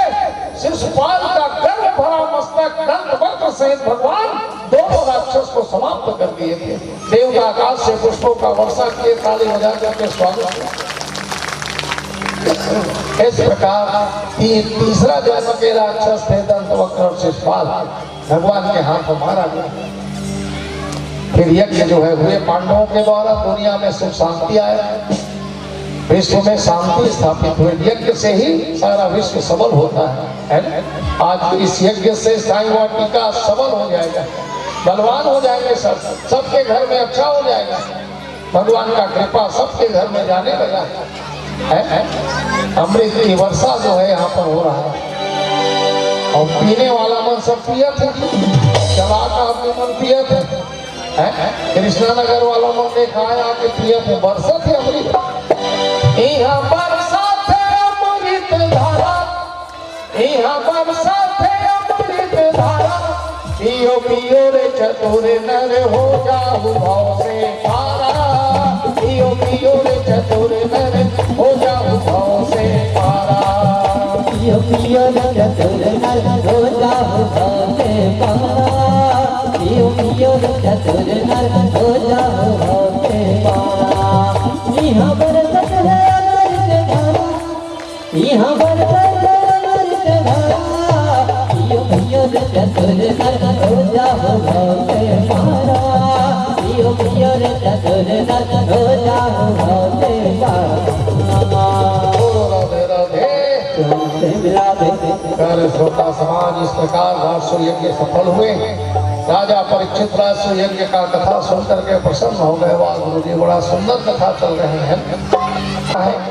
शिषपाल का गर्व भरा मस्तक दंत वक्र सहित भगवान दोनों राक्षस को समाप्त कर दिए थे। देवता आकाश से पुष्पों का वर्षा किए, ताली बजा करके स्वागत किया। इस प्रकार तीसरा जन्म के राक्षस थे दंत वक्र और शिषपाल, भगवान के हाथ मारा गया। फिर यज्ञ जो है हुए पांडवों के द्वारा, दुनिया में सुख शांति आया, विश्व में शांति स्थापित हुई। यज्ञ से ही सारा विश्व सबल होता है ना? आज इस यज्ञ से साई वाटिका सबल हो जाएगा, बलवान हो जाएंगे, सबके घर में अच्छा हो जाएगा। भगवान का कृपा सबके घर में जाने लगा है। अमृत की वर्षा जो है यहाँ पर हो रहा है और पीने वाला मन सब पिया थे, चला का अपने मन पिया थे। कृष्णा नगर वालों ने देखा कि पिया बरसा थे अमृत, यहाँ बरसा थे अमृत धारा, यहाँ बरसा थे अमृत धारा। पियो पियो रे चतुर नर हो जाऊ भाव से पारा, पियो पियो रे चतुर नर हो जाऊ भाव से पारा। पियो पियो रे चतुर नर हो जाऊ भाव से पारा, पियो पियो रे चतुर नर हो जाऊ भाव से पारा। यहाँ बरसत है अमृत धारा, यहाँ बरसत है अमृत धारा। पियो पियो रे चतुर नर हो जाऊ भाव से पारा, पियो पियो रे चतुर नर हो जाऊ भाव से पारा। श्रोता समाज इस प्रकार राष्ट्र यज्ञ सफल हुए। राजा परीक्षित राष्ट्र यज्ञ का कथा सुनकर के प्रसन्न हो गए। वाह गुरु जी बड़ा सुंदर कथा चल रहे हैं,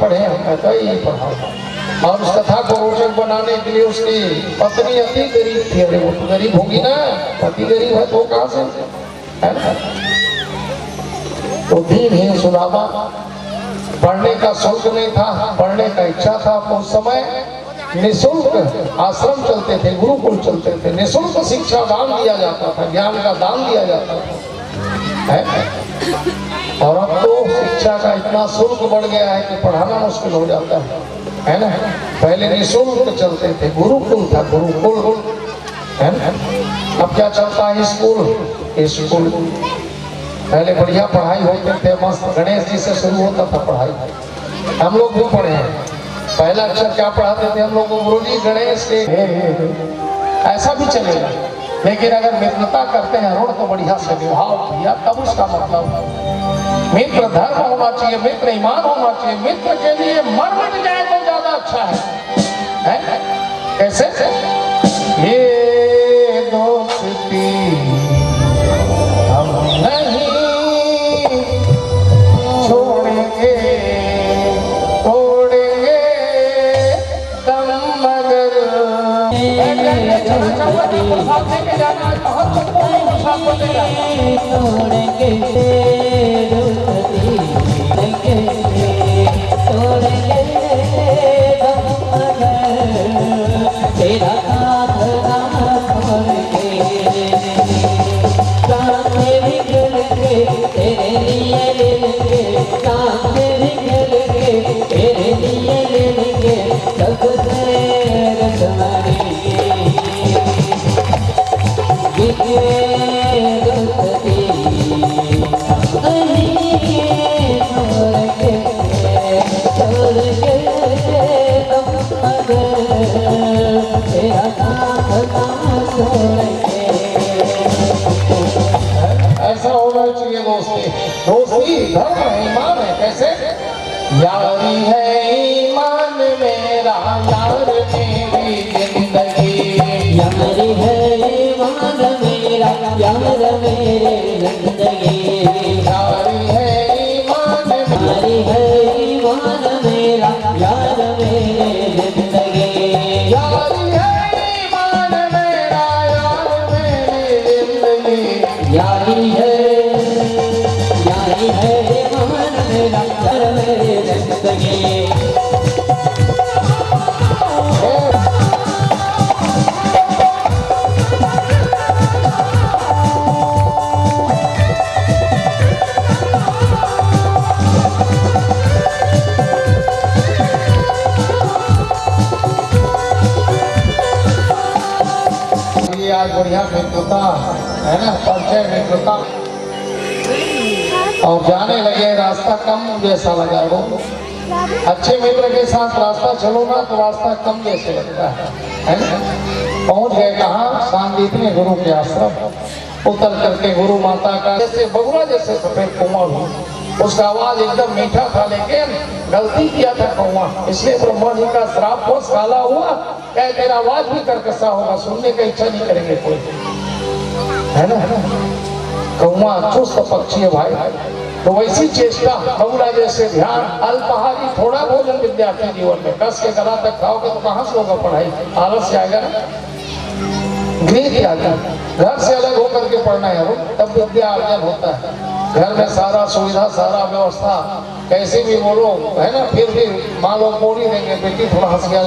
पढ़े हम कई पढ़ा। और उस कथा को रोचक बनाने के लिए उसकी पत्नी अति गरीब थी। अरे वो तो गरीब होगी ना, पति गरीब है तो कहाँ से है ना। तो दीनहीन सुदामा, पढ़ने का शुल्क नहीं था, पढ़ने का इच्छा था। उस समय निःशुल्क आश्रम चलते थे, गुरुकुल चलते थे, निःशुल्क शिक्षा दान दिया जाता था, ज्ञान का दान दिया जाता था है? और अब तो शिक्षा का इतना शुल्क बढ़ गया है कि पढ़ाना मुश्किल हो जाता है ना। पहले निःशुल्क चलते थे, गुरुकुल था, गुरुकुल है ना। अब क्या चलता है? स्कूल। पहले बढ़िया पढ़ाई होते थे, मस्त गणेश जी से शुरू होता था पढ़ाई। हम लोग भी पढ़े हैं। पहला अक्षर क्या पढ़ाते थे हम लोग को? गुरु जी गणेश के ऐसा भी चलेगा, लेकिन अगर मित्रता करते हैं ऋण तो बढ़िया से निभाओ भैया, तब उसका मतलब मित्र धर्म होना चाहिए, मित्र ईमान होना चाहिए। मित्र के लिए मर मिट जाए तो ज्यादा अच्छा है? कैसे? ये दोस्ती हम नहीं छोड़ेंगे, तोड़ेंगे दम मगर। तेरा साथ ना छोड़ के, सामने निकल के तेरे लिए लेंगे, सामने निकल के तेरे लिए लेंगे, सबसे रस मारेंगे। ये दोस्ती नहीं छोड़ के तुम अगर तेरा साथ ना छोड़ेंगे। ऐसा होना चाहिए दोस्ती। दोस्ती धर्म है, ईमान है। कैसे? यारी है ईमान मेरा, यार मेरी जिंदगी। यारी है ईमान मेरा, यार मेरी जिंदगी। यारी है ईमान यारी है ईमान मेरा, यार मेरी जिंदगी। यारी है ईमान मेरा, यार मेरी जिंदगी। यारी है ईमान मेरा, यार मेरी जिंदगी। लिए आज बढ़िया मित्रता है ना, परिचय मित्रता, और जाने लगे रास्ता कम जैसा लगा वो। अच्छे मित्र के साथ रास्ता चलो ना तो रास्ता कम जैसे लगता है ना। पहुंच गए कहाँ? सांदीपनी गुरु के आश्रम। उतर करके गुरु माता का जैसे बगुला जैसे सफेद कोमल हो, उसका आवाज एकदम मीठा था, लेकिन गलती किया था कौवा, इसलिए ब्रह्मा जी का श्राप हो, काला हुआ। कह तेरा आवाज भी कर्कशा होगा, सुनने की इच्छा नहीं करेंगे कोई, है ना। कौवा चुस्त पक्षी है भाई, तो वैसी चेष्टा बगुला जैसे ध्यान, अल्पाहारी थोड़ा भोजन विद्यार्थी जीवन में, कस के गला तक खाओगे तो कहाँ से होगा पढ़ाई, आलस आएगा ना। गृह त्यागी, घर से अलग होकर के पढ़ना है तब विद्या अर्जन होता है। घर में सारा सुविधा, सारा व्यवस्था, कैसे भी बोलो है ना, फिर भी माँ लोग बोल ही देंगे, बेटी थोड़ा हंस गया,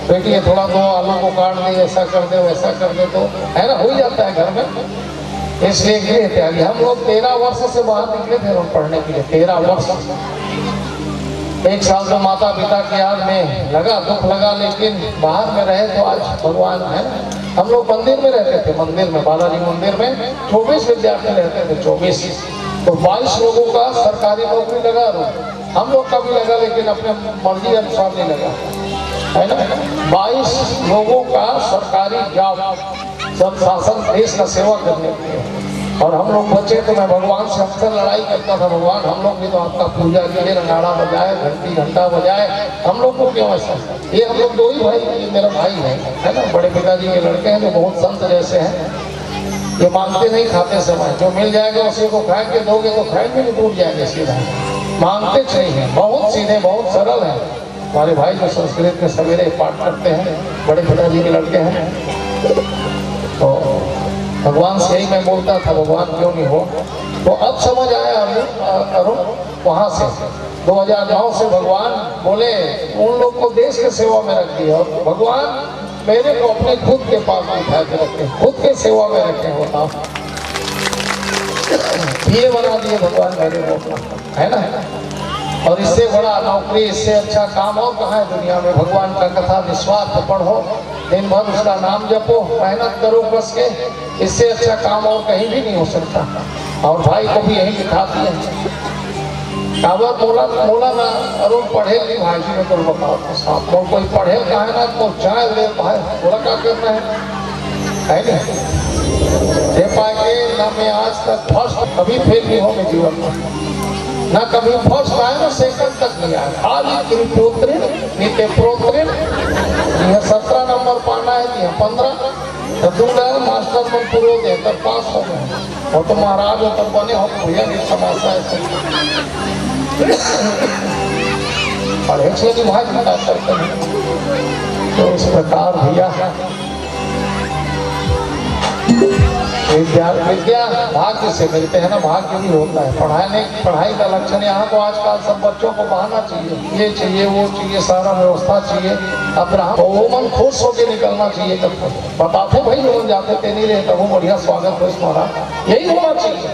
बेटी ये थोड़ा दो आलू को काट दे, ऐसा कर दे वैसा कर दे, तो है ना, हो ही जाता है घर में। इसलिए गृह त्यागी। हम लोग 13 वर्ष से बाहर निकले थे पढ़ने के लिए, 13 वर्ष। 1 साल तो माता पिता की याद में लगा, दुख लगा, लेकिन बाहर में रहे तो आज भगवान है ना। हम लोग मंदिर में रहते थे, मंदिर में, बालाजी मंदिर में 24 विद्यार्थी रहते थे, 24, तो 22 लोगों का सरकारी नौकरी लगा। हम लोग का भी लगा, लेकिन अपने मर्जी अनुसार नहीं लगा, है ना। 22 लोगों का सरकारी जॉब, सब शासन देश का सेवा करने के लिए। और हम लोग बच्चे तो मैं भगवान से अक्सर लड़ाई करता था, भगवान हम लोग भी तो आपका पूजा के लिए रंगाड़ा बजाए, घंटा बजाए, हम लोग को क्यों ऐसा। ये हम लोग 2 ही भाई, ये मेरा भाई है ना, बड़े पिताजी के लड़के हैं जो बहुत संत जैसे हैं। ये मांगते नहीं खाते समय, जो मिल जाएगा उसी को खाएंगे, दोगे तो खाएंगे, नहीं टूट जाएंगे सीधा। मांगते नहीं है, बहुत सीधे, बहुत सरल है। हमारे भाई जो संस्कृत में सवेरे पाठ करते हैं, बड़े पिताजी के लड़के हैं, तो भगवान से ही मैं बोलता था, भगवान क्यों नहीं हो। तो अब समझ आया अरुण, वहां से 2009 से भगवान बोले उन लोग को देश के सेवा में रख दिया, और भगवान मेरे को अपने खुद के पास बिठा के रखे, खुद के सेवा में रखे होता, ये बना दिए भगवान मेरे को, है ना। और इससे बड़ा नौकरी, इससे अच्छा काम और कहाँ है दुनिया में। भगवान का कथा निस्वार्थ पढ़ो, दिन भर उसका नाम जपो, मेहनत करो कस के, इससे अच्छा काम और कहीं भी नहीं हो सकता। और भाई को भी यही दिखाती है। काबर मोला ना अरुण पढ़े नहीं भाई जी, मैं तो बताओ साहब, और कोई पढ़े कहा है ना तो चाय ले भाई, बोला क्या करना है ना। दे पाए के ना मैं आज तक फर्स्ट कभी फेल नहीं हो मैं जीवन में, ना कभी फर्स्ट आया ना सेकंड तक नहीं आया, खाली कृपोत्रिन नीते प्रोत्रिन। यह 17 नंबर पाना है, यह 15 दूल्हा मास्टर में पूरे देकर पास हो गए, और तो महाराज हो तब बने हो भैया नहीं समासा है। और एक भाई बता करते हैं, तो इस प्रकार भैया विद्या भाग्य से मिलते हैं ना, भाग्य भी होता है। पढ़ाई का लक्षण यहाँ तो आजकल सब बच्चों को बहाना चाहिए, ये चाहिए वो चाहिए, सारा व्यवस्था चाहिए। अब वो मन खुश होकर निकलना चाहिए। तब बताते भाई जो जाते थे नहीं रहे तब वो बढ़िया स्वागत हो तुम्हारा, यही होना चाहिए।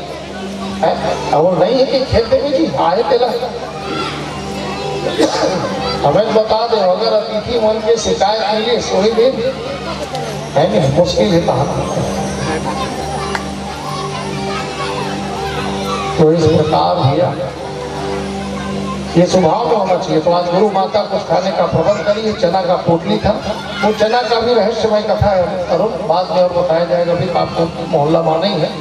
अब वो नहीं है कि खेलते भी जी आए तेला, हमें बता दे अगर अतिथि मन के शिकायत मिली सोई दिन है नहीं, मुश्किल है कहा। तो इस प्रकार भैया ये स्वभाव में होना चाहिए। तो आज गुरु माता कुछ खाने का प्रबंध करिए, चना का पोटली था, वो चना का भी रहस्यमय कथा है अरुण, बाद में और बताया जाएगा, भी आपको मोहल्ला माना ही है।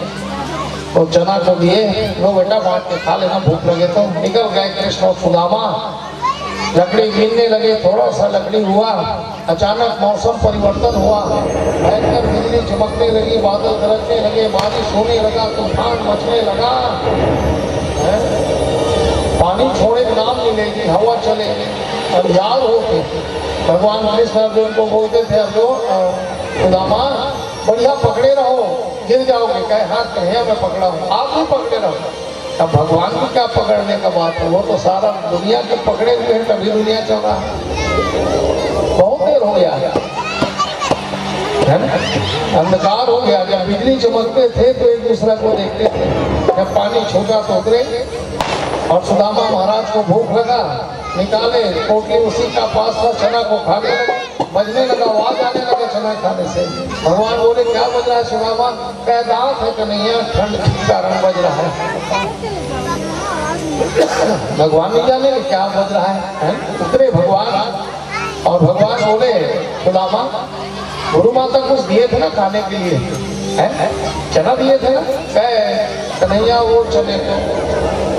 तो चना को दिए, लो बेटा बांट के खा लेना, भूख लगे तो। निकल गए कृष्ण और सुदामा, लकड़ी बीनने लगे, थोड़ा सा लकड़ी हुआ, अचानक मौसम परिवर्तन हुआ, भयंकर बिजली चमकने लगी, बादल गरजने लगे, बारिश होने लगा, तूफान मचने लगा, पानी छोड़े के नाम नहीं लेगी, हवा चलेगी, अंधियार होके भगवान कृष्ण अर्जुन को बोलते थे, अर्जुन सुदामा बढ़िया पकड़े रहो, गिर जाओगे, कहे हाथ कहे मैं पकड़ा हूँ, आप भी पकड़े रहो। अब भगवान को क्या पकड़ने का बात है, वो तो सारा दुनिया के पकड़े हुए हैं, तभी दुनिया चल रहा है। बहुत देर हो गया है ना, अंधकार हो गया। जब बिजली चमकते थे तो एक दूसरे को देखते थे, जब पानी छूटा तो उतरे। और सुदामा महाराज को भूख लगा, निकाले पोटली उसी का पास था, चना को खाने लगे, बजने लगा, आवाज आने लगे, चना खाने से। भगवान बोले क्या बज रहा है सुदामा? कह दांत है कन्हैया, ठंड के कारण बज रहा है। भगवान नहीं जाने कि क्या बज रहा है? उतरे भगवान और भगवान बोले सुदामा गुरु माता कुछ दिए थे ना खाने के लिए, हैं? चना दिए थे ना? कहे कन्हैया वो चने तो।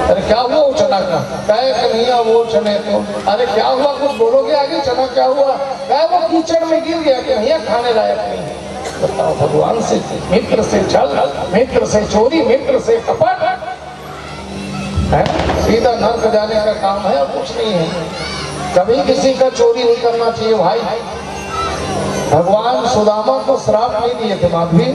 अरे क्या हुआ वो चना का? कहे कन्हैया वो चने तो। अरे क्या हुआ कुछ बोलोगे आगे? चना क्या हुआ? कहे वो कीचड़ में गिर गया, कन्हैया खाने लायक नहीं। बताओ, भगवान से मित्र से छल, मित्र से चोरी, मित्र से कपट, है? सीधा नर्क जाने का काम है और कुछ नहीं है। कभी किसी का चोरी नहीं करना चाहिए भाई। भगवान सुदामा को श्राप नहीं दिए थे माधवी।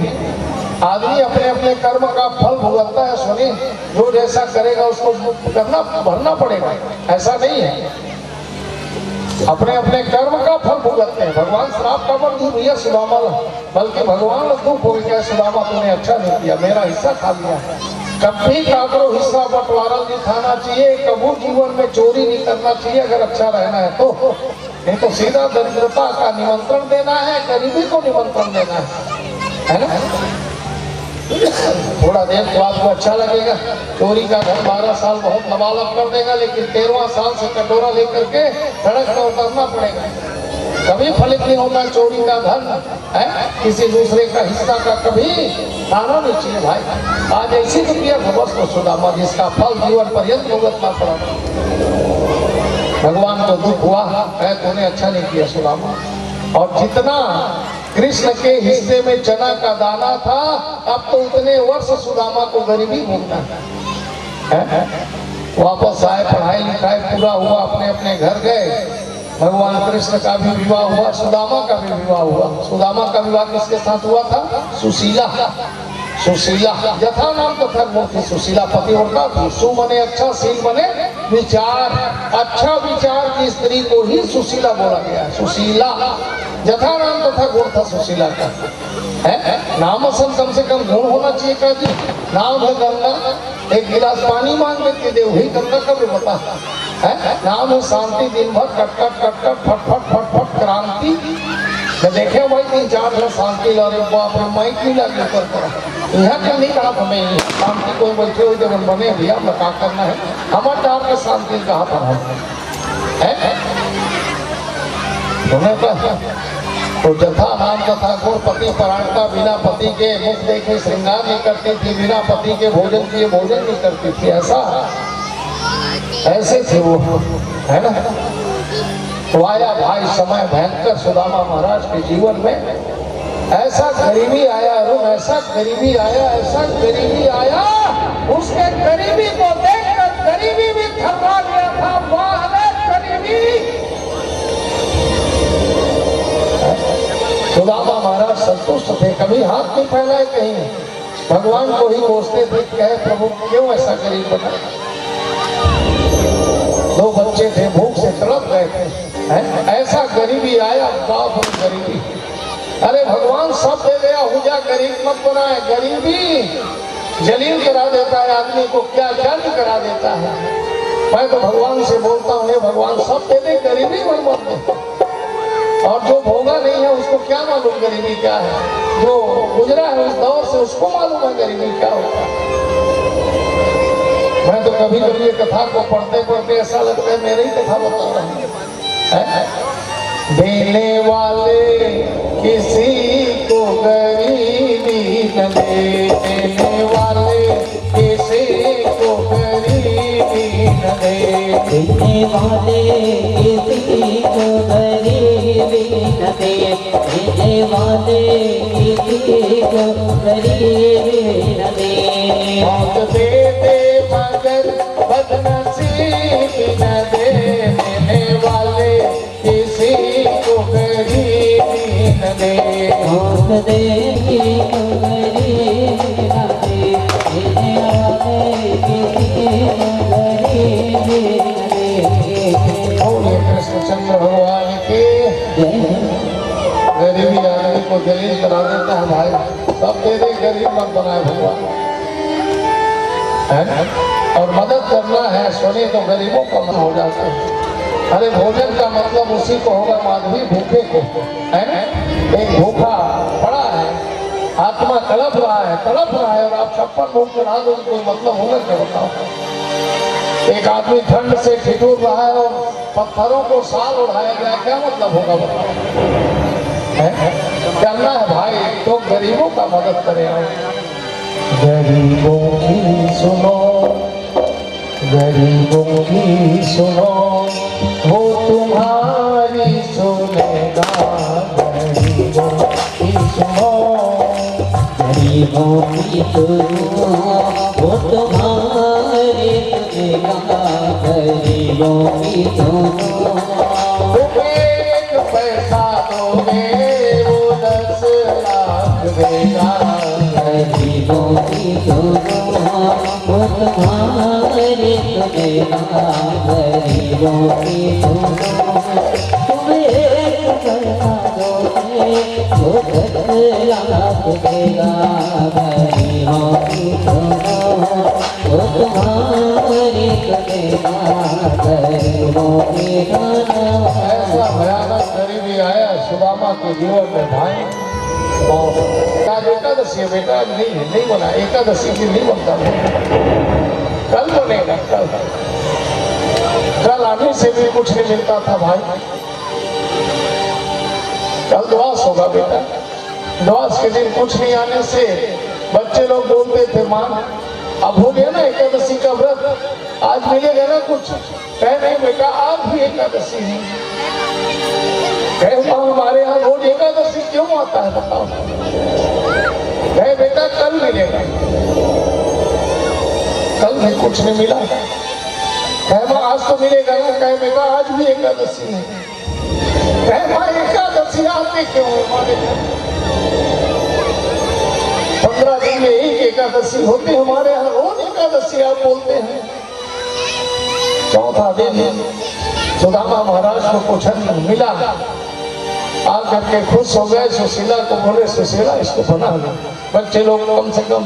आदमी अपने अपने कर्म का फल भुगतता है। सुनिए, जो जैसा करेगा उसको करना भरना पड़ेगा, ऐसा नहीं है। अपने अपने कर्म का फल भुगतते हैं। भगवान श्राप का मत दी भैया सुदामा, बल्कि भगवान दुख हो गया सुदामा तूने अच्छा नहीं किया, मेरा हिस्सा खा लिया। कभी काकरो हिस्सा बंटवारा नहीं खाना चाहिए, कबू जीवन में चोरी नहीं करना चाहिए अगर अच्छा रहना है तो। नहीं तो सीधा दरिद्रता का निमंत्रण देना है, गरीबी को निमंत्रण देना है ना? थोड़ा देर तो आपको अच्छा लगेगा। चोरी का घर 12 साल बहुत लबालब कर देगा, लेकिन 13वां साल से कटोरा लेकर के सड़क पर उतरना पड़ेगा। कभी फलित नहीं होता चोरी का धन, है? किसी दूसरे का हिस्सा का कभी खाना नहीं चाहिए भाई। आज ऐसी तो किया बस को सुदामा, जिसका फल जीवन पर्यंत भुगतना पड़ा। भगवान को दुख हुआ है, तूने अच्छा नहीं किया सुदामा। और जितना कृष्ण के हिस्से में चना का दाना था, अब तो उतने वर्ष सुदामा को गरीबी भोगना है। वापस आए, पढ़ाई लिखाई पूरा हुआ, अपने अपने घर गए। भगवान कृष्ण का भी विवाह हुआ, सुदामा का भी विवाह हुआ। सुदामा का विवाह किसके साथ हुआ था? सुशीला। सुशीला यथा नाम तथा मूर्ति सुशीला पतिव्रता थी। सु बने अच्छा, शील बने विचार, अच्छा विचार की स्त्री को ही सुशीला बोला गया। सुशीला यथा नाम तथा गुण था सुशीला का, है? नाम असल कम से कम गुण होना चाहिए का जी। नाम है गंगा, एक गिलास पानी मांग लेते दे वही गंगा का भी बता है। नाम है शांति, दिन भर कटकट कटकट फटफट फटफट क्रांति। मैं देखे भाई 3-4 घर शांति लड़े, बाप रे माइक नहीं लगे ऊपर पर। यहाँ क्यों नहीं कहा हमें शांति कोई बैठे हुए जब बने भैया हमें क्या करना है? हमारे टार में शांति कहा पर है तो जथा नाम तथा गुण पति परायणता, बिना पति के मुख देखे श्रृंगार नहीं करती थी, बिना पति के भोजन किए भोजन नहीं करती थी। ऐसे थे वो, है ना? तो आया भाई समय भयंकर सुदामा महाराज के जीवन में। ऐसा गरीबी आया अरुण, ऐसा गरीबी आया, ऐसा गरीबी आया, उसके गरीबी को देखकर गरीबी भी थर्रा गया था। वाह गरीबी! सुदामा महाराज संतुष्ट थे, कभी हाथ नहीं फैलाए कहीं। भगवान को ही कोसते थे, कहे प्रभु क्यों ऐसा गरीब बना? 2 बच्चे थे, भूख से तड़प गए थे, है? ऐसा गरीबी आया, बाप रे गरीबी। अरे भगवान सब दे गया, हुजा गरीब मत बनाए। गरीबी जलील करा देता है आदमी को, क्या क्या नहीं करा देता है। मैं तो भगवान से बोलता हूँ, हे भगवान सब दे दे, गरीबी मत दे। और जो भोगा नहीं है उसको क्या मालूम गरीबी क्या है? जो गुजरा है उस दौर से उसको मालूम है गरीबी क्या होता है। मैं तो कभी कभी ये कथा को पढ़ते पढ़ते ऐसा लगता है मेरी कथा बता रहा हूँ। देने वाले किसी को गरीबी न दे, देने वाले किसी को गरीबी न दे, देने वाले किसी को गरीबी न दे, देने वाले किसी को गरीबी न दे। मौत दे दे मगर बदनसीबी न दे, देने वाले किसी को गरीबी न दे। मौत दे किसी को गरीबी न दे, देने वाले किसी को गरीबी न दे। बोलिए कृष्णचंद्र भगवान की। गरीबी आदमी को दलील करा देता है भाई, सब तेरे गरीब मत बनाए भगवान, है? और मदद करना है सुने तो गरीबों का मन हो जाता है। अरे भोजन का मतलब उसी को होगा माधवी, भूखे को, है? एक भूखा पड़ा है, आत्मा तड़प रहा है और आप 56 भूख चढ़ा दो, कोई मतलब होगा क्या बताओ? एक आदमी ठंड से ठिठुर रहा है और पत्थरों को साल उड़ाया गया, क्या मतलब होगा बताओ? करना है भाई तो गरीबों का मदद करे। गरीबों की सुनो, गरीबों की सुनो, वो तुम्हारी सुनेगा। गरीबों की सुनो, गरीबों की सुनो, वो तुम्हारी सुनेगा। गरीबों की सुनो, तुम एक पैसा दोगे वो 10 लाख देगा। गरीबों की सुनो, वो तुम्हारी सुनेगा। गरीबों की सुनो, तुम एक पैसा दोगे वो 10 लाख देगा। गरीबों की सुनो, वो तुम्हारी सुनेगा। गरीबों की सुनो। ऐसा भयानक गरीबी आया सुदामा के जीवन में भाई। और आज एकादशी है बेटा, नहीं बना, एकादशी की नहीं बनता, कल बनेगा। कल आने से भी कुछ नहीं मिलता था भाई, कल द्वास होगा बेटा। द्वास के दिन कुछ नहीं आने से बच्चे लोग बोलते थे मां अब हो गया ना एकादशी का व्रत, आज मिलेगा ना कुछ? कह नहीं बेटा आज भी एकादशी है। कहे मां हमारे यहाँ रोज एकादशी क्यों आता है बताओ? कहे बेटा कल मिलेगा, कल में कुछ नहीं मिला। कहे मां आज तो मिलेगा ना? कहे बेटा आज भी एकादशी है। कहे मां एकादशी आते क्यों हमारे घर? 15 दिन में एक एकादशी होती, हमारे यहाँ रोज एकादशी आप बोलते हैं। चौथा दिन सुदामा महाराज को कुछ मिला, आकर के खुश हो गए। सुशीला को बोले सुशीला इसको बना लो। बच्चे लोग कम से कम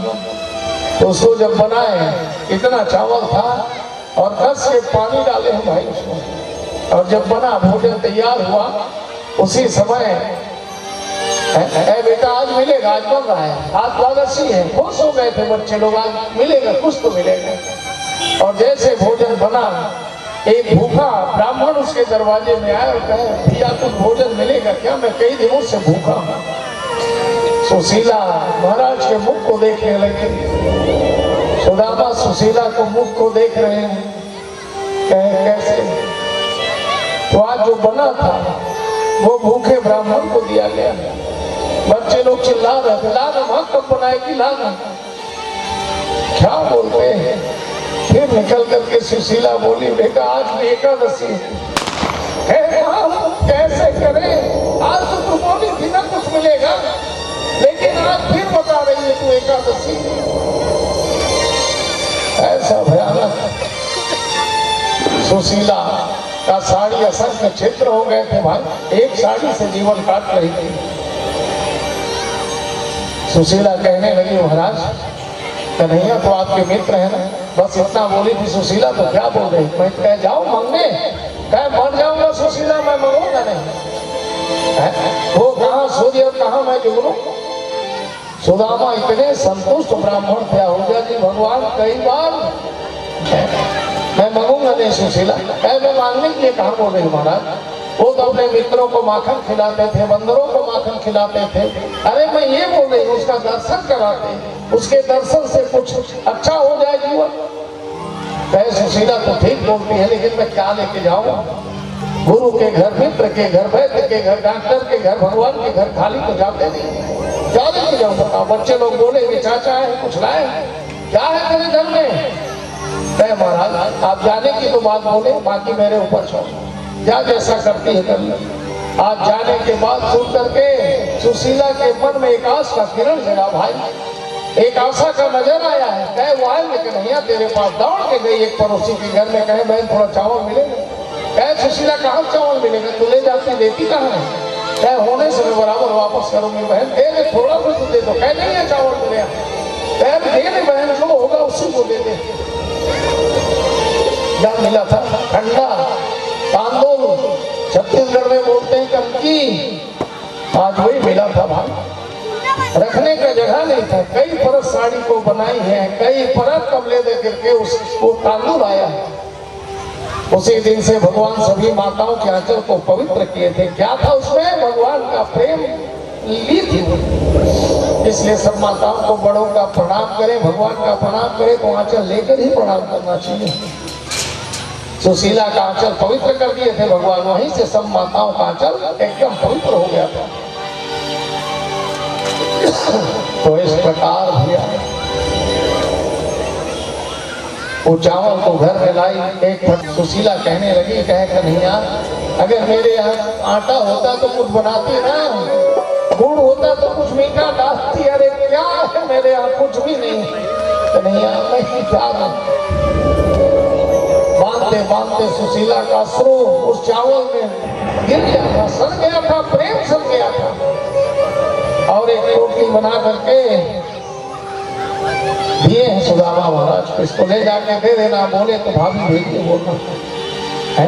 तो उसको जब बनाए, इतना चावल था और 10 से पानी डाले हैं भाई उसको, और जब बना भोजन तैयार हुआ उसी समय बेटा आज मिलेगा, आज बन रहा है, आज द्वादशी है। खुश हो गए थे बच्चे लोग, आज मिलेगा, कुछ तो मिलेगा। और जैसे भोजन बना, एक भूखा ब्राह्मण उसके दरवाजे में आया और कहे भैया कुछ भोजन मिलेगा क्या? मैं कई दिनों से भूखा हूँ। सुशीला महाराज के मुख को देखने लगे। सुदामा सुशीला को मुख को देख रहे हैं, कहे कैसे? तो आज जो बना था वो भूखे ब्राह्मण को दिया गया। बच्चे लोग चिल्ला रहे थे लाना मां कब बनाएगी, लाना। क्या बोलते हैं? फिर निकल करके सुशीला बोली बेटा आज भी एकादशी है। कैसे करें? आज तो तू बोली थी ना कुछ मिलेगा, लेकिन आज फिर बता रही है तू एकादशी। ऐसा भयानक। सुशीला का साड़ी असंख्य क्षेत्र हो गए थे भाई, एक साड़ी से जीवन काट रही थी। सुशीला कहने लगी महाराज कन्हैया तो आपके मित्र है ना? बस इतना बोली थी सुशीला। तो क्या बोल रही? मैं कह जाऊं मांगने? कह मर जाऊंगा सुशीला, मैं मरूंगा नहीं। वो कहाँ सूर्य और कहाँ मैं जुगनू? सुदामा इतने संतुष्ट ब्राह्मण थे, आहूजा जी भगवान कई बार मैं मांगूंगा नहीं सुशीला। मैं मांगने के लिए कहाँ बोल रही महाराज? वो तो अपने मित्रों को माखन खिलाते थे, बंदरों को माखन खिलाते थे। अरे मैं ये बोल रही हूँ उसका दर्शन कराते, उसके दर्शन से कुछ अच्छा हो जाए जीवन। कहे सुशीला तो ठीक बोलती है, लेकिन मैं क्या लेके जाऊँ? गुरु के घर, मित्र के घर, वैद्य के घर, डॉक्टर के घर, भगवान के घर खाली तो जाते नहीं, क्या लेके जाऊँ बताओ? बच्चे लोग बोले कि चाचा है कुछ लाए, क्या है तेरे घर में? कहे महाराज आप जाने की तो बात बोले, बाकी मेरे ऊपर छोड़, क्या जैसा करती है कर लो। आज जाने के बाद सुन करके सुशीला के मन में एक आस का किरण जगा भाई, एक आशा का नजर आया है। कहे वो आए लेकिन नहीं तेरे पास दौड़ के गई एक पड़ोसी के घर में, कहे बहन थोड़ा चावल मिलेगा। कहे सुशीला कहाँ चावल मिलेगा? तू ले जाती देती कहाँ है? कहे होने से मैं बराबर वापस करूंगी। बहन दे दे थोड़ा सा तो दे दो। कहे नहीं है चावल मिलेगा। कहे दे दे बहन, जो होगा उसी को दे दे। क्या मिला था? ठंडा तांदूल, छत्तीसगढ़ में बोलते हैं कनकी। आज वही मिला था भाई, रखने का जगह नहीं था। कई परत साड़ी को बनाई है, कई परत कपड़े दे करके उसको तांदुल आया है। उसी दिन से भगवान सभी माताओं के आंचल को पवित्र किए थे। क्या था उसमें? भगवान का प्रेम ली थी। इसलिए सब माताओं को बड़ों का प्रणाम करें, भगवान का प्रणाम करें तो आंचल लेकर ही प्रणाम करना चाहिए। सुशीला का आंचल पवित्र कर दिए थे भगवान, वहीं से सब माताओं का आंचल एकदम पवित्र हो गया था। तो इस प्रकार भैया वो चावल को घर में लाई। एक सुशीला कहने लगी, कहे कन्हैया अगर मेरे यहाँ आटा होता तो कुछ बनाती ना, गुड़ होता तो कुछ मीठा डालती। अरे क्या है मेरे यहाँ कुछ भी नहीं। कन्हैया मैं क्या बांधते बांधते सुशीला का अश्रु उस चावल में गिर गया था, सड़ गया था, प्रेम सड़ गया था। और एक रोटी बना करके दिए हैं सुदामा महाराज को, इसको ले जाके दे देना। बोले तो भाभी भेजिए, बोलना है।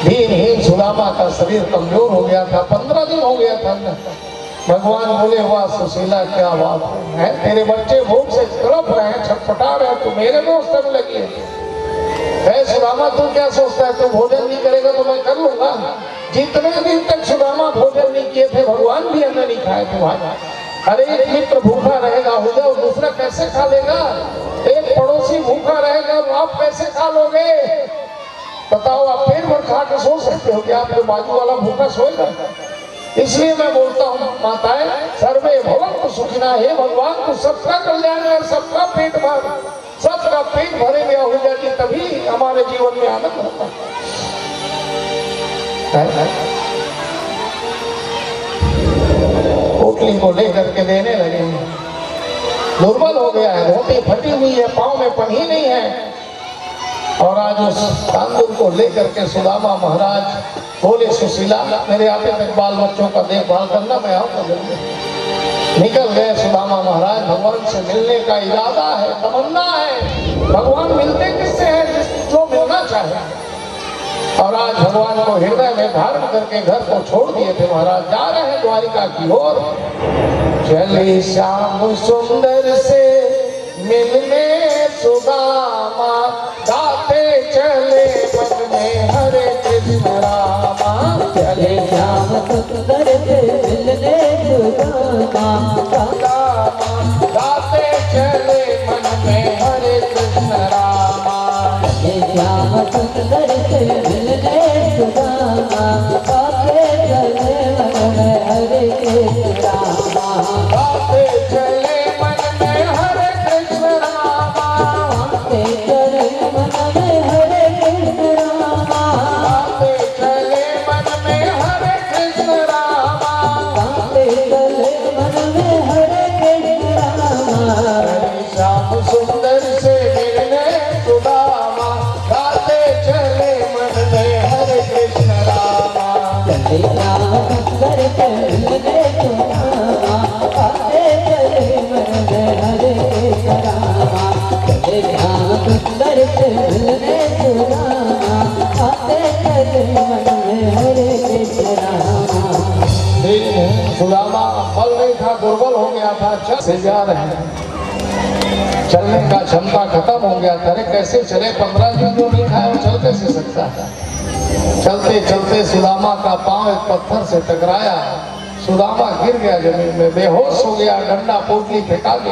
दीनहीन सुदामा का शरीर कमजोर हो गया था, 15 दिन हो गया था। भगवान बोले वाह सुशीला क्या बात है, तेरे बच्चे भूख से तड़प रहे हैं, छटपटा रहे हैं, तू मेरे दोस्त करने लगी है। सुदामा तू क्या सोचता है, तू भोजन नहीं करेगा तो मैं कर लूंगा। जितने दिन तक सुदामा भोजन नहीं किए थे भगवान भी अन्न नहीं खाए थे भाई। अरे एक मित्र भूखा रहेगा हुआ और दूसरा कैसे खा लेगा? एक पड़ोसी भूखा रहेगा और आप कैसे खा लोगे? बताओ, आप पेट भर खा के सो सकते हो क्या? आपके बाजू वाला भूखा सोएगा? इसलिए मैं बोलता हूँ माताएं, सर्वे भवन्तु सुखिनः, हे भगवान तू सबका कल्याण और सबका पेट भर, सबका पेट भरे में हो जाती, तभी हमारे जीवन में आनंद होता है। पोटली को लेकर के देने लगे, दुर्बल हो गया है, रोटी फटी हुई है, पाँव में पन्ही नहीं है। और आज उस तांदुल को लेकर के सुदामा महाराज बोले सुशीला मेरे आते तक बाल बच्चों का देखभाल करना, मैं आऊंगा जल्दी। निकल गए सुदामा महाराज, भगवान से मिलने का इरादा है, तमन्ना है। भगवान मिलते किससे है? जो मिलना चाहे। और आज भगवान को हृदय में धारण करके घर को छोड़ दिए थे महाराज, जा रहे हैं द्वारिका की ओर। चले श्याम सुंदर से मिलने सुदामा, गाते चले मन में हरे कृष्ण रामा। चले श्याम सुंदर से मिलने सुदामा, गाते चले मन में हरे कृष्ण रामा। श्याम सुंदर से मिलने सुदामा, गाते चले मन में हरे कृष्ण रामा। गाते चले मन में हरे कृष्ण रामा, गाते चले मन में हरे कृष्ण रामा, गाते चले मन में हरे कृष्ण रामा। गाते चले मन में हरे कृष्ण रामा। श्याम सुंदर से मिलने सुदामा, गाते चले मन में हरे कृष्ण रामा। चले श्याम सुंदर से मिलने सुदामा, गाते चले मन में हरे कृष्ण रामा। चले श्याम सुंदर से मिलने सुदामा, गाते चले मन में हरे कृष्ण रामा। सुदामा बल नहीं था, दुर्बल हो गया था, चल से जा रहे हैं, चलने का क्षमता खत्म हो गया था। अरे कैसे चले? 15 दिन जो नहीं खाया वो चल कैसे सकता है? चलते चलते सुदामा का पांव एक पत्थर से टकराया, सुदामा गिर गया जमीन में, बेहोश हो गया, डंडा पोटली फेंका गया।